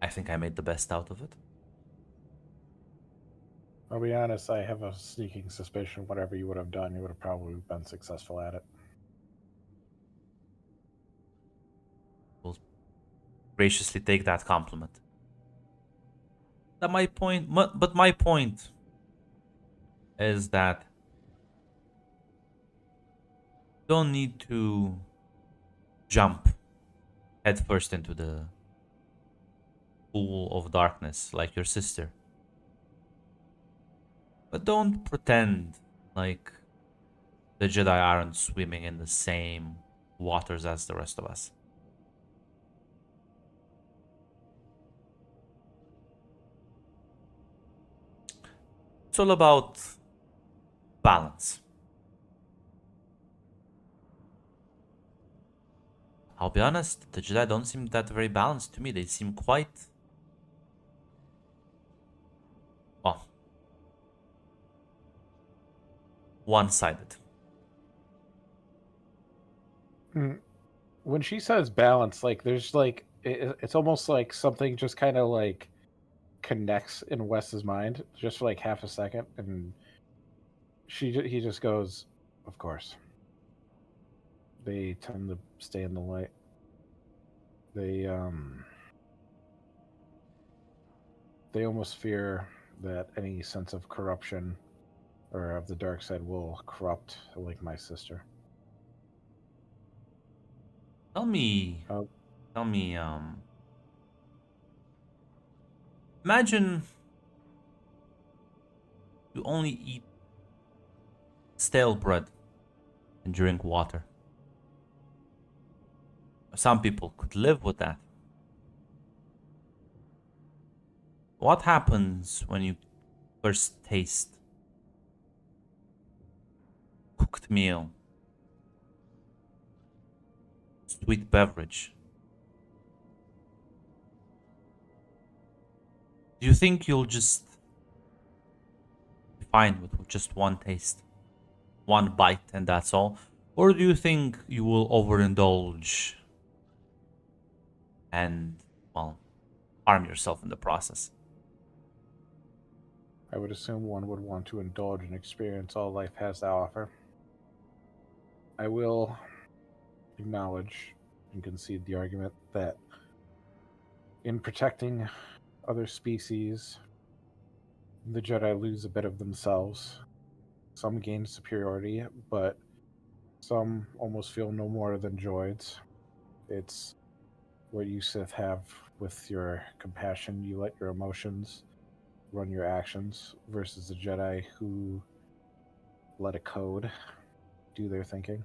I think I made the best out of it. I'll be honest, I have a sneaking suspicion whatever you would have done, you would have probably been successful at it. Will graciously take that compliment. But my point is that you don't need to jump headfirst into the pool of darkness like your sister. But don't pretend like the Jedi aren't swimming in the same waters as the rest of us. It's all about balance. I'll be honest, the Jedi don't seem that very balanced to me. They seem quite... well, one-sided. When she says balance, like there's like it's almost like something just kind of like connects in Wes's mind just for like half a second, and he just goes, "Of course." They tend to stay in the light. They almost fear that any sense of corruption or of the dark side will corrupt like my sister. Tell me, Oh. Imagine you only eat stale bread and drink water. Some people could live with that. What happens when you first taste cooked meal, sweet beverage? Do you think you'll just be fine with just one taste, one bite, and that's all? Or do you think you will overindulge and, well, harm yourself in the process? I would assume one would want to indulge and experience all life has to offer. I will acknowledge and concede the argument that in protecting other species, the Jedi lose a bit of themselves. Some gain superiority, but some almost feel no more than droids. It's what you Sith have with your compassion. You let your emotions run your actions versus the Jedi who let a code do their thinking.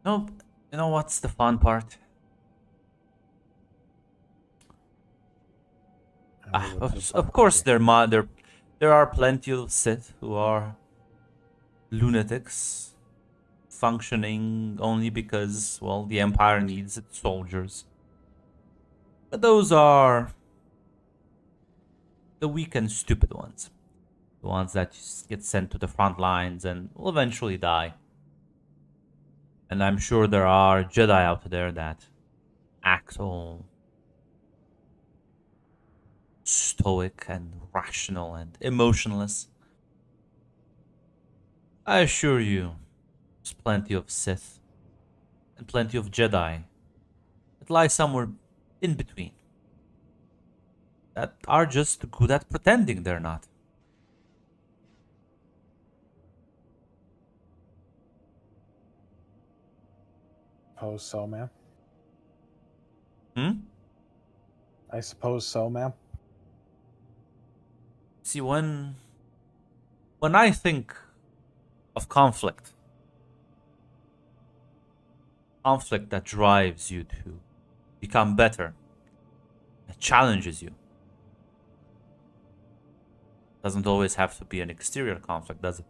No, you know what's the fun part? Of course, there are plenty of Sith who are lunatics, functioning only because, well, the Empire needs its soldiers. But those are the weak and stupid ones. The ones that get sent to the front lines and will eventually die. And I'm sure there are Jedi out there that act all stoic and rational and emotionless. I assure you, there's plenty of Sith and plenty of Jedi that lie somewhere in between, that are just good at pretending they're not. Suppose so, ma'am. I suppose so, ma'am. See, when I think of conflict that drives you to become better, that challenges you, doesn't always have to be an exterior conflict, does it?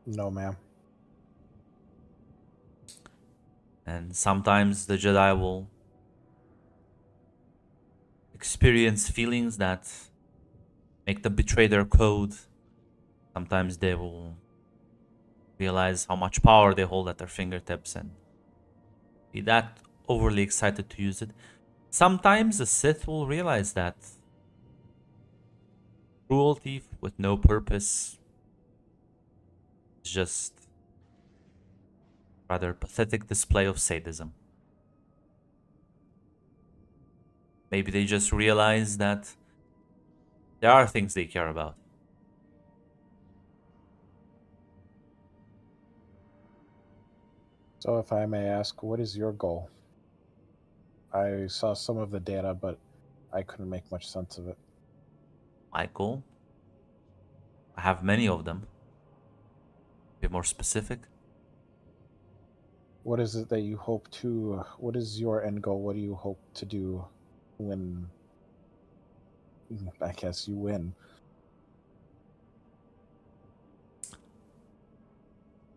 No, ma'am. And sometimes the Jedi will experience feelings that make them betray their code. Sometimes they will realize how much power they hold at their fingertips and be that overly excited to use it. Sometimes the Sith will realize that cruelty with no purpose is just rather pathetic display of sadism. Maybe they just realize that there are things they care about. So, if I may ask, what is your goal? I saw some of the data, but I couldn't make much sense of it. Michael, I have many of them. Be more specific. What is it that you hope to? What is your end goal? What do you hope to do when? I guess you win.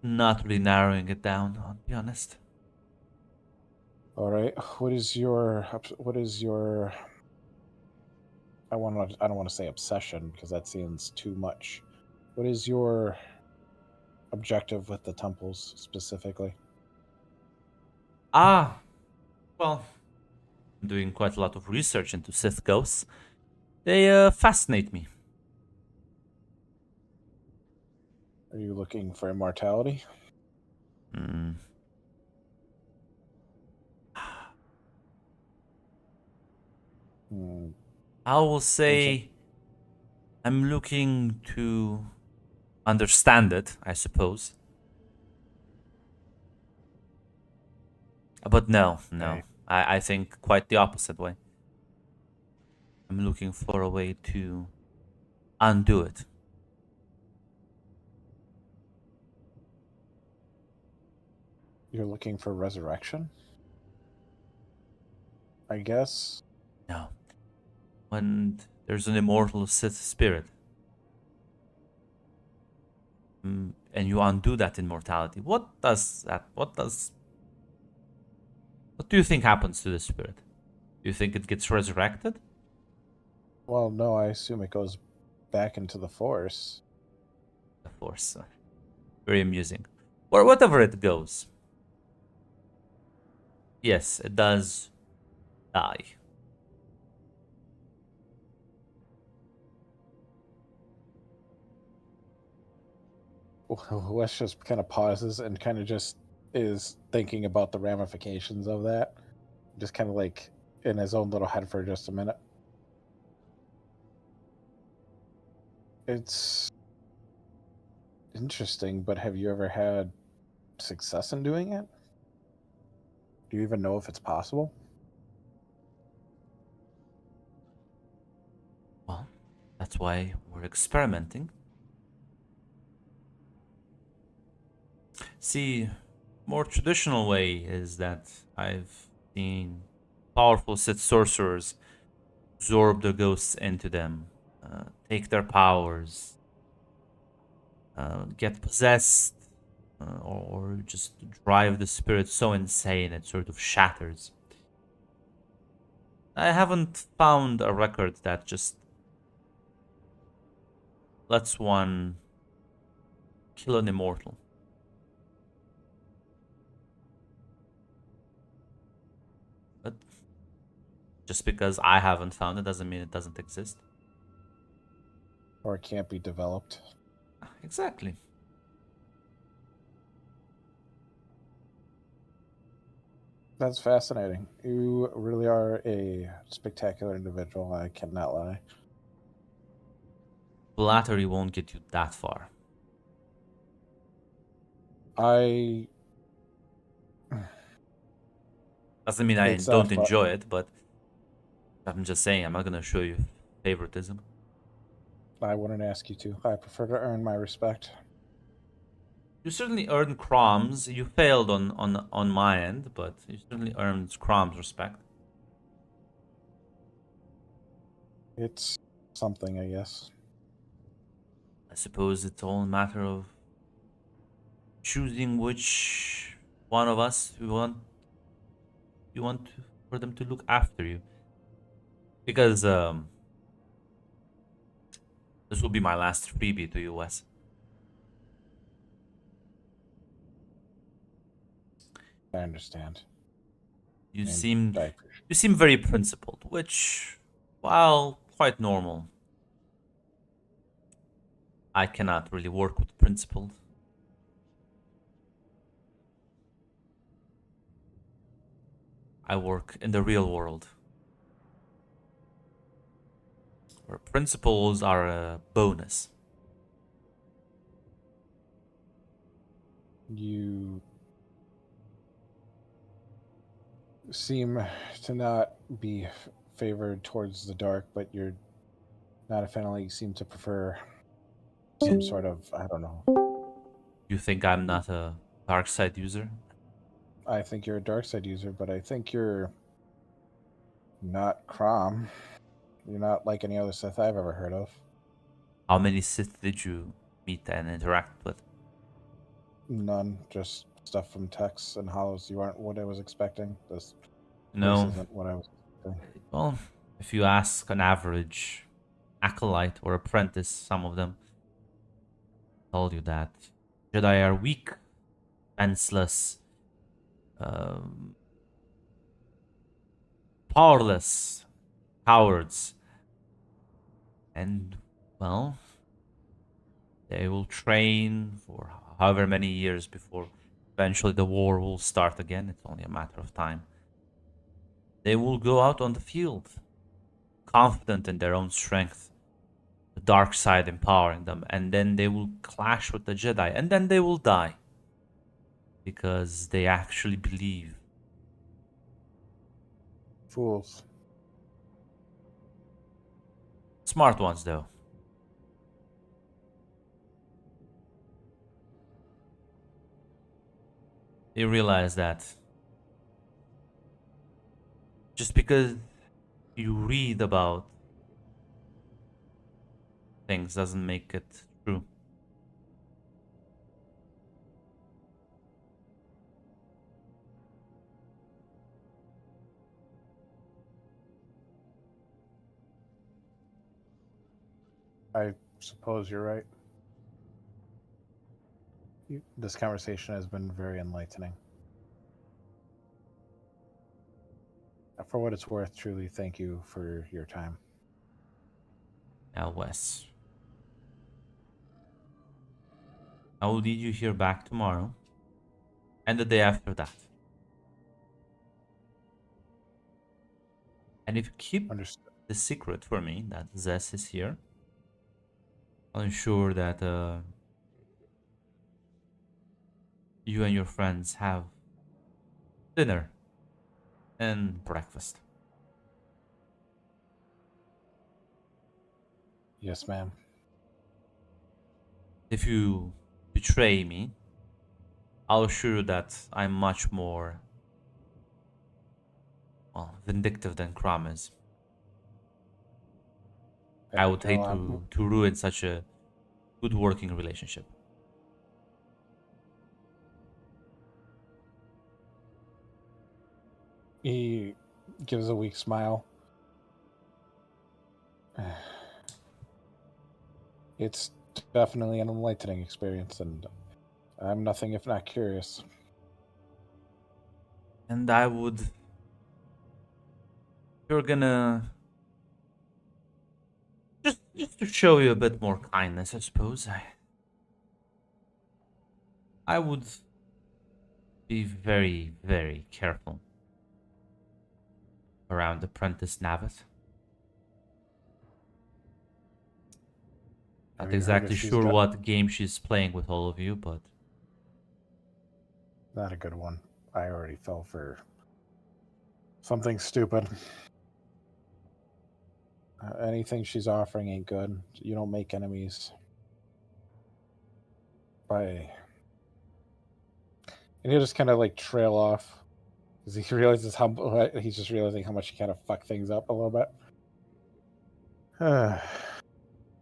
Not really narrowing it down, I'll be honest. All right. What is your? What is your? I don't want to say obsession because that seems too much. What is your objective with the temples specifically? Well, I'm doing quite a lot of research into Sith ghosts. They fascinate me. Are you looking for immortality? Hmm. Hmm. I will say I'm looking to understand it, I suppose. But no. Okay. I think quite the opposite way. I'm looking for a way to undo it. You're looking for resurrection? I guess. No. When there's an immortal Sith spirit, and you undo that immortality, what do you think happens to the spirit? Do you think it gets resurrected? Well, no, I assume it goes back into the Force. The Force. Very amusing. Or whatever it goes. Yes, it does die. Wes just kind of pauses and kind of just is thinking about the ramifications of that. Just kind of like in his own little head for just a minute. It's interesting, but have you ever had success in doing it? Do you even know if it's possible? Well, that's why we're experimenting. See, more traditional way is that I've seen powerful Sith sorcerers absorb the ghosts into them, take their powers, get possessed, or just drive the spirit so insane it sort of shatters. I haven't found a record that just lets one kill an immortal. But just because I haven't found it doesn't mean it doesn't exist. Or it can't be developed? Exactly. That's fascinating. You really are a spectacular individual, I cannot lie. Flattery won't get you that far. I Doesn't mean I It's don't fu- enjoy it, but I'm just saying I'm not gonna show you favoritism. I wouldn't ask you to. I prefer to earn my respect. You certainly earned Crom's. You failed on my end, but you certainly earned Crom's respect. It's something, I guess. I suppose it's all a matter of choosing which one of us we want you want for them to look after you. Because this will be my last freebie to you, Wes. I understand. You And seem I you seem very principled, which, while quite normal, I cannot really work with principled. I work in the real world, where principles are a bonus. You seem to not be favored towards the dark, but you're not a fan. You seem to prefer some sort of, I don't know. You think I'm not a dark side user? I think you're a dark side user, but I think you're not Crom. You're not like any other Sith I've ever heard of. How many Sith did you meet and interact with? None, just stuff from texts and hollows. You aren't what I was expecting. This place No. isn't what I was expecting. Well, if you ask an average acolyte or apprentice, some of them told you that Jedi are weak, defenseless, um, powerless, cowards, and well, they will train for however many years before eventually the war will start again. It's only a matter of time. They will go out on the field, confident in their own strength, the dark side empowering them, and then they will clash with the Jedi, and then they will die because they actually believe. Fools. Smart ones, though. They realize that just because you read about things doesn't make it true. I suppose you're right. This conversation has been very enlightening. For what it's worth, truly thank you for your time. Now, Wes, I will lead you here back tomorrow and the day after that. And if you keep Understood. the secret for me that Zess is here, I'll ensure that you and your friends have dinner and breakfast. Yes, ma'am. If you betray me, I'll assure you that I'm much more, well, vindictive than Crom is. I would hate to ruin such a good working relationship. He gives a weak smile. It's definitely an enlightening experience, and I'm nothing if not curious. And I would, if you're gonna, just to show you a bit more kindness, I suppose, I would be very, very careful around Apprentice Navith. Not Have you heard exactly if she's sure got- what game she's playing with all of you, but Not a good one. I already fell for something stupid. Anything she's offering ain't good. You don't make enemies by. And he'll just kind of like trail off because he realizes he's just realizing how much he kind of fuck things up a little bit.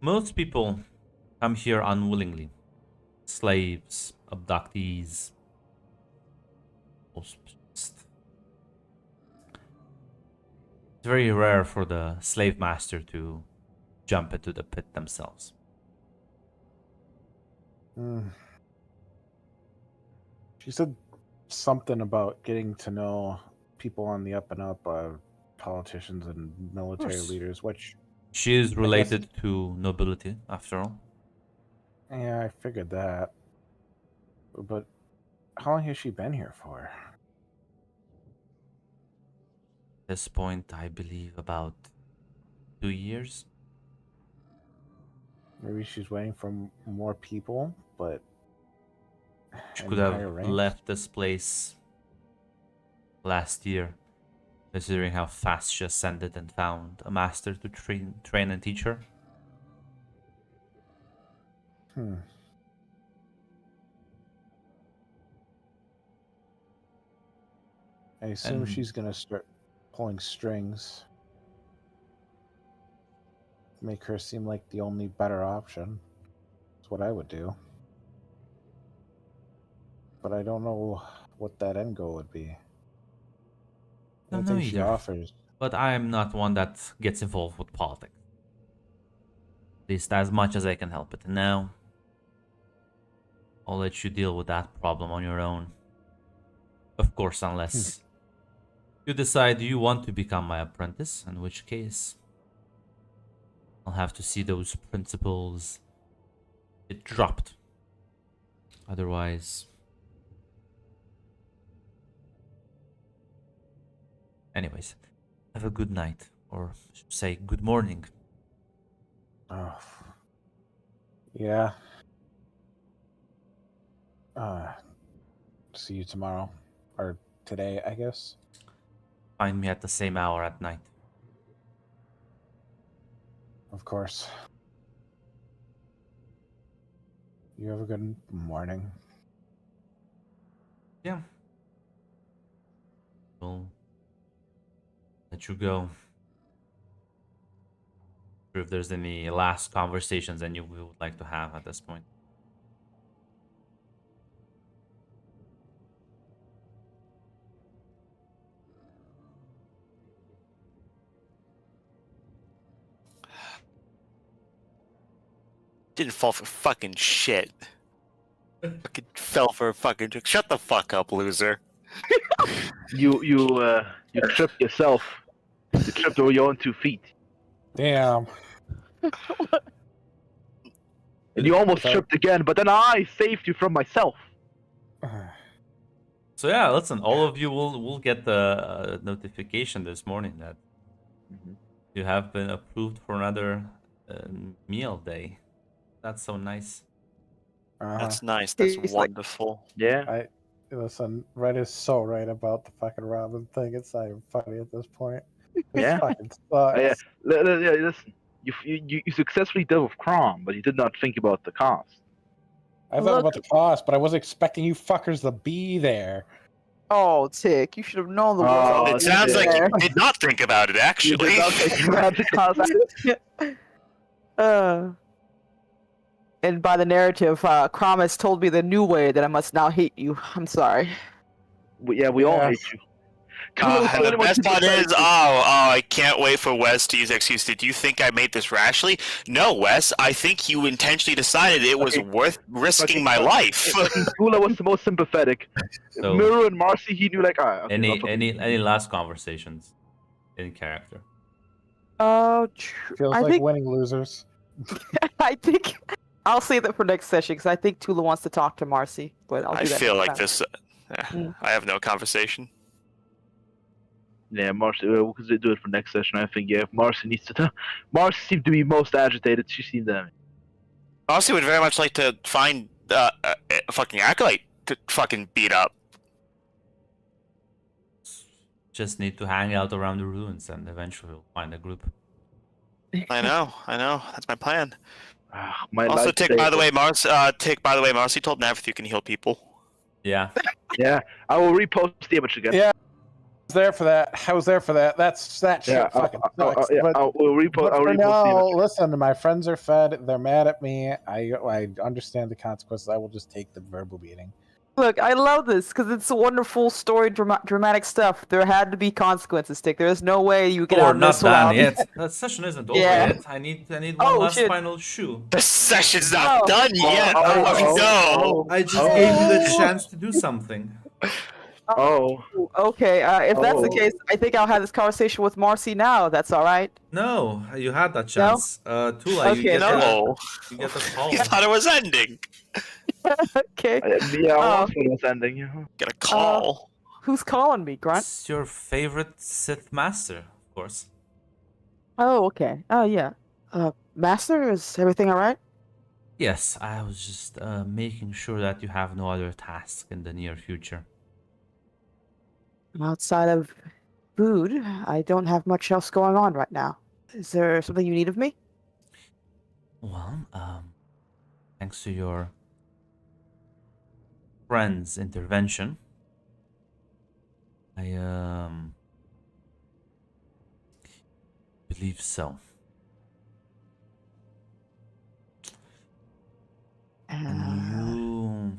most people come here unwillingly. Slaves, abductees, just It's very rare for the slave master to jump into the pit themselves. She said something about getting to know people on the up and up, politicians and military course. leaders, which, She is related to nobility, after all. yeah, I figured that. But how long has she been here for? At this point, I believe about 2 years. Maybe she's waiting for more people, but She in could higher have ranks? left this place last year, considering how fast she ascended and found a master to train and teach her. I assume And- she's gonna start pulling strings. Make her seem like the only better option. That's what I would do. But I don't know what that end goal would be. Don't know Anything she either. offers. But I am not one that gets involved with politics. At least as much as I can help it. And now, I'll let you deal with that problem on your own. Of course, unless you decide you want to become my apprentice, in which case I'll have to see those principles get dropped. Otherwise... Anyways, have a good night, or say good morning. Oh. Yeah. See you tomorrow. Or today, I guess. Find me at the same hour at night. Of course. You have a good morning. Yeah. We'll let you go. If there's any last conversations that you would like to have at this point. Didn't fall for fucking shit. Fucking fell for a fucking trick. Shut the fuck up, loser. You tripped yourself. You tripped over your own 2 feet. Damn. And you almost Okay. tripped again, but then I saved you from myself. So yeah, listen, all of you will get the notification this morning that you have been approved for another meal day. That's so nice. That's nice. That's He's like- wonderful. Yeah. Listen, Red is so right about the fucking ramen thing. It's not even funny at this point. This Yeah. fucking sucks. Yeah. Listen, you successfully dealt with Crom, but you did not think about the cost. I thought Look- about the cost, but I wasn't expecting you fuckers to be there. Oh, Tick, you should have known the Oh, world. It sounds like there. you did not think about it, You actually. did not think about the cost. And by the narrative, Crom has told me the new way that I must now hate you. I'm sorry. We all Yeah. hate you. And the best part is, I can't wait for Wes to use the excuse. Did you think I made this rashly? No, Wes, I think you intentionally decided it was Okay. worth risking Fucking- my life. Tula was the most sympathetic. So- Miru and Marcy, he knew like, okay, Any last conversations in character? Oh, Feels I like think winning losers. I think I'll save that for next session because I think Tula wants to talk to Marcy. But I'll do I that feel next like time. this. Mm. I have no conversation. Yeah, Marcy, we could do it for next session. I think, yeah, Marcy needs to. Marcy seemed to be most agitated. She seemed Marcy would very much like to find a fucking acolyte to fucking beat up. Just need to hang out around the ruins and eventually we'll find a group. I know. That's my plan. my Also, life Tick, today- by the way, Marcy told Navith you can heal people. Yeah. Yeah, I will repost the image again. Yeah. I was there for that. That shit fucking sucks. But I'll repost. I'll for repost the now, image. listen, my friends are fed. They're mad at me. I understand the consequences. I will just take the verbal beating. Look, I love this because it's wonderful story, dramatic stuff. There had to be consequences, Stick. There is no way you get Or out of not this done without. yet. That session isn't over Yeah. yet. I need one Oh, last shit. final shoe. The session's not Oh. done yet. oh, Oh, no. I just gave you the Oh. chance to do something. Oh, Okay, if that's the Oh. case, I think I'll have this conversation with Marcy now. That's all right. No, you had that chance. Tula, you Okay, get No. you get the call. I thought it was ending. Okay. yeah, Oh. also was ending. Yeah. Get a call. Who's calling me, Grunt? It's your favorite Sith master, of course. Oh, okay. Oh, yeah. Master, is everything all right? Yes, I was just making sure that you have no other task in the near future. Outside of food, I don't have much else going on right now. Is there something you need of me? Well, thanks to your friend's intervention, I believe so. And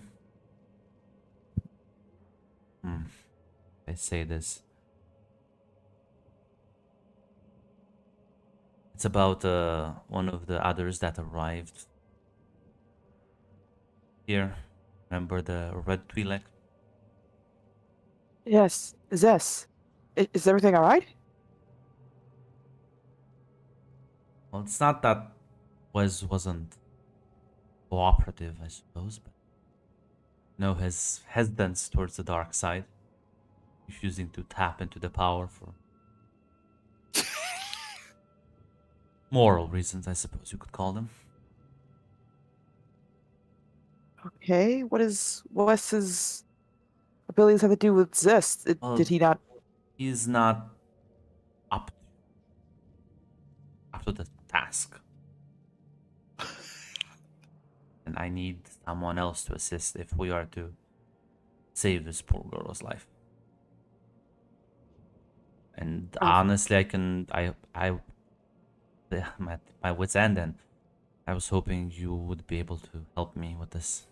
I say this. It's about one of the others that arrived here. Remember the red Twi'lek? Yes, Zess. Is everything all right? Well, it's not that wasn't cooperative, I suppose, but no, his hesitance towards the dark side, refusing to tap into the power for moral reasons, I suppose you could call them. Okay, what's his abilities have to do with Zest? Well, Did he not? He's not up to the task. And I need someone else to assist if we are to save this poor girl's life. And honestly, my wits end, and I was hoping you would be able to help me with this.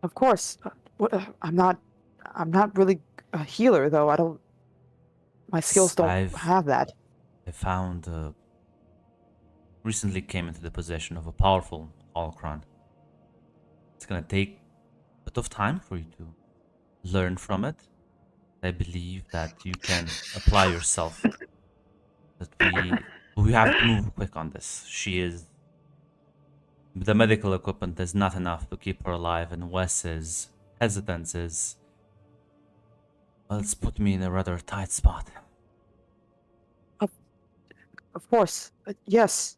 Of course. I'm not really a healer though. I don't. My skills don't have that. I found recently came into the possession of a powerful holocron. It's gonna take a bit of time for you to learn from it. I believe that you can apply yourself. That we have to move quick on this. The medical equipment is not enough to keep her alive, and Wes's hesitance is, well, it's put me in a rather tight spot. Of course. Yes.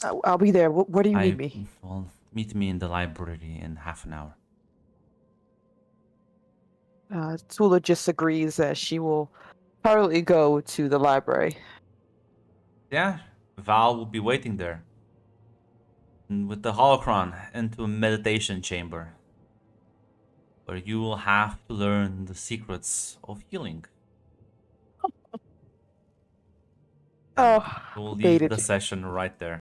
I'll be there. Where do you need me? Well, meet me in the library in half an hour. Tula just agrees that she will probably go to the library. Yeah, Val will be waiting there. And with the holocron into a meditation chamber, where you will have to learn the secrets of healing. Oh, We'll leave baited. the session right there.